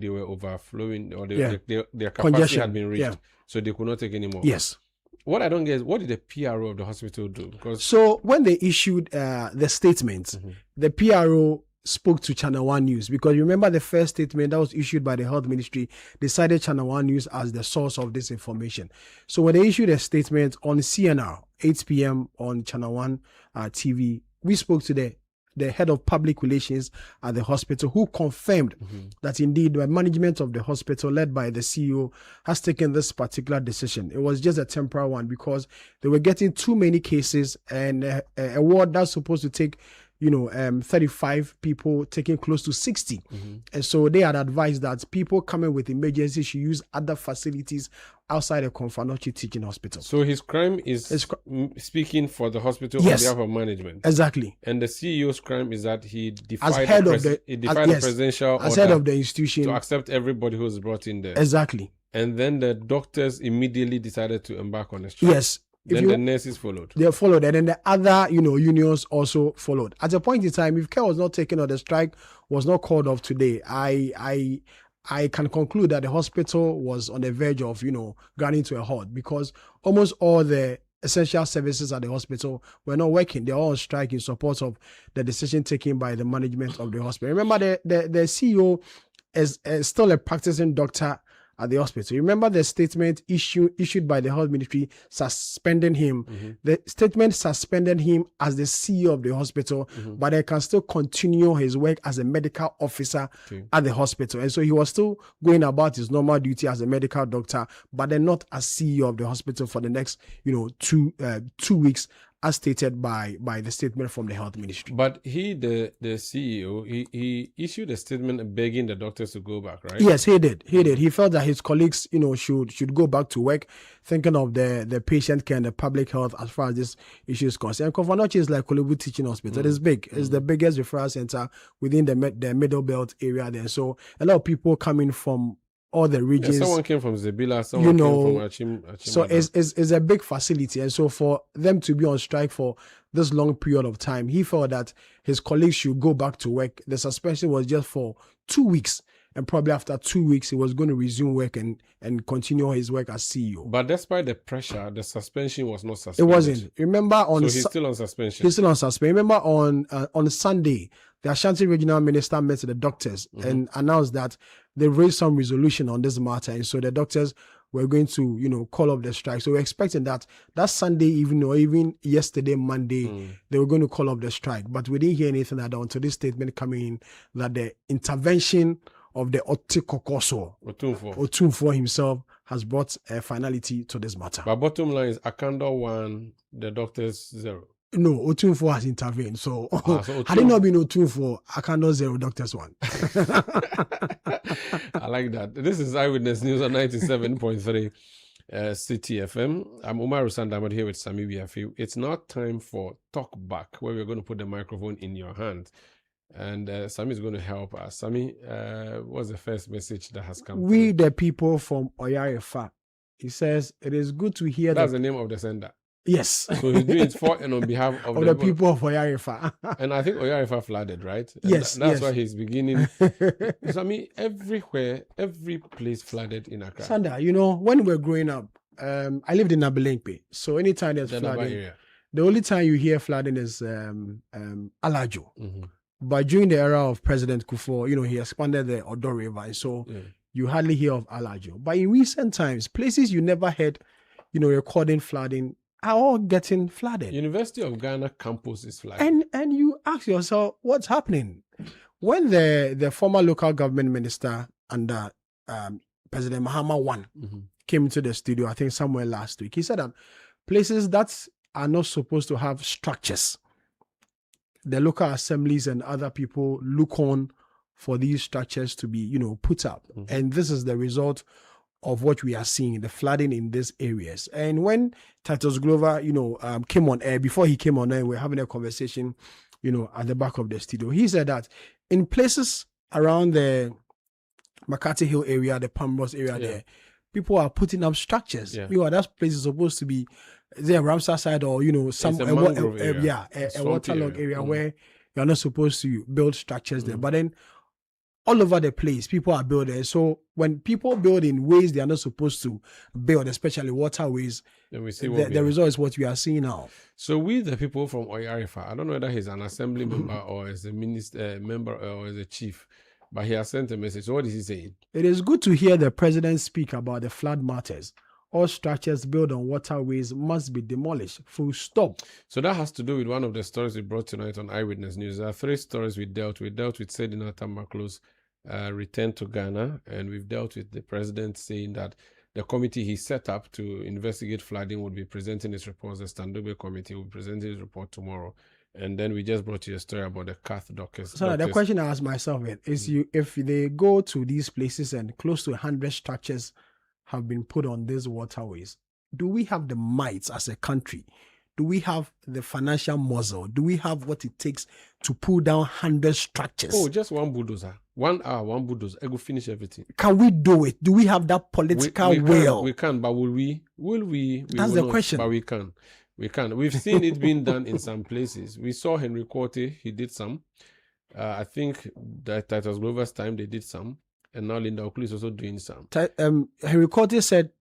were overflowing, or their capacity had been reached, so they could not take any more. Yes. What I don't get is, what did the PRO of the hospital do? So when they issued the statement, the PRO spoke to Channel One News, because you remember the first statement that was issued by the Health Ministry decided Channel One News as the source of this information. So when they issued a statement on CNR 8 p.m. on Channel One TV, we spoke to the head of public relations at the hospital, who confirmed that indeed the management of the hospital, led by the CEO, has taken this particular decision. It was just a temporary one because they were getting too many cases, and a ward that's supposed to take 35 people taking close to 60. And so they had advised that people coming with emergency should use other facilities outside the Konfanochi Teaching Hospital. So his crime is speaking for the hospital on behalf of management. Exactly. And the CEO's crime is that he defied the presidential as head of the institution to accept everybody who was brought in there. Exactly. And then the doctors immediately decided to embark on a strike. Yes. Then the nurses followed. They followed, and then the other, unions also followed. At a point in time, if care was not taken or the strike was not called off today, I can conclude that the hospital was on the verge of, grinding to a halt, because almost all the essential services at the hospital were not working. They're all on strike in support of the decision taken by the management of the hospital. Remember, the CEO is still a practicing doctor at the hospital. Remember the statement issued by the health ministry suspending him. The statement suspended him as the CEO of the hospital, but he can still continue his work as a medical officer at the hospital. And so he was still going about his normal duty as a medical doctor, but then not as CEO of the hospital for the next, 2 weeks, as stated by the statement from the health ministry. But the CEO, he issued a statement begging the doctors to go back, right? Yes, he did. He felt that his colleagues, should go back to work, thinking of the patient care and the public health as far as this issue is concerned. Konfanochi is like Kolebu Teaching Hospital. It's big. It's the biggest referral center within the Middle Belt area there. So a lot of people coming from all the regions. Yeah, someone came from Zebila, someone came from Achim. So it's a big facility. And so for them to be on strike for this long period of time, he felt that his colleagues should go back to work. The suspension was just for 2 weeks. And probably after 2 weeks, he was going to resume work and continue his work as CEO. But despite the pressure, the suspension was not suspended. It wasn't. Remember so he's still on suspension. He's still on suspension. Remember on Sunday, the Ashanti Regional Minister met the doctors and announced that they raised some resolution on this matter. And so the doctors were going to, call off the strike. So we're expecting that Sunday evening or even yesterday, Monday, they were going to call off the strike. But we didn't hear anything like that until this statement coming in that the intervention of the Otikokoso, Otumfuo himself, has brought a finality to this matter. But bottom line is Akando 1, the doctors 0. No, Otumfuo has intervened. So, had it not been Otumfuo, Akando 0, doctors 1. I like that. This is Eyewitness News on 97.3 Citi FM. I'm Umar Sandamad here with Sami Biafi. It's now time for Talk Back, where we're going to put the microphone in your hand. And Sami is going to help us. Sami, what's the first message that has come? We, the people from Oyarefa. He says, it is good to hear That's the name of the sender. Yes. So he's doing it for and on behalf of the people of Oyarefa. And I think Oyarefa flooded, right? Yes. That's why he's beginning. Sami, everywhere, every place flooded in Accra. Sanda, when we were growing up, I lived in Abelempe. So anytime there's flooding, the only time you hear flooding is Alajo. But during the era of President Kufuor, he expanded the Odo River, and so you hardly hear of Alajo. But in recent times, places you never heard, recording flooding are all getting flooded. University of Ghana campus is flooded. And you ask yourself, what's happening? When the former local government minister under President Mahama came into the studio, I think somewhere last week, he said that places that are not supposed to have structures, the local assemblies and other people look on for these structures to be, put up. And this is the result of what we are seeing, the flooding in these areas. And when Titus Glover, came on air, before he came on air, we're having a conversation, at the back of the studio. He said that in places around the Makati Hill area, the Pambos area there, people are putting up structures. That place is supposed to be the Ramsar side or a waterlogged area where you're not supposed to build structures there. But then all over the place, people are building. So when people build in ways they are not supposed to build, especially waterways, then we see the result is what we are seeing now. So we, the people from Oyarifa, I don't know whether he's an assembly member or as a minister member or as a chief, but he has sent a message. So what is he saying? It is good to hear the president speak about the flood matters. All structures built on waterways must be demolished. Full stop. So that has to do with one of the stories we brought tonight on Eyewitness News. There are 3 stories we dealt with. We dealt with Sedina Tamaklo's return to Ghana, and we've dealt with the president saying that the committee he set up to investigate flooding would be presenting its report. The Standobe committee will present its report tomorrow. And then we just brought you a story about the Cath doctors. So the question I ask myself is, if they go to these places and close to 100 structures have been put on these waterways, do we have the might as a country? Do we have the financial muscle? Do we have what it takes to pull down 100 structures? Oh, just one bulldozer. 1 hour, one bulldozer. I will finish everything. Can we do it? Do we have that political will? We can, but will we? Will we? That's the question. But we can. We can. We've seen it being done in some places. We saw Henry Quarty, he did some. I think that Titus Glover's time, they did some. And now Linda Oakley is also doing some. Henry Quarty said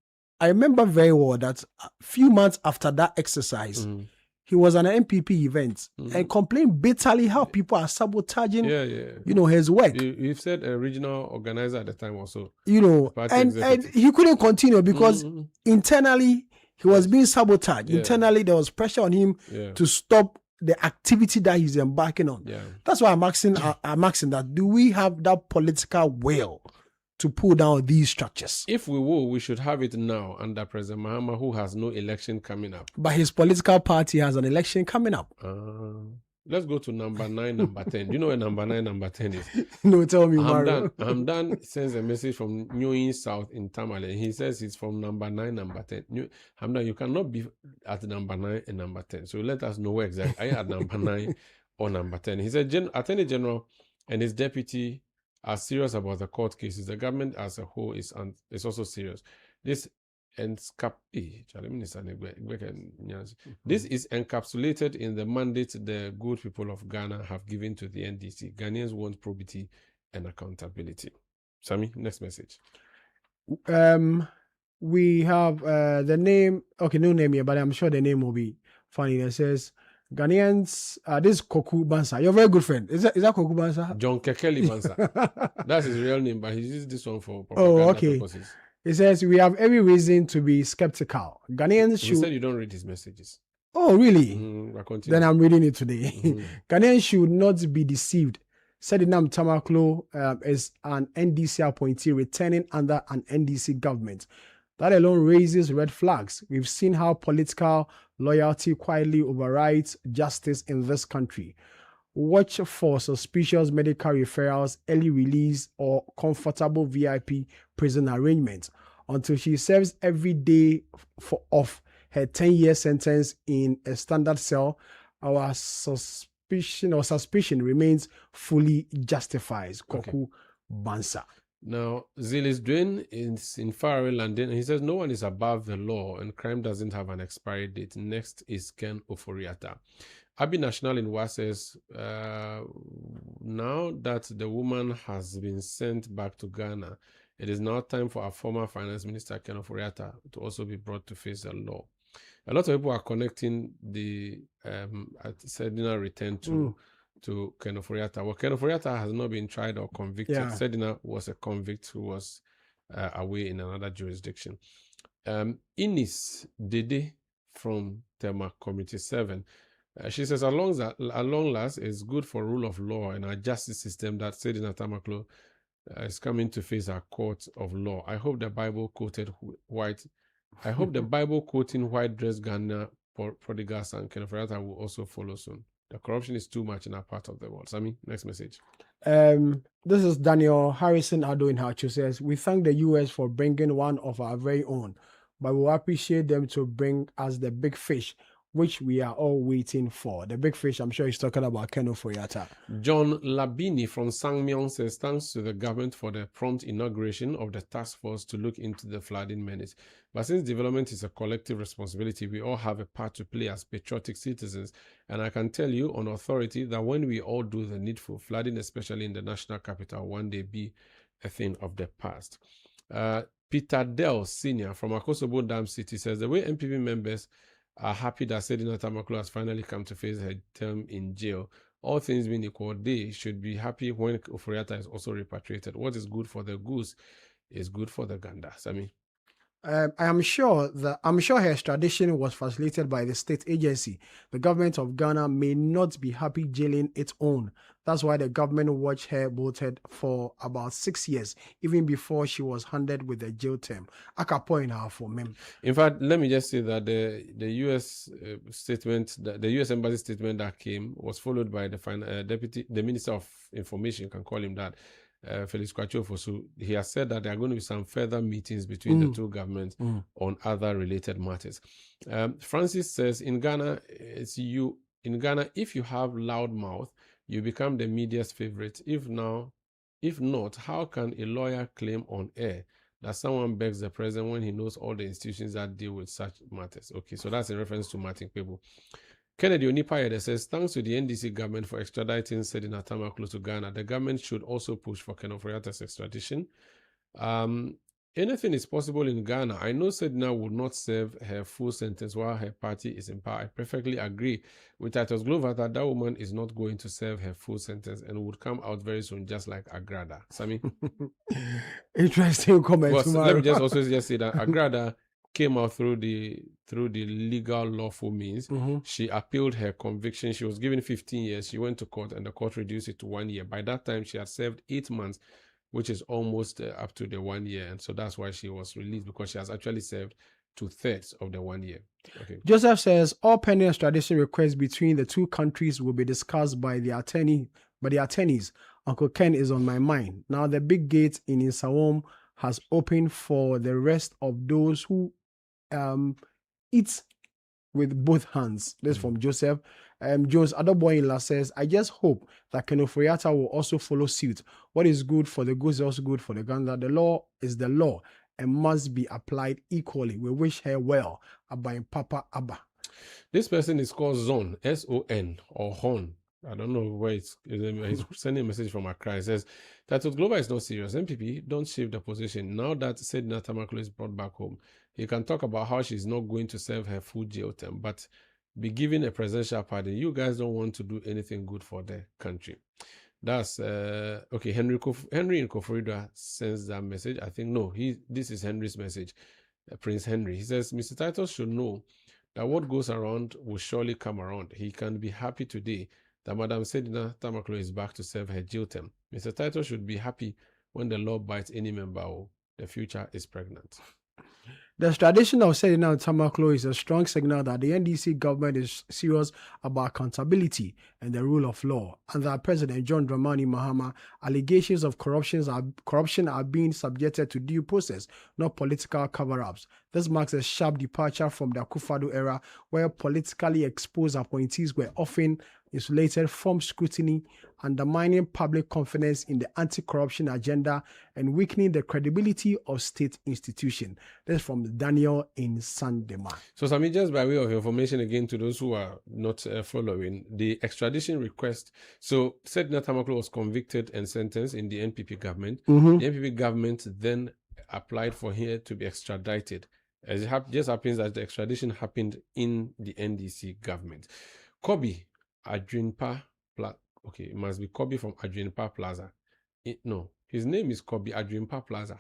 I remember very well that a few months after that exercise, he was at an MPP event and complained bitterly how people are sabotaging, his work. You've said a regional organizer at the time also. And he couldn't continue because internally he was being sabotaged. Internally there was pressure on him to stop the activity that he's embarking on. That's why I'm asking that, do we have that political will to pull down these structures? If we will, we should have it now under President Mahama, who has no election coming up. But his political party has an election coming up. Let's go to number 9, number 10. Do you know where number 9, number 10 is? No, tell me, Mario. Hamdan sends a message from New South in Tamale. He says it's from number 9, number 10. Hamdan, you cannot be at number 9 and number 10. So let us know where exactly. Are you at number 9 or number 10? He said, Attorney General and his deputy are serious about the court cases. The government as a whole is also serious. This is encapsulated in the mandate the good people of Ghana have given to the NDC. Ghanaians want probity and accountability. Sammy, next message. We have the name, okay, no name here, but I'm sure the name will be funny. It says, Ghanaians, this is Koku Bansa. You're a very good friend. Is that Koku Bansa? John Kekeli Bansa. That's his real name, but he uses this one for propaganda purposes. It says, we have every reason to be skeptical. Ghanaians should... You said you don't read his messages. Oh, really? Then I'm reading it today. Ghanaians should not be deceived. Sedinam Tamaklo is an NDC appointee returning under an NDC government. That alone raises red flags. We've seen how political loyalty quietly overrides justice in this country. Watch for suspicious medical referrals, early release, or comfortable VIP prison arrangements until she serves every day of her 10-year sentence in a standard cell. Our suspicion remains fully justified. Koku Bansa. Now, Zilis Dwayne is in faraway London, and he says no one is above the law and crime doesn't have an expiry date. Next is Ken Oforiatta. Abi National in Wa says, now that the woman has been sent back to Ghana, it is now time for our former finance minister, Ken Oforiatta, to also be brought to face the law. A lot of people are connecting the Sedina return to Ken Oforiatta. Well, Ken Oforiatta has not been tried or convicted. Sedina was a convict who was away in another jurisdiction. Inis Dede from Tema Committee 7. She says, at long last, it's good for rule of law and our justice system that Sedina Tamaklo is coming to face our court of law. I hope the Bible quoting white dress Ghana prodigals and Ken Oforiatta will also follow soon. The corruption is too much in our part of the world. Sammy, next message. This is Daniel Harrison Ado in Hachu says, we thank the US for bringing one of our very own, but we'll appreciate them to bring us the big fish, which we are all waiting for. The big fish, I'm sure he's talking about Ken Oforiatta. John Labini from Sangmyong says, thanks to the government for the prompt inauguration of the task force to look into the flooding menace. But since development is a collective responsibility, we all have a part to play as patriotic citizens. And I can tell you on authority that when we all do the needful, flooding, especially in the national capital, one day be a thing of the past. Peter Dell Sr. from Akosobo Dam City says, the way MPP members are happy that Sedina Tamaklo has finally come to face her term in jail. All things being equal, they should be happy when Oforiatta is also repatriated. What is good for the goose is good for the gander. Sammy? I'm sure her extradition was facilitated by the state agency. The government of Ghana may not be happy jailing its own. That's why the government watched her bolted for about 6 years, even before she was handed with the jail term. I can point her for me. In fact, let me just say that the U.S. statement, the U.S. embassy statement that came was followed by the Minister of Information, you can call him that, Felix Kwachofosu. So he has said that there are going to be some further meetings between the two governments on other related matters. Francis says, in Ghana, if you have loud mouth, you become the media's favorite. If not, how can a lawyer claim on air that someone begs the president when he knows all the institutions that deal with such matters? Okay, so that's in reference to Martin Pebu. Kennedy Onipayede says, thanks to the NDC government for extraditing Sedina Tamaklo to Ghana, the government should also push for Ken Oforiatta's extradition. Anything is possible in Ghana. I know Sedna would not serve her full sentence while her party is in power. I perfectly agree with Titus Glover that that woman is not going to serve her full sentence and would come out very soon, just like Agrada. Sammy? Interesting comment. Well, let me just also just say that Agrada came out through the legal lawful means. She appealed her conviction. She was given 15 years. She went to court and the court reduced it to 1 year. By that time, she had served 8 months, which is almost up to the 1 year. And so that's why she was released, because she has actually served 2/3 of the 1 year. Okay. Joseph says all pending extradition requests between the two countries will be discussed by the attorneys. Uncle Ken is on my mind. Now the big gate in Insawam has opened for the rest of those who eat with both hands. This is from Joseph. Jones Adoboyinla says, I just hope that Ken Ofori-Atta will also follow suit. What is good for the goose is also good for the gander. The law is the law and must be applied equally. We wish her well. Abba and Papa Abba. This person is called Zon, S-O-N, or Hon. I don't know where he's sending a message from Accra. It says, Titus Glover is not serious. MPP, don't shift the position. Now that Sedna Tamaklo is brought back home, he can talk about how she's not going to serve her full jail term, but be given a presidential pardon. You guys don't want to do anything good for the country. That's okay. Henry in Koforidua sends that message. I think no, this is Henry's message. Prince Henry. He says, Mr. Titus should know that what goes around will surely come around. He can be happy today that Madam Sedna Tamaklo is back to serve her jail term. Mr. Titus should be happy when the law bites any member. The future is pregnant. The extradition of Sedna Tamaklo is a strong signal that the NDC government is serious about accountability and the rule of law, and that President John Dramani Mahama allegations of corruption are being subjected to due process, not political cover-ups. This marks a sharp departure from the Akufo-Addo era, where politically exposed appointees were often insulated from scrutiny, undermining public confidence in the anti-corruption agenda and weakening the credibility of state institutions. That's from Daniel in Sandema. So, Sami, just by way of information again to those who are not following, the extradition request. So, Sedna Tamaklo was convicted and sentenced in the NPP government. The NPP government then applied for her to be extradited. As it just happens that the extradition happened in the NDC government. Kobe Adwinpa Plaza. Okay, it must be Kobe from Adwinpa Plaza. No, his name is Kobe Adwinpa Plaza.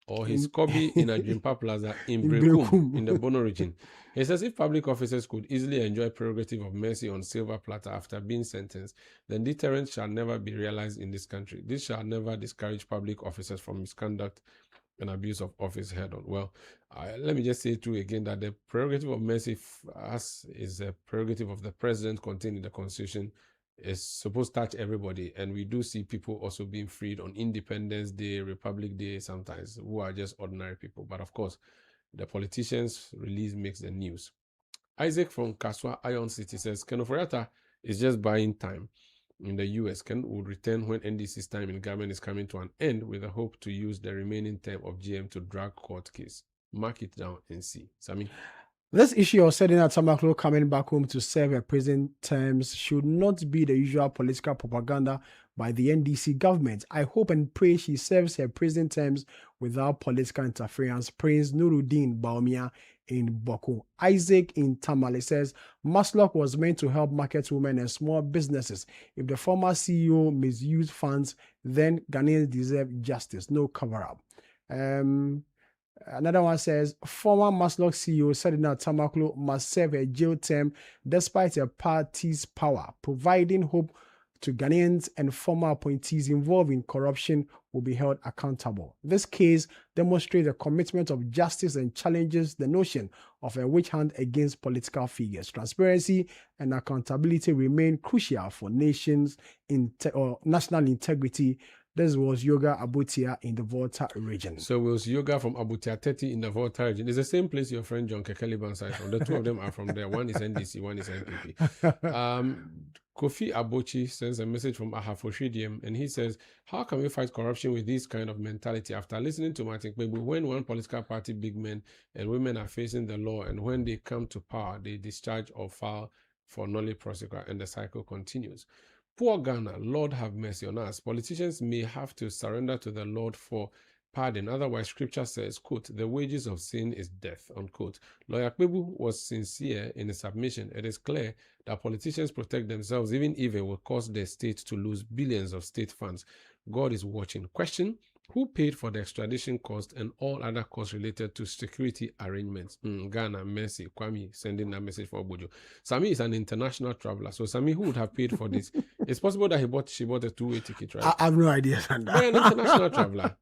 Or he's Kobe in Adwinpa Plaza in Brekum, in the Bono region. He says if public officers could easily enjoy prerogative of mercy on silver platter after being sentenced, then deterrence shall never be realized in this country. This shall never discourage public officers from misconduct and abuse of office head on. Well, let me just say too again that the prerogative of mercy is a prerogative of the president contained in the Constitution. Is supposed to touch everybody, and we do see people also being freed on Independence Day, Republic Day sometimes, who are just ordinary people. But of course, the politicians' release makes the news. Isaac from Kaswa Iron City says, Ken Ofori-Atta is just buying time in the US. Ken would return when NDC's time in government is coming to an end, with a hope to use the remaining term of GM to drag court case. Mark it down and see. Sami? This issue of Sedna Tamaklo coming back home to serve her prison terms should not be the usual political propaganda by the NDC government. I hope and pray she serves her prison terms without political interference. Prince Nuruddin Baumia in Boko. Isaac in Tamale says, Maslock was meant to help market women and small businesses. If the former CEO misused funds, then Ghanaians deserve justice, no cover-up. Another one says, former Maslock CEO Sedna Tamaklo must serve a jail term despite her party's power, providing hope to Ghanaians and former appointees involved in corruption will be held accountable. This case demonstrates the commitment of justice and challenges the notion of a witch hunt against political figures. Transparency and accountability remain crucial for nations' national integrity. This was Yoga Abutia in the Volta region. So it was Yoga from Abutia 30 in the Volta region. It's the same place your friend John Kekeliban is from. The two of them are from there. One is NDC, one is NPP. Kofi Abochi sends a message from Ahafoshidium, and he says, how can we fight corruption with this kind of mentality? After listening to Martin Kpegbu, when one political party big men and women are facing the law, and when they come to power, they discharge or file for nolle prosequi, and the cycle continues. Poor Ghana, Lord have mercy on us. Politicians may have to surrender to the Lord for pardon. Otherwise, scripture says, quote, the wages of sin is death, unquote. Lawyer Kpebu was sincere in his submission. It is clear that politicians protect themselves even if it will cause their state to lose billions of state funds. God is watching. Question, who paid for the extradition cost and all other costs related to security arrangements? Ghana, Mercy, Kwame sending that message for Obojo. Sami is an international traveler. So Sami, who would have paid for this? It's possible that she bought a two-way ticket, right? I have no idea, Sandra. You're an international traveler.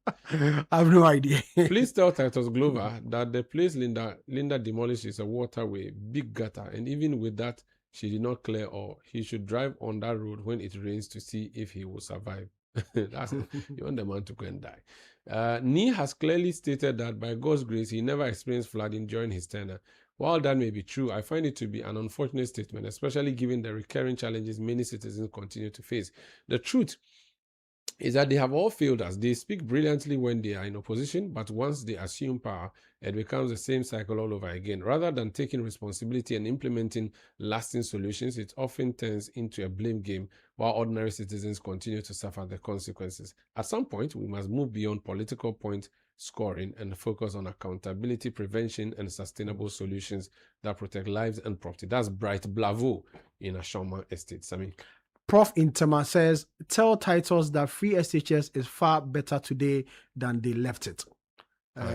I have no idea. Please tell Titus Glover that the place Linda demolished is a waterway, big gutter, and even with that, she did not clear all. He should drive on that road when it rains to see if he will survive. That's you want the man to go and die. Ni has clearly stated that by God's grace, he never experienced flooding during his tenure. While that may be true, I find it to be an unfortunate statement, especially given the recurring challenges many citizens continue to face. The truth is that they have all failed us. They speak brilliantly when they are in opposition, but once they assume power, it becomes the same cycle all over again. Rather than taking responsibility and implementing lasting solutions, it often turns into a blame game while ordinary citizens continue to suffer the consequences. At some point, we must move beyond political point scoring and focus on accountability, prevention, and sustainable solutions that protect lives and property. That's Bright Blavo in Ashoma Estate. Sami. Prof Intema says, tell Titus that free SHS is far better today than they left it. I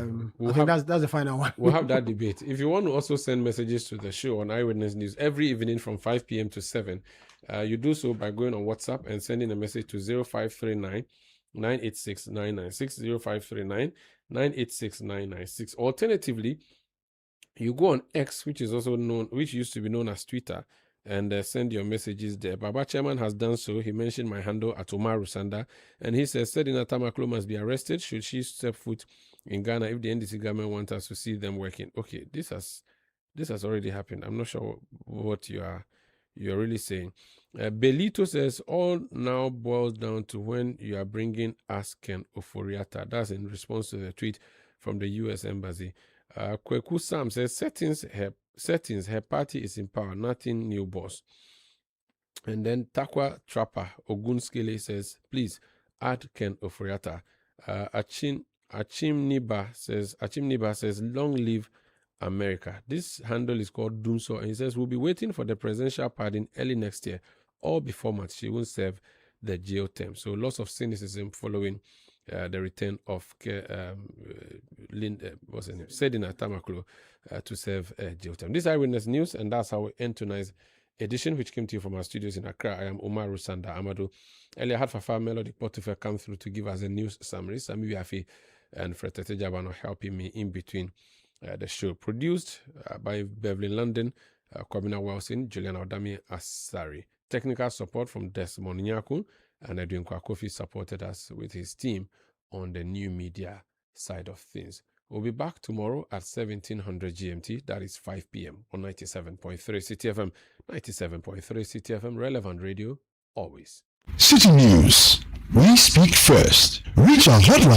think that's the final one. We'll have that debate. If you want to also send messages to the show on Eyewitness News every evening from 5 p.m. to 7, you do so by going on WhatsApp and sending a message to 0539 986 996, 0539 986 996. Alternatively, you go on X, which used to be known as Twitter, and send your messages there. Baba Chairman has done so. He mentioned my handle at Omar Rusanda, and he says Sedina Tamaklo must be arrested should she step foot in Ghana if the NDC government wants us to see them working. Okay, this has already happened. I'm not sure what you're really saying. Belito says all now boils down to when you are bringing us Ken Oforiatta. That's in response to the tweet from the U.S. Embassy. Kweku Sam says settings, her party is in power, nothing new boss. And then Takwa Trapper Ogunskele says, please add Ken Oforiatta. Achim Niba says, long live America. This handle is called Doomso, and he says, we'll be waiting for the presidential pardon early next year or before March. She won't serve the jail term. So lots of cynicism following the return of Sedina Tamaklo to serve jail term. This is Eyewitness News, and that's how we end tonight's edition, which came to you from our studios in Accra. I am Omar Rusanda Amadu. Earlier had Fafa Melody Portofel come through to give us a news summary. Sami Wiafi and Fretete Jabano helping me in between the show. Produced by Beverly London, Kwabena Wilson, Julian Odami Asari. Technical support from Desmond Nyakun, and Edwin Kwakofi supported us with his team on the new media side of things. We'll be back tomorrow at 1700 GMT, that is 5 p.m. on 97.3 Citi FM, 97.3 Citi FM, relevant radio, always. City News. We speak first. Reach our hotline.